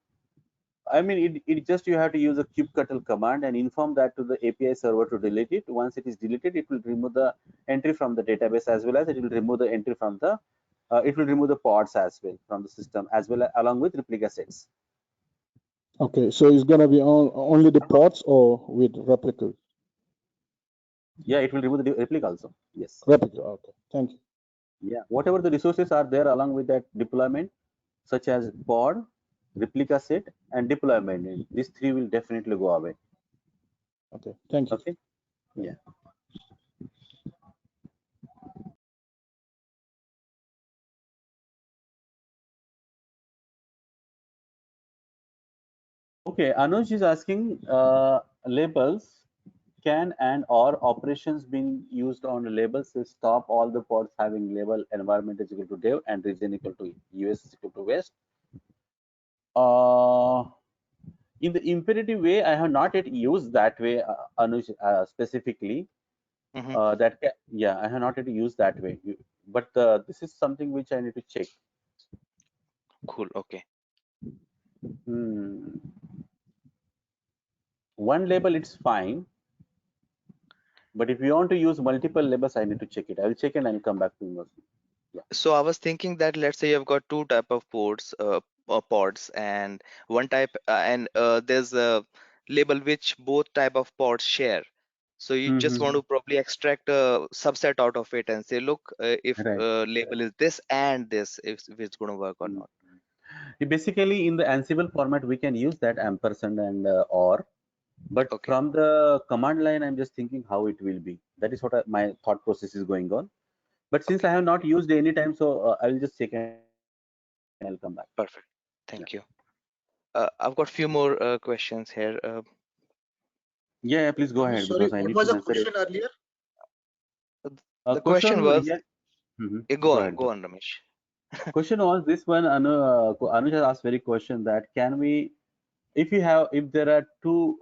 I mean, it just you have to use a kubectl command and inform that to the API server to delete it. Once it is deleted, it will remove the entry from the database as well as it will remove the entry from the. It will remove the pods as well from the system as well along with replica sets. Okay, so it's gonna be only the pods or with replicas? Yeah, it will remove the replica also. Yes. Replica. Okay, thank you. Yeah, whatever the resources are there along with that deployment, such as pod, replica set, and deployment, these three will definitely go away. Okay, thank you. Okay. Yeah. Okay, Anuj is asking labels can and or operations being used on labels to stop all the pods having label environment is equal to dev and region equal to US is equal to west. In the imperative way, I have not yet used that way, Anuj, specifically. Yeah, I have not yet used that way, but this is something which I need to check. Cool. Okay. One label, it's fine. But if you want to use multiple labels, I need to check it. I will check and I'll come back to you. Yeah. So I was thinking that let's say you've got two type of pods and one type and there's a label which both type of pods share. So you just want to probably extract a subset out of it and say, look, if Right. label is this and this, if it's going to work or not. Basically, in the Ansible format, we can use that ampersand and or. But from the command line, I'm just thinking how it will be. That is what my thought process is going on. But since I have not used any time, so I will just check and I'll come back. Perfect. Thank you. I've got few more questions here. Yeah, please go Ramesh, ahead sorry, because I what need was to the answer it. question earlier? The question Question was, here. go Go on, ahead. go on, Ramesh. Question was this one. Anuj has asked very question that can we, if there are two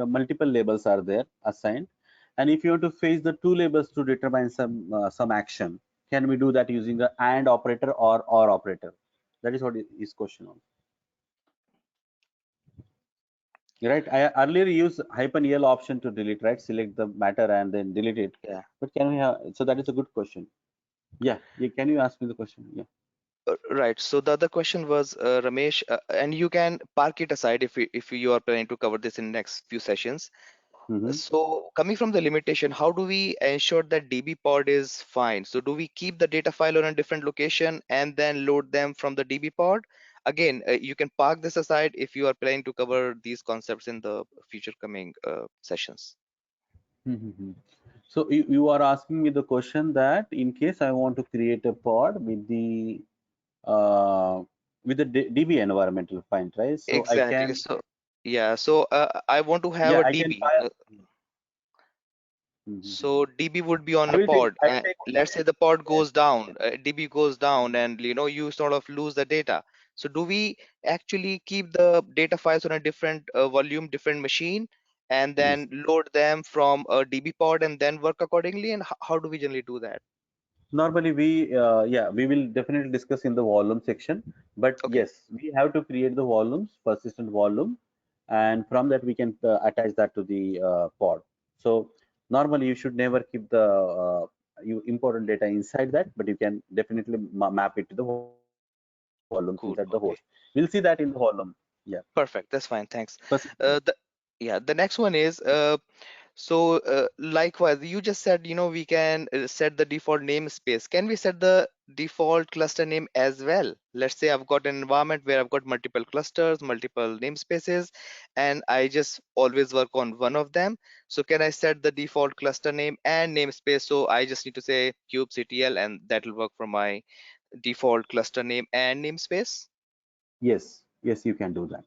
multiple labels are there assigned, and if you want to face the two labels to determine some action, can we do that using the AND operator or operator? That is what his question was. Right. I earlier used -L option to delete, right? Select the matter and then delete it. Yeah. But can we have? So that is a good question. Yeah. Can you ask me the question? Yeah. Right. So the other question was, Ramesh, and you can park it aside if you are planning to cover this in next few sessions. So coming from the limitation, how do we ensure that DB pod is fine? So do we keep the data file on a different location and then load them from the DB pod? Again, you can park this aside if you are planning to cover these concepts in the future coming sessions. So you are asking me the question that in case I want to create a pod uh, with the DB environmental fine, right? So I Exactly. can, So yeah. So I want to have yeah, a I can DB. fire. So DB would be on I a will take, pod, I will and take. let's say the pod goes down, DB goes down, and you sort of lose the data. So do we actually keep the data files on a different volume, different machine, and Yes. then load them from a DB pod and then work accordingly? And how do we generally do that? Normally we will definitely discuss in the volume section, but Okay, yes, we have to create the volumes, persistent volume, and from that we can attach that to the pod. So normally you should never keep the important data inside that, but you can definitely map it to the volumes inside the host. cool. We'll see that Okay. in the volume. Yeah. Perfect. That's fine. Thanks. Persistent. The next one is so likewise, you just said we can set the default namespace. Can we set the default cluster name as well? Let's say I've got an environment where I've got multiple clusters, multiple namespaces, and I just always work on one of them. So can I set the default cluster name and namespace? So I just need to say kubectl, and that will work for my default cluster name and namespace. Yes, you can do that.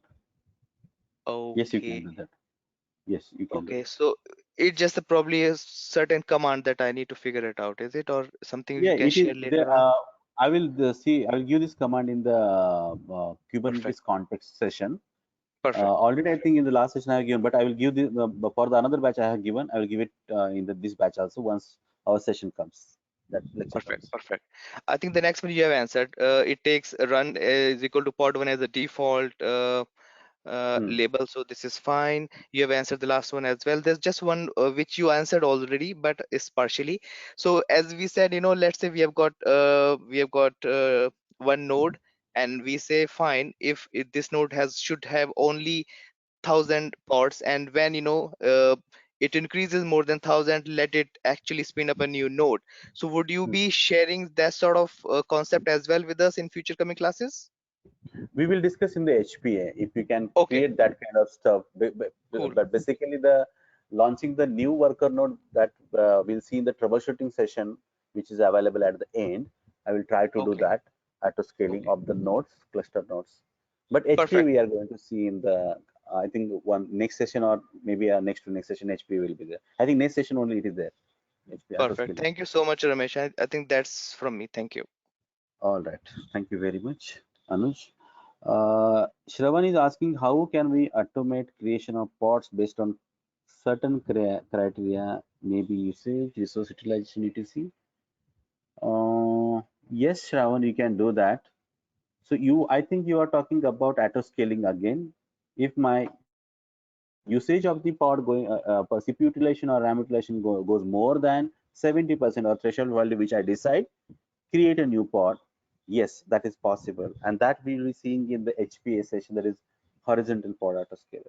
Yes, you can Okay. do that. Yes, you can do Okay, that. so it's just probably a certain command that I need to figure it out, is it, or something you Yeah, can it is share there. later on? I will see. I will give this command in the Perfect, Kubernetes context session. perfect, Already, I think in the last session I have given, but I will give the for the another batch I have given. I will give it in this batch also once our session comes. That lecture perfect, comes. perfect. I think the next one you have answered. It takes a run is equal to pod one as a default label, so this is fine. You have answered the last one as well. There's just one which you answered already, but it's partially. So as we said, let's say we have got one node, and we say fine if this node should have only 1,000 pods, and when it increases more than 1,000, let it actually spin up a new node. So would you be sharing that sort of concept as well with us in future coming classes? We will discuss in the HPA if we can Okay, create that kind of stuff. cool. But basically, the launching the new worker node that we'll see in the troubleshooting session, which is available at the end. I will try to do Okay, that at the scaling okay, of the nodes, cluster nodes. But HPA perfect, we are going to see in the I think one next session or maybe next to next session HPA will be there. I think next session only it is there. HPA auto perfect. scaling. Thank you so much, Ramesh. I think that's from me. Thank you. All right. Thank you very much, Anuj. Shravan is asking how can we automate creation of pods based on certain criteria, maybe usage, resource utilization, etc. Yes, Shravan, you can do that. So I think you are talking about auto scaling again. If my usage of the pod going, CPU utilization or RAM utilization goes more than 70% or threshold value which I decide, create a new pod. Yes, that is possible, and that we will be seeing in the HPA session. That is horizontal pod autoscaler.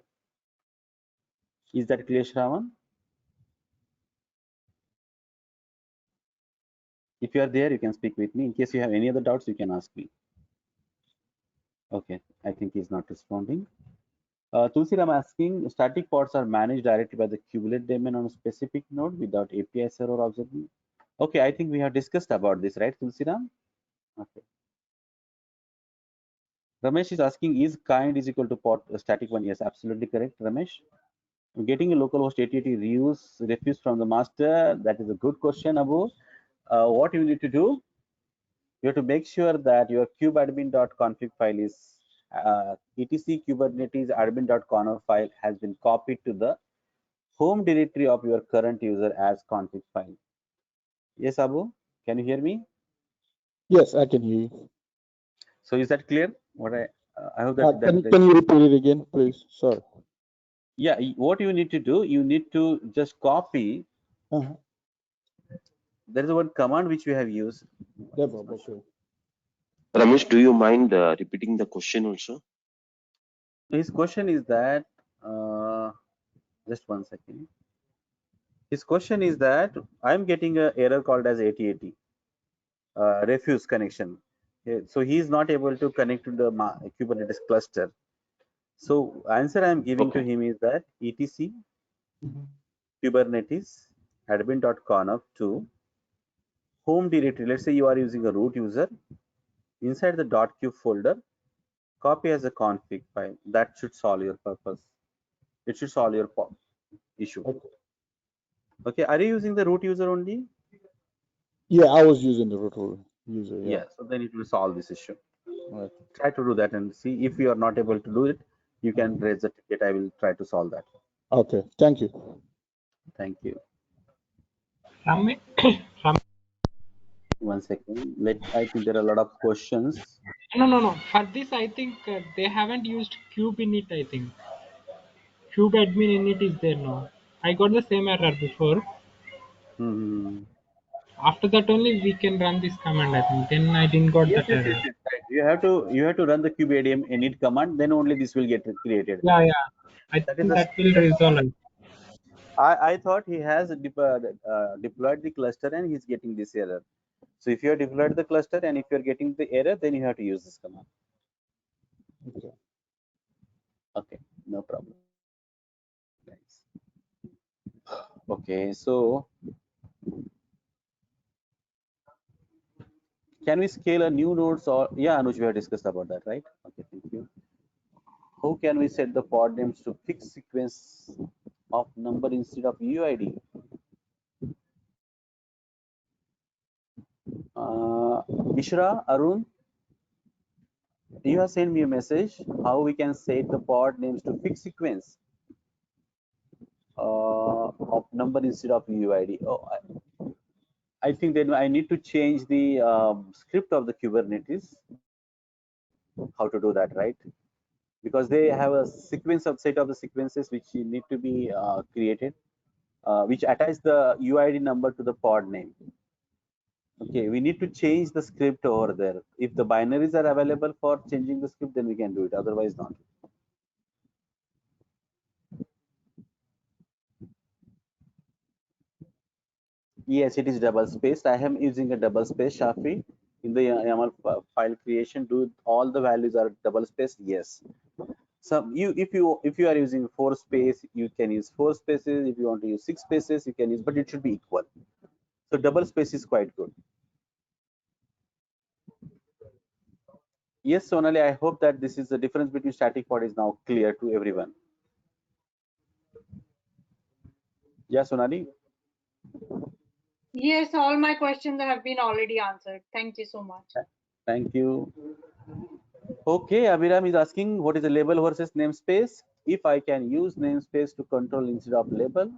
Is that clear, Shravan? If you are there, you can speak with me. In case you have any other doubts, you can ask me. Okay, I think he's not responding. Tulsiram asking, static pods are managed directly by the kubelet daemon on a specific node without API server observing. Okay, I think we have discussed about this, right, Tulsiram? Okay. Ramesh is asking, is kind is equal to port static one? Yes, absolutely correct, Ramesh. Getting a localhost 8080 refuse from the master, that is a good question, Abu. What you need to do, you have to make sure that your kubeadmin.config file is etc kubernetes admin.conf file has been copied to the home directory of your current user as config file. Yes, Abu, can you hear me? Yes, I can hear you. So is that clear? What I hope that Can you repeat it again, please? Sorry. Yeah, what you need to do, you need to just copy. There is one command which we have used. Okay. Ramesh, do you mind repeating the question also? His question is that, just one second. His question is that I'm getting an error called as 8080 refuse connection. So he is not able to connect to the Kubernetes cluster. So answer I'm giving to him is that etc Kubernetes admin.conf to home directory. Let's say you are using a root user. Inside the .q folder, copy as a config file. That should solve your purpose. It should solve your issue. Okay, are you using the root user only? Yeah, I was using the root user. Yeah, so then it will solve this issue. Try to do that and see if you are not able to do it, you can raise the ticket. I will try to solve that. Okay, thank you. Thank you. Ramesh, One second. I think there are a lot of questions. no. For this, I think they haven't used cube init. I think cube admin init is there now. I got the same error before. After that only we can run this command. I think then I didn't got Yes, that error. right. You have to run the kubeadm init command. Then only this will get created. Yeah. I think that will resolve it. I thought he has deployed the cluster and he's getting this error. So if you have deployed the cluster and if you're getting the error, then you have to use this command. Okay, no problem. Okay, so can we scale a new nodes or yeah, Anuj, we have discussed about that, right? Okay, thank you. How can we set the pod names to fixed sequence of number instead of UID? Mishra, Arun, you have sent me a message how we can set the pod names to fixed sequence of number instead of UID. Oh, I think then I need to change the script of the Kubernetes. How to do that, right? Because they have a sequence of set of the sequences which need to be created, which attach the UID number to the pod name. Okay, we need to change the script over there. If the binaries are available for changing the script, then we can do it. Otherwise, not. Yes, it is double spaced. I am using a double space, Shafi. In the YAML file creation, do all the values are double spaced? Yes. So if you are using 4 space, you can use 4 spaces. If you want to use 6 spaces, you can use, but it should be equal. So double space is quite good. Yes, Sonali, I hope that this is the difference between static pod is now clear to everyone. Yeah, Sonali. Yes, all my questions have been already answered. Thank you so much. Thank you. Okay, Abhiram is asking what is the label versus namespace? If I can use namespace to control instead of label.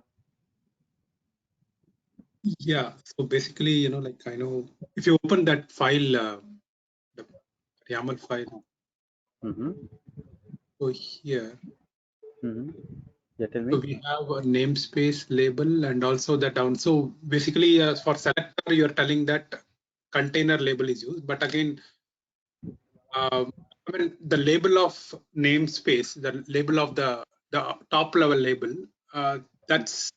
Yeah, so basically, like I know if you open that file, the YAML file. So here, yeah, tell me. So we have a namespace label and also the down. So basically, for selector, you're telling that container label is used, but again, I mean the label of namespace, the label of the top level label, that's.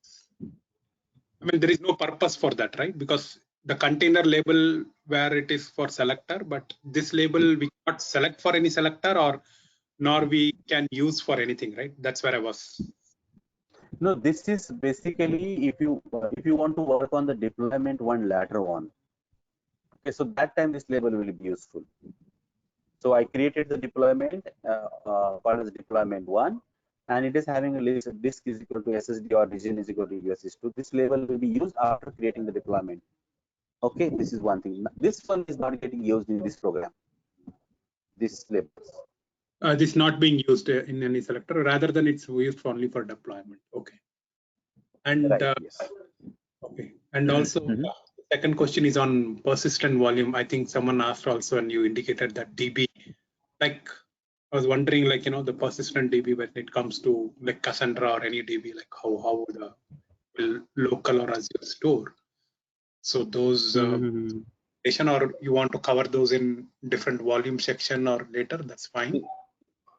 I mean, there is no purpose for that, right? Because the container label where it is for selector, but this label we cannot select for any selector or nor we can use for anything, right? That's where I was. No, this is basically if you want to work on the deployment one later on. Okay, so that time this label will be useful. So I created the deployment called as deployment one, and it is having a list disk is equal to SSD or region is equal to USS2. This label will be used after creating the deployment. Okay, this is one thing. This one is not getting used in this program. This labels. This not being used in any selector, rather than it's used only for deployment. Okay. And right, yes. Okay. And also, the second question is on persistent volume. I think someone asked also, and you indicated that DB. Like, I was wondering, like, the persistent DB when it comes to like Cassandra or any DB, like how the will local or Azure store. So those or you want to cover those in different volume section or later, that's fine.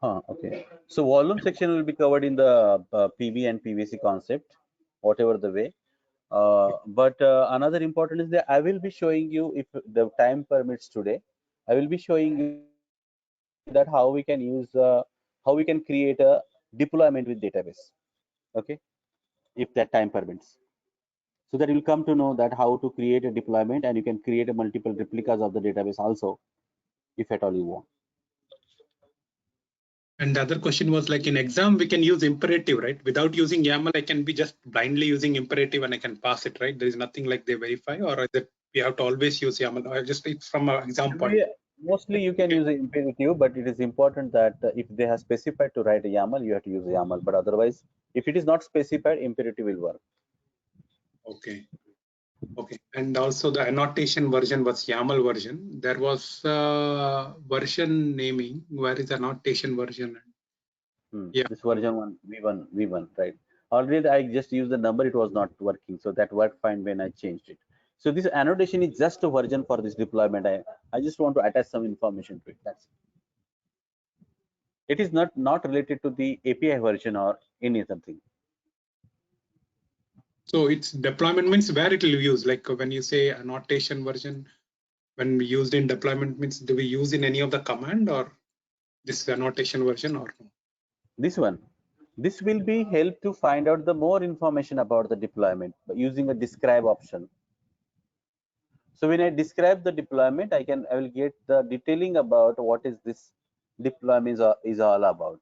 Okay. So volume section will be covered in the PV and PVC concept, whatever the way. But another important is that I will be showing you, if the time permits today, I will be showing you that how we can use, how we can create a deployment with database. Okay, if that time permits. So that you will come to know that how to create a deployment, and you can create a multiple replicas of the database also, if at all you want. And the other question was like in exam, we can use imperative, right? Without using YAML, I can be just blindly using imperative and I can pass it, right? There is nothing like they verify, or is it we have to always use YAML? Or just it's from an exam point. Mostly you can use an imperative, but it is important that if they have specified to write a YAML, you have to use a YAML. But otherwise, if it is not specified, imperative will work. Okay. Okay. And also the annotation version was YAML version. There was version naming. Where is the annotation version? Yeah. This version V1, right? Already I just used the number, it was not working. So that worked fine when I changed it. So this annotation is just a version for this deployment. I just want to attach some information to it. That's it. It is not related to the API version or any other thing. So it's deployment means where it will use, like when you say annotation version, when we used in deployment means do we use in any of the command or this annotation version or no? This one. This will be help to find out the more information about the deployment by using a describe option. So when I describe the deployment, I will get the detailing about what is this deployment is all about.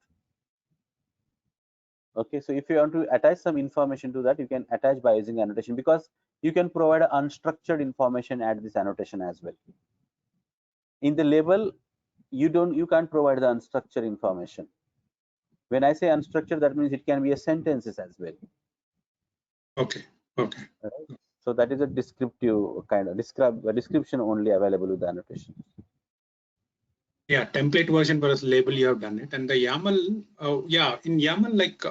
Okay, so if you want to attach some information to that, you can attach by using annotation, because you can provide unstructured information at this annotation as well. In the label, you can't provide the unstructured information. When I say unstructured, that means it can be a sentences as well. Okay. Okay. Right? So that is a descriptive kind of description only available with the annotation. Yeah, template version versus label, you have done it. And the YAML, yeah, in YAML, like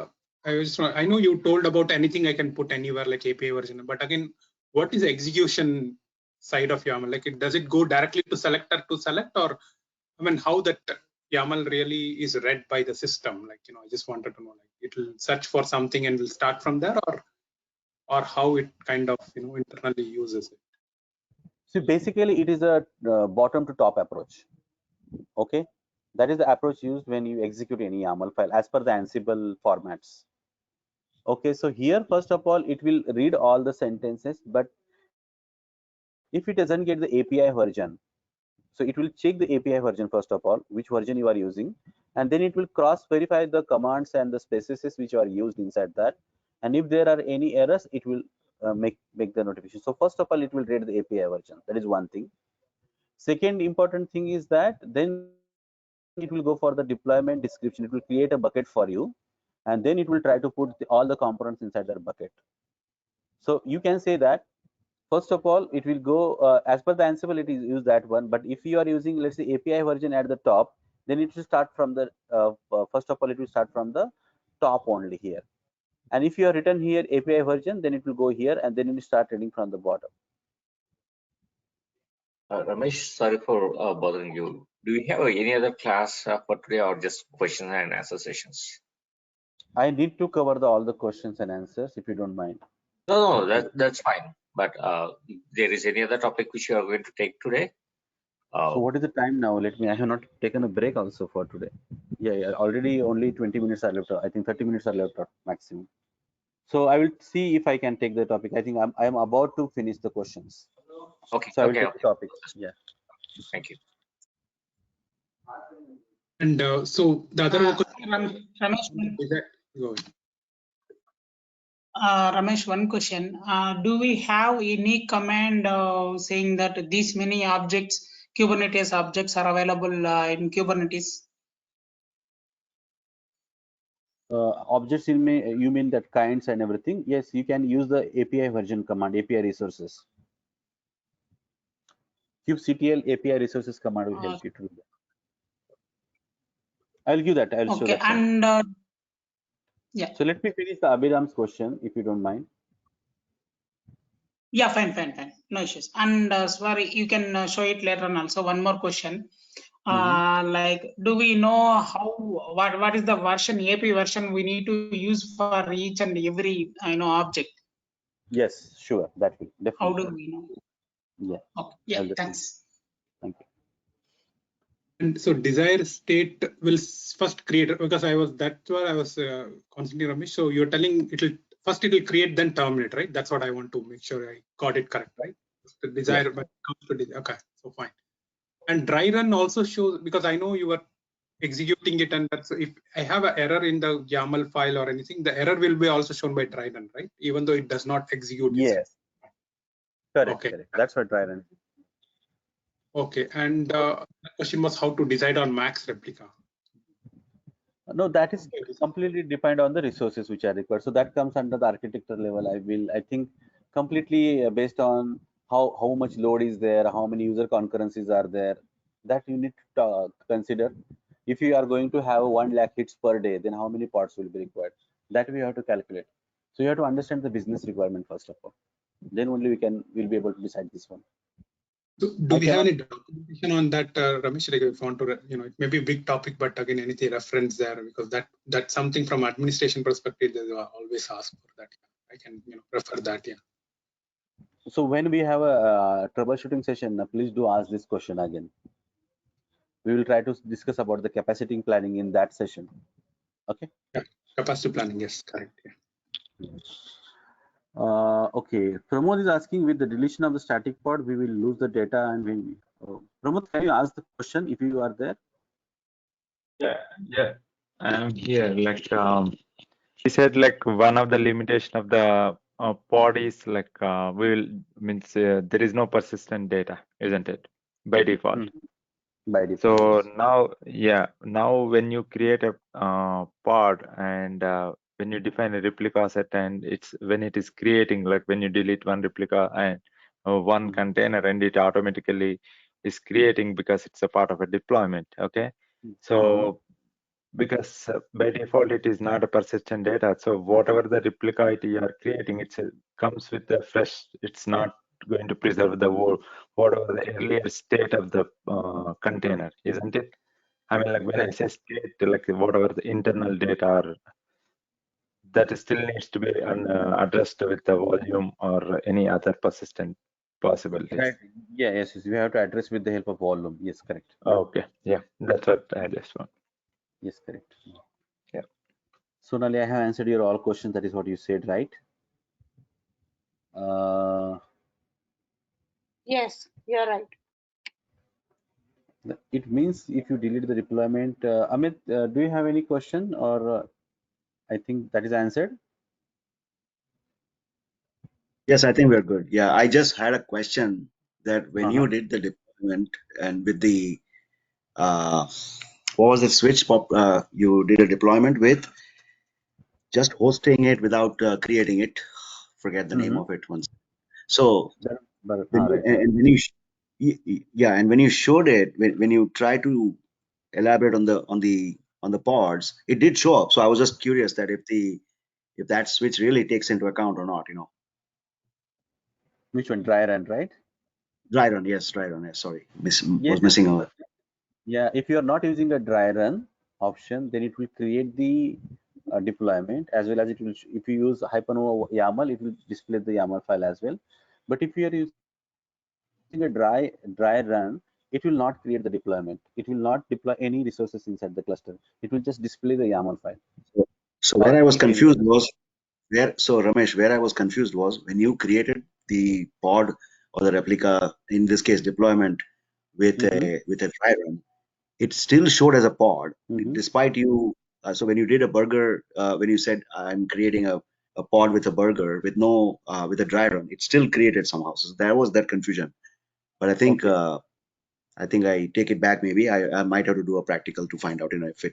I know you told about anything I can put anywhere like API version, but again, what is the execution side of YAML? Like, does it go directly to selector to select, or I mean, how that YAML really is read by the system? Like, I just wanted to know, like, it will search for something and will start from there, or how it kind of internally uses it. So basically, it is a bottom to top approach. Okay, that is the approach used when you execute any YAML file as per the Ansible formats. Okay, so here first of all, it will read all the sentences, but if it doesn't get the API version, so it will check the API version first of all, which version you are using, and then it will cross verify the commands and the spaces which are used inside that. And if there are any errors, it will make the notification. So first of all, it will read the API version. That is one thing. Second important thing is that then it will go for the deployment description. It will create a bucket for you, and then it will try to put all the components inside that bucket. So you can say that first of all, it will go as per the Ansible, it is use that one. But if you are using, let's say, API version at the top, then it will start from the first of all, it will start from the top only here. And if you are written here API version, then it will go here, and then it will start reading from the bottom. Ramesh, sorry for bothering you. Do you have any other class for today, or just question and answer sessions? I need to cover all the questions and answers, if you don't mind. No, that's fine. But if there is any other topic which you are going to take today? So what is the time now? I have not taken a break also for today. Yeah, already only 20 minutes are left. I think 30 minutes are left maximum. So I will see if I can take the topic. I think I'm about to finish the questions. Okay. So I will Okay. take Okay. the topics. Yeah. Thank you. And so the other question Ramesh, is that go ahead. Ramesh, one question. Do we have any command saying that these many objects, Kubernetes objects, are available in Kubernetes? Objects you mean that kinds and everything? Yes, you can use the API version command, API resources. kubectl API resources command will help you to do that. I'll give that. I'll show Okay, that. and yeah. So let me finish the Abhiram's question, if you don't mind. Yeah, fine. No issues. And sorry, you can show it later on also. One more question. Like, do we know what is the version, API version we need to use for each and every object? Yes, sure. That will definitely. How do we know? Yeah. Okay. Yeah. Thanks. Thank you. And so desired state will first create, because that's what I was constantly, Ramesh. So you're telling it will create, then terminate, right? That's what I want to make sure I got it correct, right? The desire, but comes to desire. Okay, so fine. And dry run also shows, because I know you were executing it, and that's, if I have an error in the YAML file or anything, the error will be also shown by dry run, right? Even though it does not execute. Yes. Correct. Okay. Correct. That's what dry run. Okay. And the question was how to decide on max replica. No, that is completely depend on the resources which are required. So that comes under the architecture level. I think completely based on how much load is there, how many user concurrencies are there, that you need to consider. If you are going to have 1 lakh hits per day, then how many pods will be required? That we have to calculate. So you have to understand the business requirement first of all. Then only we'll be able to decide this one. So do we have any documentation on that, Ramesh? Like, if you want to, it may be a big topic, but again, anything reference there, because that's something from administration perspective they always ask for that. I can refer that. Yeah. So when we have a troubleshooting session, please do ask this question again. We will try to discuss about the capacity planning in that session. Okay. Yeah. Capacity planning. Yes, correct. Yeah. Okay, Pramod is asking, with the deletion of the static pod, we will lose the data, and Pramod, can you ask the question if you are there? Yeah, I'm here. Like, he said, like, one of the limitation of the pod is like there is no persistent data, isn't it? By default. By default. So now when you create a pod and when you define a replica set, and when it is creating, like when you delete one replica and one container, and it automatically is creating because it's a part of a deployment. Okay, so because by default it is not a persistent data, so whatever the replica you are creating, it comes with the fresh. It's not going to preserve the whatever the earlier state of the container, isn't it? I mean, like when I say state, like whatever the internal data are, that still needs to be addressed with the volume or any other persistent possibilities. Right. Yeah, yes, we have to address with the help of volume. Yes, correct. Okay, yeah, that's what I just want. Yes, correct. Yeah. Sonali, I have answered your all questions. That is what you said, right? Yes, you're right. It means if you delete the deployment, Amit, do you have any question, or I think that is answered? Yes, I think we're good. Yeah, I just had a question that when you did the deployment and with the what was the switch you did a deployment with just hosting it without creating it. Forget the name of it once. So and when you and when you showed it, when you try to elaborate on the pods, it did show up. So I was just curious that if that switch really takes into account or not, Which one? Dry run, right? Dry run, yes, dry run. Yes, sorry, Yes, was missing out. Yeah, if you are not using a dry run option, then it will create the deployment, as well as it will. If you use Hypernova YAML, it will display the YAML file as well. But if you are using a dry run, it will not create the deployment. It will not deploy any resources inside the cluster. It will just display the YAML file. So where I was confused was So Ramesh, where I was confused was when you created the pod or the replica, in this case deployment with a dry run, it still showed as a pod, despite you. So when you did a burger, when you said I'm creating a pod with a burger with no with a dry run, it still created somehow. So there was that confusion. But I think I take it back. Maybe I might have to do a practical to find out, you know, if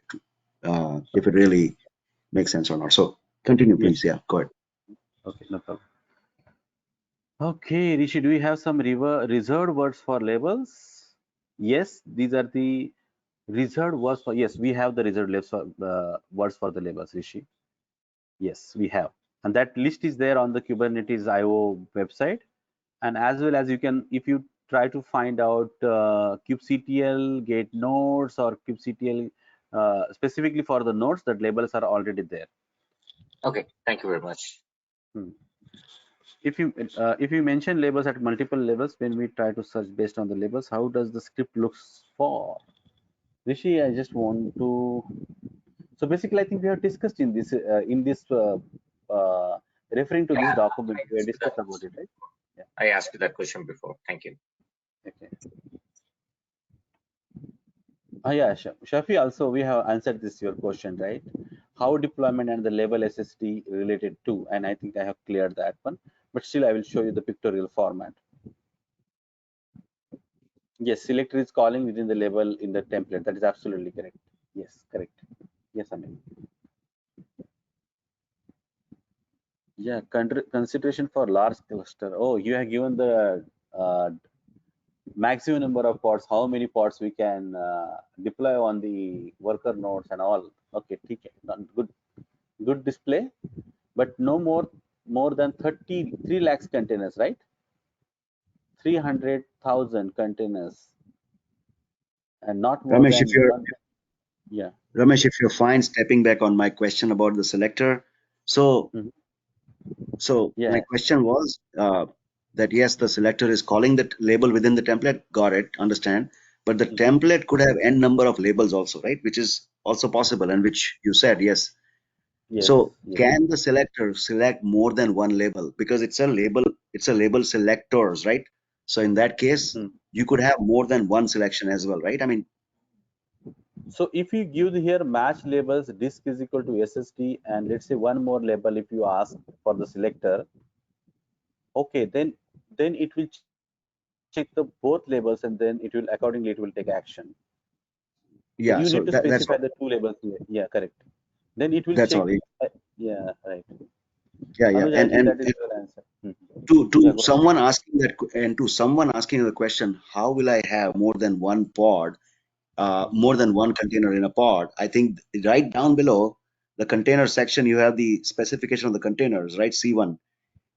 it really makes sense or not. So continue, please. Yeah, go ahead. Okay, no problem. Okay, Rishi, do we have some reserved words for labels? Yes, these are the reserved words for, yes, we have the reserved words for the labels, Rishi. Yes, we have. And that list is there on the Kubernetes IO website. And as well as you can, if you try to find out kubectl gate nodes or kubectl specifically for the nodes, that labels are already there. Okay, thank you very much. If you mention labels at multiple levels, when we try to search based on the labels, how does the script looks for? Rishi, I just want to. So basically, I think we have discussed in this referring to this document. We have discussed about it, right? Yeah. I asked you that question before. Thank you. Okay. Yeah, Shafi, also we have answered this your question, right? How deployment and the label SSD related to, and I think I have cleared that one, but still I will show you the pictorial format. Yes, selector is calling within the label in the template. That is absolutely correct. Yes, correct. Yes, I mean. Yeah, consideration for large cluster. Oh, you have given the maximum number of pods, how many pods we can deploy on the worker nodes and all. Okay, good display, but no more than 33 lakhs containers, right? 300,000 containers, and not more Ramesh, than if you're one. Yeah. Ramesh, if you're fine stepping back on my question about the selector, so Yeah. my question was that yes, the selector is calling that label within the template. Got it, understand. But the template could have n number of labels also, right? Which is also possible, and which you said yes. So can the selector select more than one label? Because it's a label selectors, right? So in that case, you could have more than one selection as well, right? I mean, so if you give here match labels, disk is equal to SSD, and let's say one more label if you ask for the selector, okay, then it will check the both labels, and then it will accordingly it will take action. yeah. You So need to that's specify all. the two labels here. Yeah, correct. Then it will That's check. all. Yeah, right. Yeah, Anuj, I think that is your answer. to someone asking that, and to someone asking the question, how will I have more than one pod, more than one container in a pod? I think right down below the container section, you have the specification of the containers, right? C1.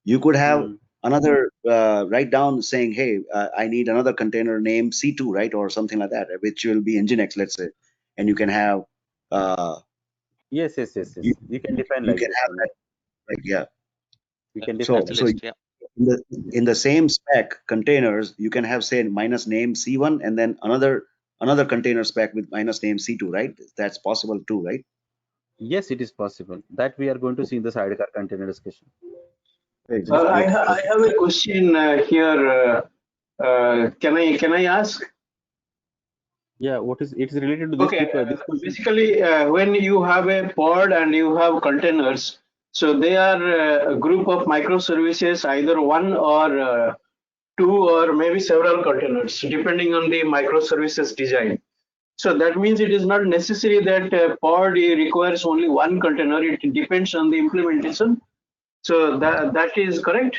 You could have another write down saying, hey, I need another container name C2, right? Or something like that, which will be Nginx, let's say. And you can have, yes. You can define you like can this have one. that, right? Yeah. You can define So like in the same spec containers, you can have say minus name C1 and then another container spec with minus name C2, right? That's possible too, right? Yes, it is possible. That we are going to see in the sidecar container discussion. That's great. I have a question here. Can I ask? Yeah, it's related to this Okay, this question. basically, when you have a pod and you have containers, so they are a group of microservices, either one or two or maybe several containers, depending on the microservices design. So that means it is not necessary that pod requires only one container. It depends on the implementation. So that is correct?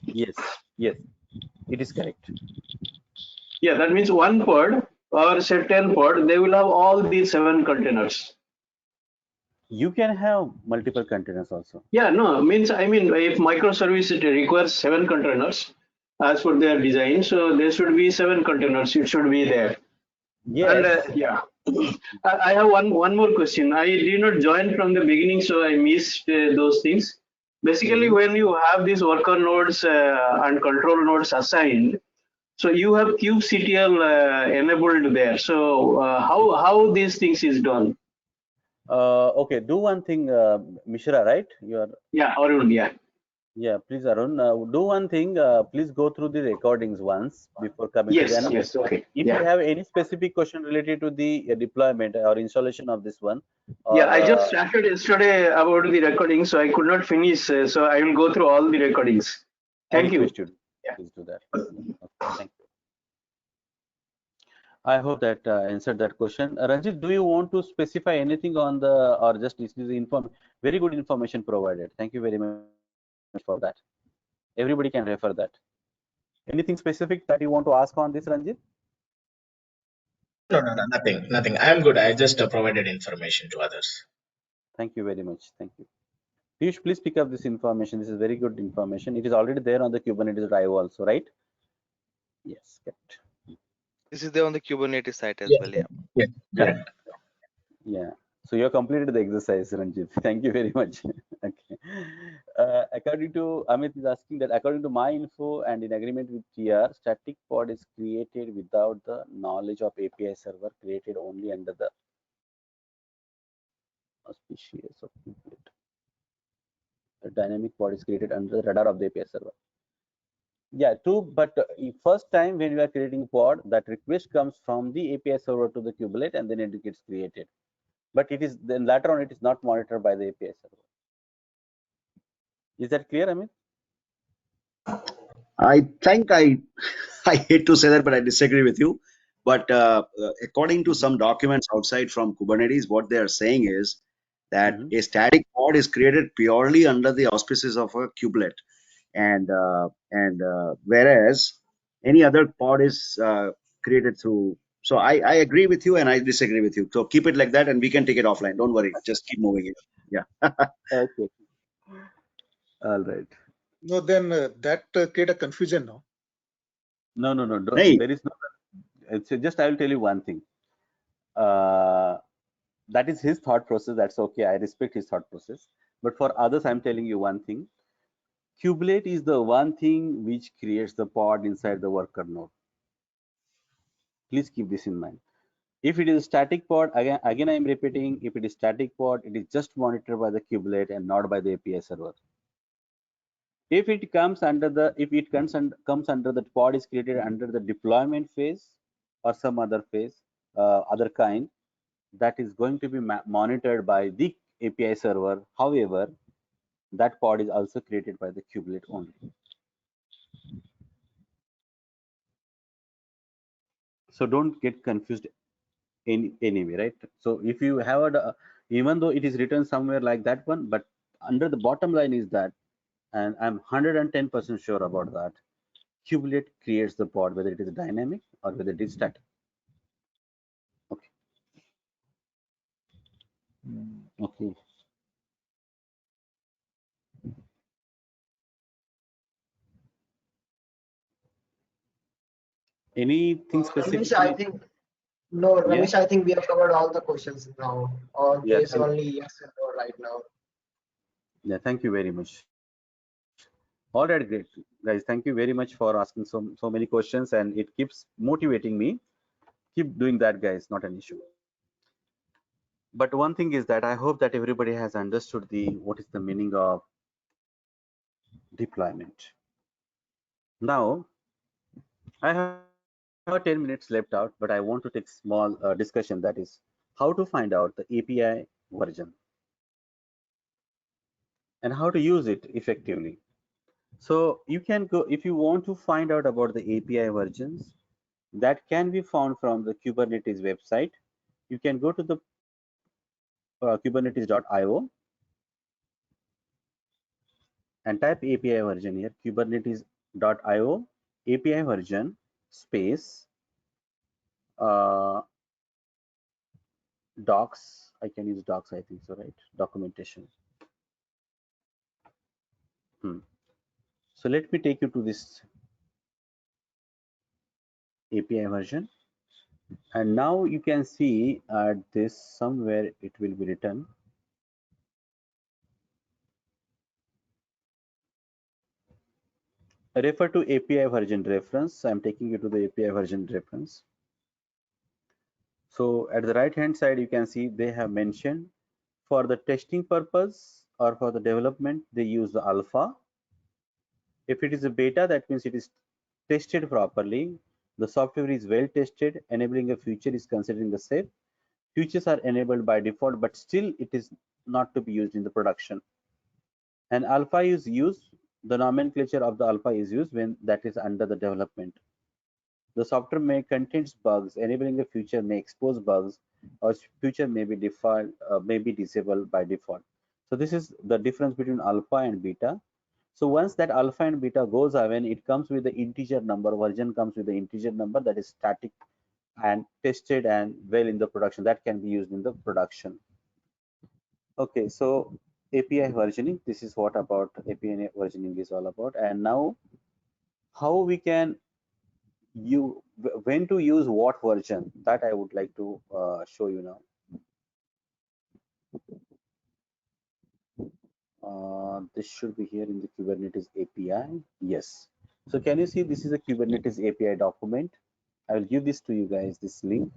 Yes, it is correct. Yeah, that means one pod or say 10 pod, they will have all these 7 containers. You can have multiple containers also. Yeah, no, means I mean if microservice it requires 7 containers as per their design, so there should be 7 containers. It should be there. Yes. And yeah, I have one more question. I did not join from the beginning, so I missed those things. Basically, when you have these worker nodes and control nodes assigned, so you have kubectl enabled there. So how these things is done? Okay, do one thing, Mishra, right? You are. Yeah, Arun, yeah. Yeah, please, Arun. Do one thing. Please go through the recordings once before coming to the. Yes, And yes, okay. if you Yeah. have any specific question related to the deployment or installation of this one, Yeah, or I just started yesterday about the recording, so I could not finish. So I will go through all the recordings. I Thank you. request you, please do that. Okay, thank you. I hope that answered that question. Ranjit, do you want to specify anything on the, or just this is very good information provided. Thank you very much for that. Everybody can refer that. Anything specific that you want to ask on this, Ranjit? No, no, no, nothing, nothing. I'm good. I just provided information to others. Thank you very much. Thank you. Piyush, please pick up this information. This is very good information. It is already there on the Kubernetes drive also, right? Yes, correct. This is there on the Kubernetes site as Yes, well. Yeah. yes, correct. Yeah. So you have completed the exercise, Ranjit. Thank you very much. Okay. According to Amit is asking that according to my info and in agreement with TR, static pod is created without the knowledge of API server, created only under the auspices of kubelet. The dynamic pod is created under the radar of the API server. Yeah, true. But first time when you are creating pod, that request comes from the API server to the kubelet, and then it gets created. But it is then later on it is not monitored by the API server. Is that clear, Amit? I think I hate to say that, but I disagree with you. But according to some documents outside from Kubernetes, what they are saying is that a static pod is created purely under the auspices of a kubelet, and whereas any other pod is created through. So I agree with you and I disagree with you. So keep it like that, and we can take it offline. Don't worry. Just keep moving it. Yeah. Okay. All right. No, then that create a confusion now. No. Hey. There is no. It's just I will tell you one thing. That is his thought process. That's okay. I respect his thought process. But for others, I'm telling you one thing. Kubelet is the one thing which creates the pod inside the worker node. Please keep this in mind. If it is a static pod, again I'm repeating, if it is static pod, it is just monitored by the kubelet and not by the API server. If it comes under the, comes under the pod is created under the deployment phase or some other phase, other kind, that is going to be monitored by the API server. However, that pod is also created by the kubelet only. So don't get confused in any way, right? So if you have a, even though it is written somewhere like that one, but under the bottom line is that, and I'm 110% sure about that, kubelet creates the pod, whether it is dynamic or whether it is static. Okay. Okay. Anything Ramesh, specifically? I think no, Yeah. Ramesh, I think we have covered all the questions now. Or Yeah. there's only yes and no right now. Yeah. Thank you very much. All right, great, guys. Thank you very much for asking so many questions, and it keeps motivating me. Keep doing that, guys. Not an issue. But one thing is that I hope that everybody has understood what is the meaning of deployment. Now, I have 10 minutes left out, but I want to take small discussion, that is how to find out the API version and how to use it effectively. So you can go, if you want to find out about the API versions, that can be found from the Kubernetes website. You can go to the kubernetes.io and type API version here, kubernetes.io API version space docs. I can use docs, I think so, right? Documentation. So let me take you to this API version, and now you can see this somewhere it will be written. Refer to API version reference. I'm taking you to the API version reference. So at the right hand side, you can see they have mentioned For the testing purpose or for the development, they use the alpha. If it is a beta, that means it is tested properly. The software is well tested. Enabling a feature is considering the safe. Features are enabled by default, but still it is not to be used in the production. And alpha is used, the nomenclature of the alpha is used when that is under the development. The software may contain bugs. Enabling a feature may expose bugs, or feature may be disabled by default. So this is the difference between alpha and beta. So once that alpha and beta goes away, it comes with the integer number, version comes with the integer number that is static and tested and well in the production, that can be used in the production. Okay, so API versioning, this is what about API versioning is all about. And now how we can when to use what version, that I would like to show you now. This should be here in the Kubernetes API. Yes. So can you see this is a Kubernetes API document? I will give this to you guys, this link.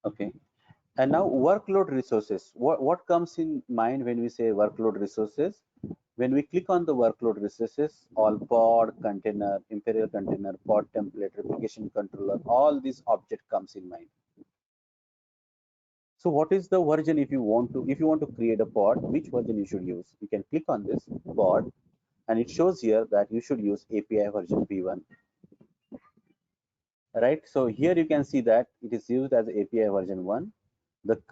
Okay. And now workload resources. What comes in mind when we say workload resources? When we click on the workload resources, all pod, container, imperial container, pod template, replication controller, all these object comes in mind. So what is the version if you want to create a pod, which version you should use? You can click on this pod and it shows here that you should use API version v1. Right? So here you can see that it is used as API version 1.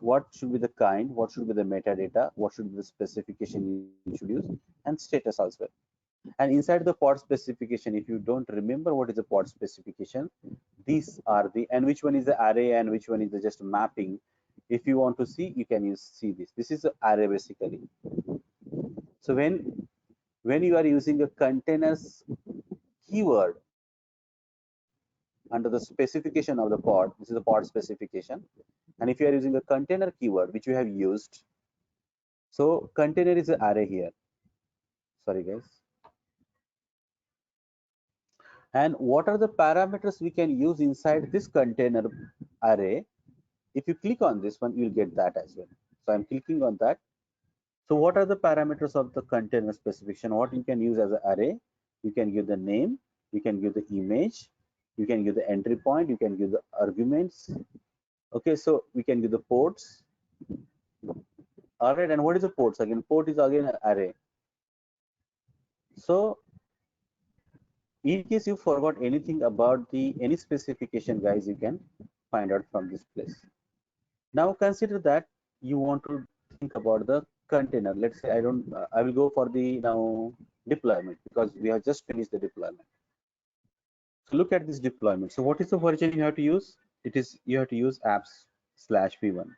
What should be the kind, what should be the metadata, what should be the specification you should use, and status as well. And inside the pod specification, if you don't remember what is the pod specification, these are the, and which one is the array and which one is the just mapping. If you want to see, you can see this. This is the array basically. So when you are using a containers keyword under the specification of the pod, this is the pod specification. And if you are using a container keyword, which we have used, so container is an array here. Sorry guys. And what are the parameters we can use inside this container array? If you click on this one, you'll get that as well. So I'm clicking on that. So what are the parameters of the container specification? What you can use as an array? You can give the name, you can give the image, you can give the entry point, you can give the arguments. Okay, so we can give the ports. All right, and what is the ports? Again, port is again an array. So in case you forgot anything about any specification, guys, you can find out from this place. Now consider that you want to think about the container. Let's say I will go for the now deployment because we have just finished the deployment. So look at this deployment. So what is the version you have to use? It is you have to use apps/v1.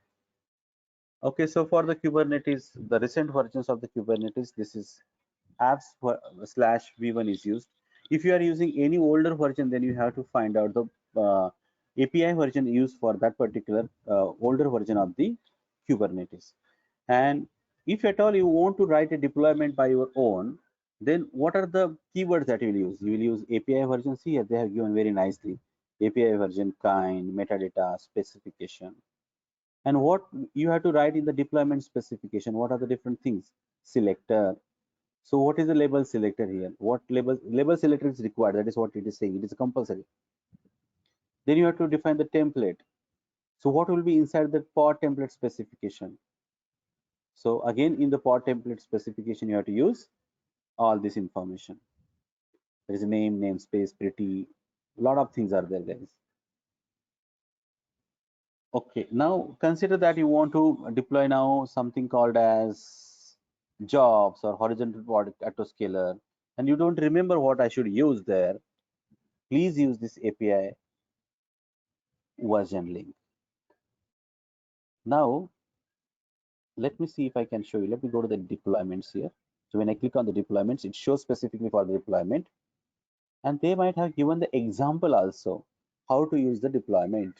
Okay, so for the Kubernetes, the recent versions of the Kubernetes, this is apps/v1 is used. If you are using any older version, then you have to find out the API version used for that particular older version of the Kubernetes. And if at all you want to write a deployment by your own, then what are the keywords that you will use? You will use API version. See here, they have given very nicely API version, kind, metadata, specification. And what you have to write in the deployment specification, what are the different things? Selector. So what is the label selector here? What label selector is required? That is what it is saying. It is compulsory. Then you have to define the template. So what will be inside the pod template specification? So again, in the pod template specification, you have to use all this information. There is a name, namespace, pretty, a lot of things are there, guys. Okay, now consider that you want to deploy now something called as jobs or horizontal pod autoscaler, and you don't remember what I should use there. Please use this API version link. Now, let me see if I can show you. Let me go to the deployments here. So when I click on the deployments, it shows specifically for the deployment. And they might have given the example also, how to use the deployment.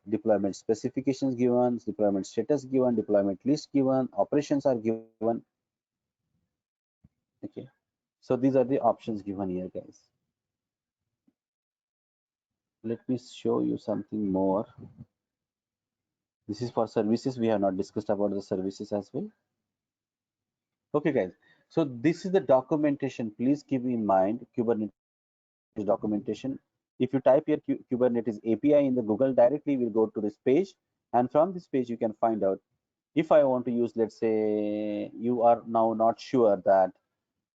Deployment specifications given, deployment status given, deployment list given, operations are given. Okay, so these are the options given here, guys. let me show you something more. This is for services. We have not discussed about the services as well. Okay, guys. So this is the documentation. Please keep in mind Kubernetes documentation. If you type here Kubernetes API in the Google, directly will go to this page, and from this page you can find out. If I want to use, let's say you are now not sure that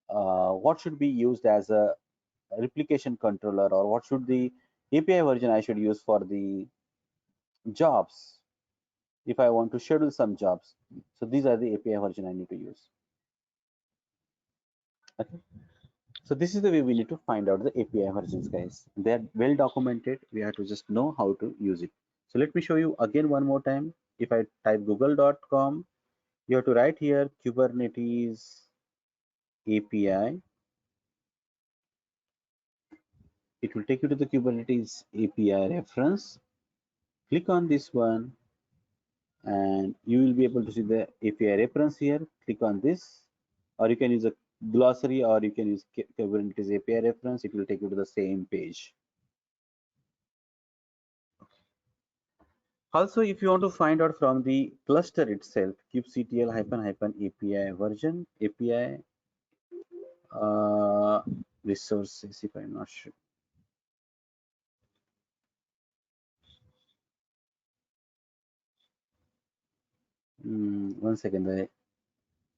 what should be used as a replication controller, or what should the API version I should use for the jobs, if I want to schedule some jobs. So these are the API version I need to use. Okay. So this is the way we need to find out the API versions, guys. They are well documented. We have to just know how to use it. So let me show you again one more time. If I type google.com, you have to write here Kubernetes API. It will take you to the Kubernetes API reference. Click on this one and you will be able to see the API reference here. Click on this, or you can use a glossary, or you can use Kubernetes API reference. It will take you to the same page. Also, if you want to find out from the cluster itself, kubectl -API version, API resources, if I'm not sure. One second.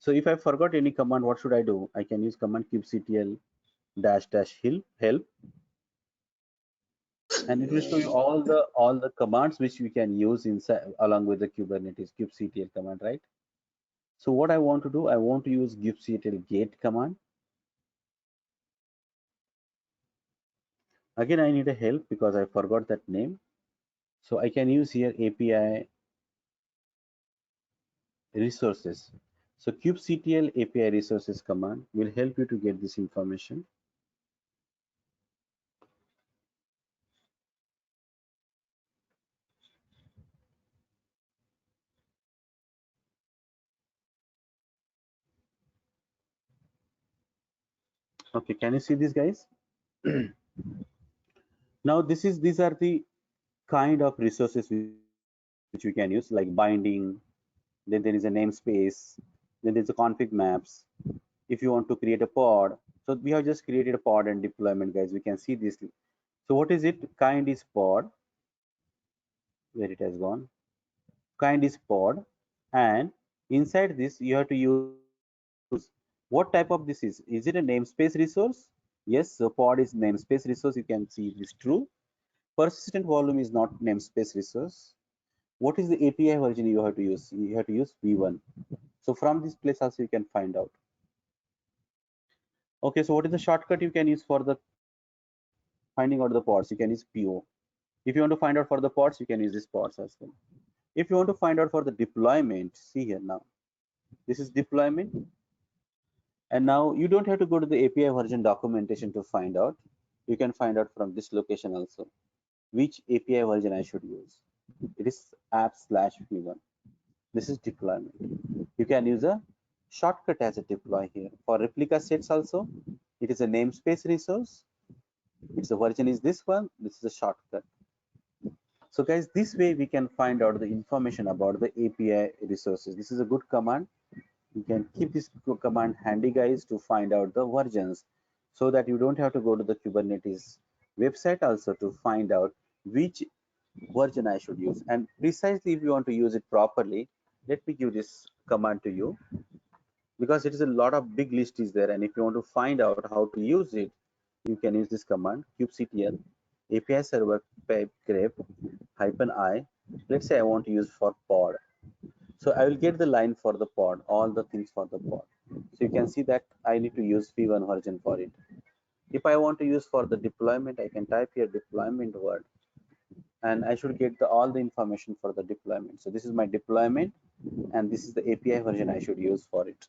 So if I forgot any command, what should I do? I can use command kubectl -help, and it will show you all the commands which we can use inside along with the Kubernetes kubectl command, right? So what I want to do, I want to use kubectl get command. Again, I need a help because I forgot that name. So I can use here API resources. So kubectl API resources command will help you to get this information. Okay, can you see this, guys? Now these are the kind of resources which we can use, like binding. Then there is a namespace. Then there's a config maps. If you want to create a pod, so we have just created a pod and deployment, guys. We can see this. So what is it? Kind is pod. Where it has gone? Kind is pod, and inside this you have to use what type of this is. Is it a namespace resource? Yes. So pod is namespace resource. You can see it is true. Persistent volume is not namespace resource. What is the API version you have to use? You have to use v1. So from this place also you can find out. Okay, so what is the shortcut you can use for the finding out the pods? You can use PO. If you want to find out for the pods, you can use this pods as well. If you want to find out for the deployment, see here now. This is deployment. And now you don't have to go to the API version documentation to find out. You can find out from this location also which API version I should use. It is app/v1. This is deployment. You can use a shortcut as a deploy here. For replica sets also, it is a namespace resource. Its version is this one. This is a shortcut. So guys, this way we can find out the information about the API resources. This is a good command. You can keep this command handy, guys, to find out the versions, so that you don't have to go to the Kubernetes website also to find out which version I should use. And precisely if you want to use it properly, let me give this command to you, because it is a lot of big list is there, and if you want to find out how to use it, you can use this command kubectl API server pipe grep -I. Let's say I want to use for pod. So I will get the line for the pod, all the things for the pod. So you can see that I need to use v1 version for it. If I want to use for the deployment, I can type here deployment word, and I should get all the information for the deployment. So this is my deployment, and this is the API version I should use for it.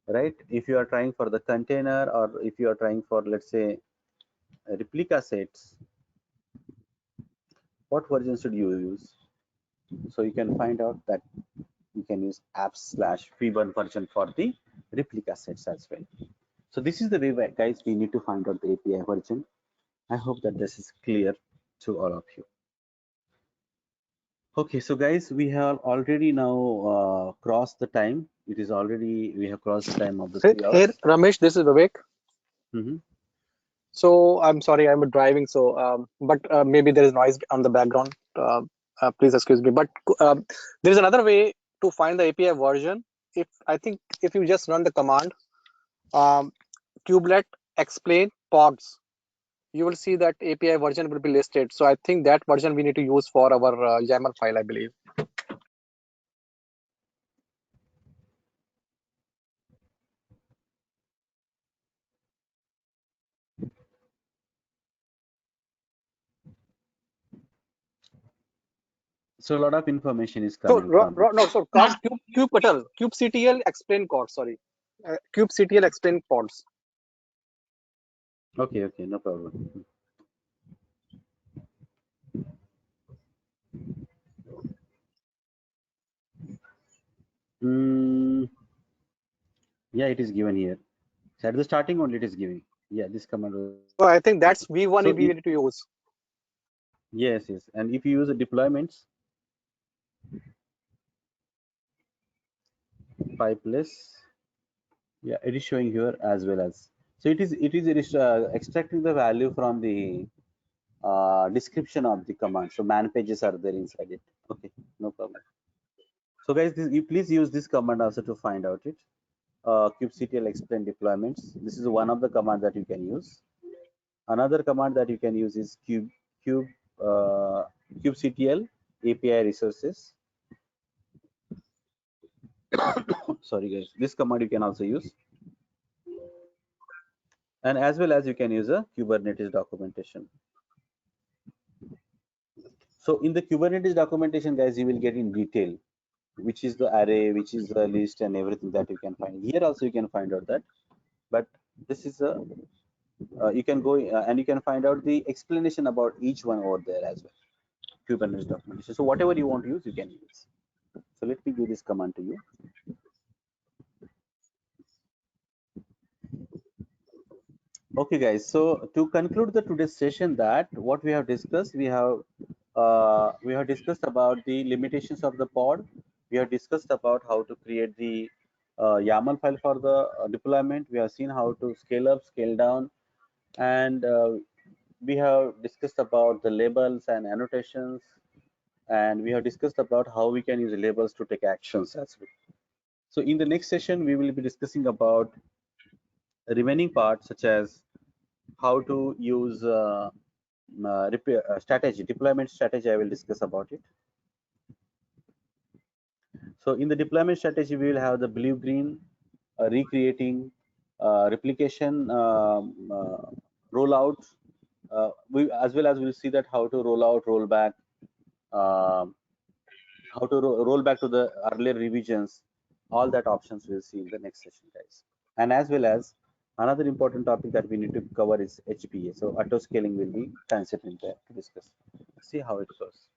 Right? If you are trying for the container, or if you are trying for, let's say, replica sets, what version should you use? So you can find out that you can use apps/v1 version for the replica sets as well. So this is the way, guys, we need to find out the API version. I hope that this is clear to all of you. Okay, so guys, we have already now crossed the time. It is already, we have crossed the time of the 3 Hey, hours. Ramesh, this is Vivek. Mm-hmm. So I'm sorry, I'm driving, so but maybe there is noise on the background. Please excuse me. But there is another way to find the API version. I think if you just run the command kubelet explain pods, you will see that API version will be listed. So I think that version we need to use for our YAML file, I believe. So a lot of information is So coming from it. no, so kubectl explain pods. Sorry, kubectl explain pods. Okay, okay, no problem. Yeah, it is given here. So at the starting only it is giving. Yeah, this command was. So I think that's V1 So we need to use. Yes, yes. And if you use the deployments, pipeless, yeah, it is showing here as well as. So it is extracting the value from the description of the command. So man pages are there inside it. Okay, no problem. So guys, you please use this command also to find out it. kubectl explain deployments. This is one of the command that you can use. Another command that you can use is kubectl API resources. Sorry guys, this command you can also use, and as well as you can use a Kubernetes documentation. So in the Kubernetes documentation, guys, you will get in detail which is the array, which is the list, and everything that you can find. Here also you can find out that, but this is a you can go and you can find out the explanation about each one over there as well. Kubernetes documentation. So whatever you want to use, you can use. So let me give this command to you. Okay, guys. So to conclude the today's session, that what we have discussed, we have discussed about the limitations of the pod. We have discussed about how to create the YAML file for the deployment. We have seen how to scale up, scale down, and we have discussed about the labels and annotations, and we have discussed about how we can use labels to take actions as well. So in the next session, we will be discussing about the remaining parts, such as how to use strategy, deployment strategy. I will discuss about it. So in the deployment strategy, we will have the blue green, recreating, replication, rollout. We as well as we'll see that how to roll out, roll back, how to roll back to the earlier revisions. All that options we'll see in the next session, guys. And as well as another important topic that we need to cover is HPA. So auto scaling will be considered there to discuss. See how it goes.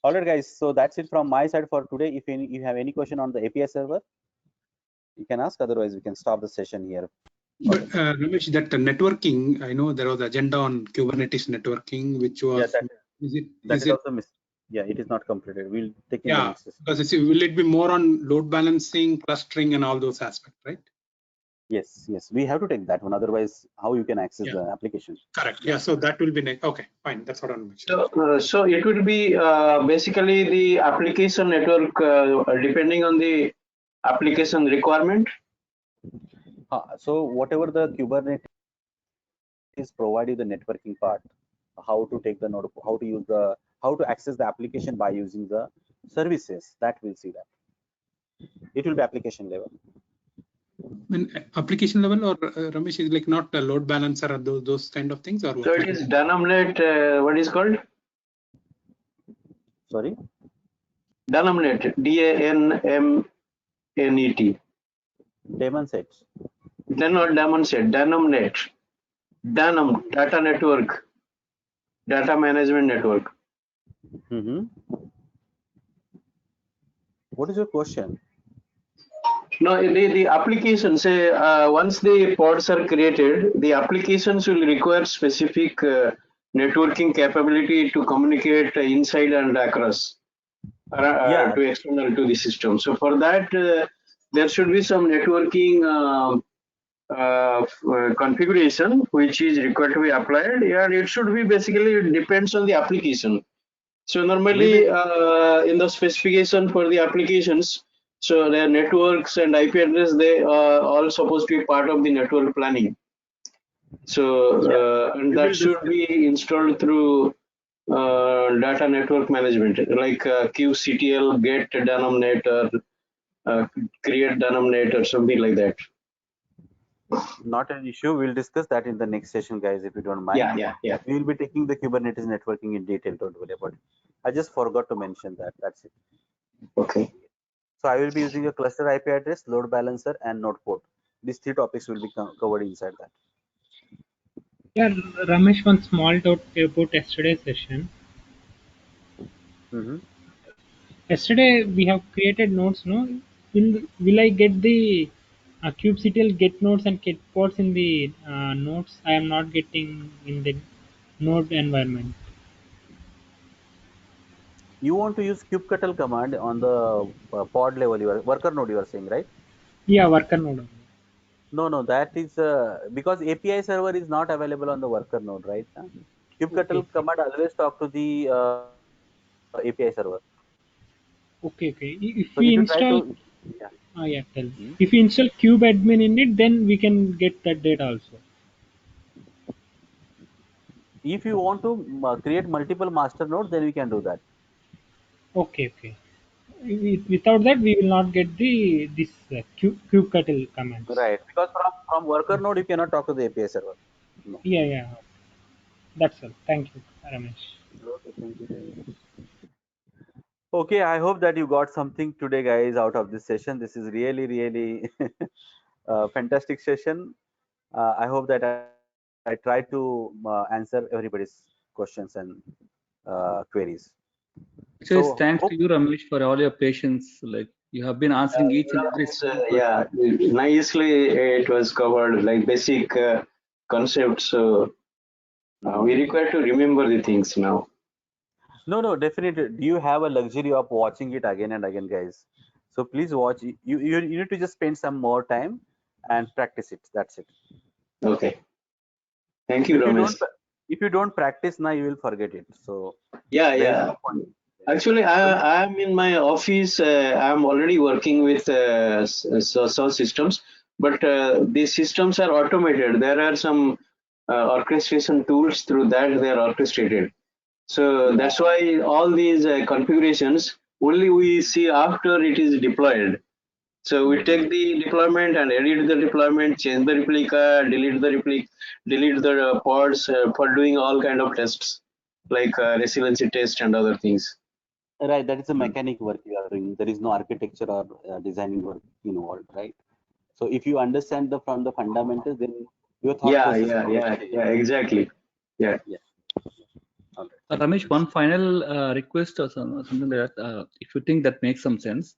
All right, guys. So that's it from my side for today. If you have any question on the API server, you can ask. Otherwise, we can stop the session here. But Ramesh, that networking, I know there was agenda on Kubernetes networking, which was Also missed. Yeah, it is not completed. We'll take in the next session. Because will it be more on load balancing, clustering, and all those aspects, right? Yes, yes. We have to take that one. Otherwise, how you can access the application? Correct. Yeah. So that will be next. Okay, fine. That's what I'm mentioning. So it will be basically the application network depending on the application requirement. So whatever the Kubernetes is provide you the networking part, how to take the node, how to use the, how to access the application by using the services. That we'll see that. It will be application level. When application level, or Ramesh, is like not a load balancer or those kind of things, or what? So it is denominate. What is called? Sorry. Denominate. DANMNET. Daemon sets. Then not daemon set. Denominate. Denom data network. Data management network. What is your question? No, the application, say, once the pods are created, the applications will require specific networking capability to communicate inside and across Yeah, to external to the system. So for that, there should be some networking configuration which is required to be applied, and it should be basically, it depends on the application. So we will. normally in the specification for the applications, so their networks and IP address, they are all supposed to be part of the network planning. So Yeah, and we that will should discuss. be installed through data network management, like QCTL, get denominator, create denominator, something like that. Not an issue. We'll discuss that in the next session, guys, if you don't mind. Yeah. We will be taking the Kubernetes networking in detail. Don't worry about it. I just forgot to mention that. That's it. Okay. So I will be using a cluster IP address, load balancer, and node port. These three topics will be covered inside that. Yeah, Ramesh, one small doubt about yesterday's session. Mm-hmm. Yesterday we have created nodes, no? Will I get the kubectl get nodes and get pods in the nodes? I am not getting in the node environment. You want to use kubectl command on the pod level, your worker node, you are saying, right? Yeah, worker node. No, that is because API server is not available on the worker node, right? Okay, Kubectl okay, command always talk to the API server. okay, okay. If So we if you try install, to, yeah. yeah, tell. Hmm. If we install kube admin in it, then we can get that data also. If you want to create multiple master nodes, then we can do that. Okay, okay. Without that, we will not get the this kubectl commands. Right, because from worker node you cannot talk to the API server. No. Yeah, yeah. That's all. Thank you, Ramesh. Okay, thank you. Okay, I hope that you got something today, guys, out of this session. This is really fantastic session. I hope that I try to answer everybody's questions and queries. Says So thanks hope. to you, Ramesh, for all your patience. Like you have been answering each and every single Yeah, question. nicely it was covered, like basic concepts. So we require to remember the things now. No, definitely. Do you have a luxury of watching it again and again, guys? So please watch. You need to just spend some more time and practice it. That's it. Okay. Thank you, If you don't, Ramesh. if you don't practice now, you will forget it. So there is Yeah. no point. Actually, So I am in my office. I am already working with some systems, but these systems are automated. There are some orchestration tools through that they are orchestrated. So yeah, that's why all these configurations only we see after it is deployed. So we take the deployment and edit the deployment, change the replica, delete the pods for doing all kind of tests like resiliency test and other things. right. That is a mechanic work you are doing. There is no architecture or designing work involved, right? So if you understand the from the fundamentals, then your thought process will get changed. Exactly. Yeah. Okay. Ramesh, one final request or something like that. If you think that makes some sense,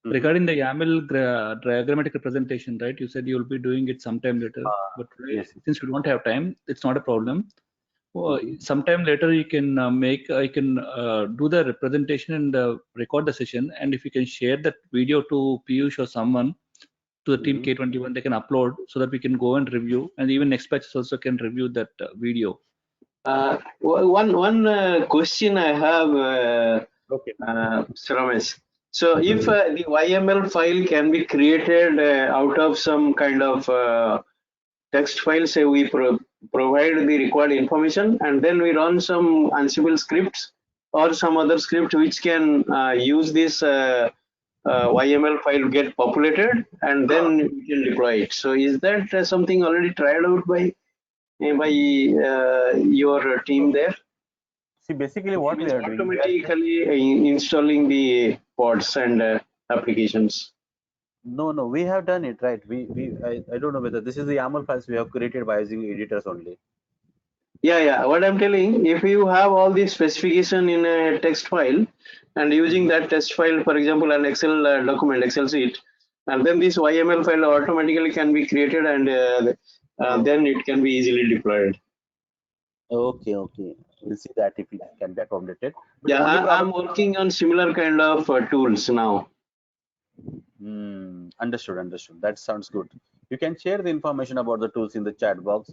regarding the YAML diagrammatic representation, right? You said you will be doing it sometime later, but today, Yes. since we don't have time, it's not a problem. Sometime later, you can do the representation and record the session, and if you can share that video to Piyush or someone to the team K21, they can upload so that we can go and review, and even next batch also can review that video. One question I have, Okay. Ramesh. So if the YML file can be created out of some kind of text file, say we provide the required information and then we run some Ansible scripts or some other script which can use this YML file get populated and then we can deploy it. So is that something already tried out by your team there? See, basically what we are doing, we are just Automatically installing the pods and applications. no, we have done it right. I don't know whether this is the YAML files we have created by using editors only. Yeah. What I'm telling, if you have all these specification in a text file and using that text file, for example, an Excel document, Excel sheet, and then this YML file automatically can be created, and then it can be easily deployed. Okay, we'll see that if it can be accommodated. But Yeah, only I'm problem. working on similar kind of tools now. Understood. That sounds good. You can share the information about the tools in the chat box.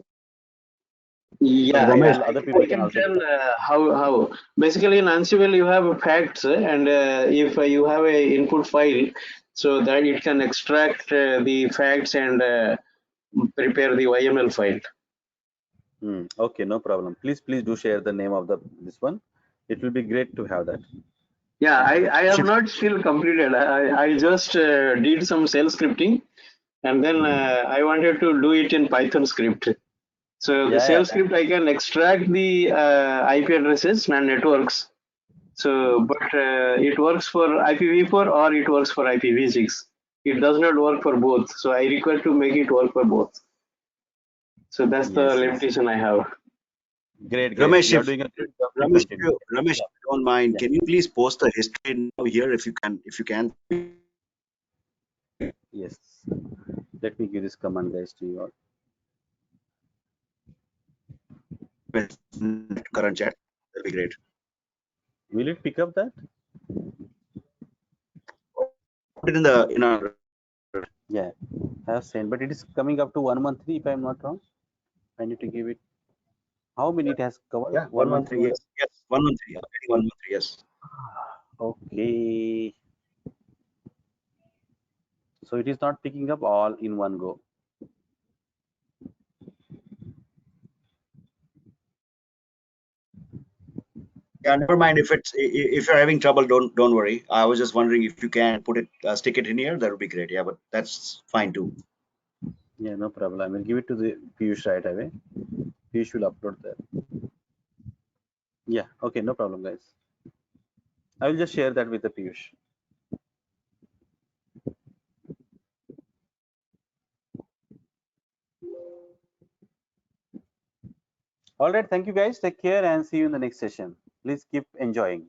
Yeah, Ramesh, Other people I can can also. tell how. Basically, in Ansible you have facts, and if you have a input file, so that it can extract the facts and prepare the YML file. Okay, no problem. Please do share the name of this one. It will be great to have that. Yeah, I have not still completed. I just did some shell scripting, and then I wanted to do it in Python script. So the shell script, I can extract the IP addresses and networks. So, but it works for IPv4 or it works for IPv6. It does not work for both. So I require to make it work for both. So that's the limitation I have. Great. Ramesh, You are if doing a good job. Ramesh, Continue. if you don't mind, can you please post the history now here if you can? Yes. Let me give this command, guys, to you all. Current chat, that'll be great. Will it pick up that? Put it in our. Yeah, I have sent, but it is coming up to 113 if I'm not wrong. I need to give it. How many it has covered? Yeah, 113. Yes, 113. 113. Yes. Okay. So it is not picking up all in one go. Yeah, never mind. If you're having trouble, don't worry. I was just wondering if you can put it, stick it in here. That would be great. Yeah, but that's fine too. Yeah, no problem. I will give it to the Piyush right away. Piyush will upload there. Yeah, okay, no problem, guys. I will just share that with the Piyush. All right, thank you guys. Take care and see you in the next session. Please keep enjoying.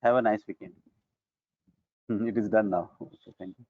Have a nice weekend. It is done now. So thank you.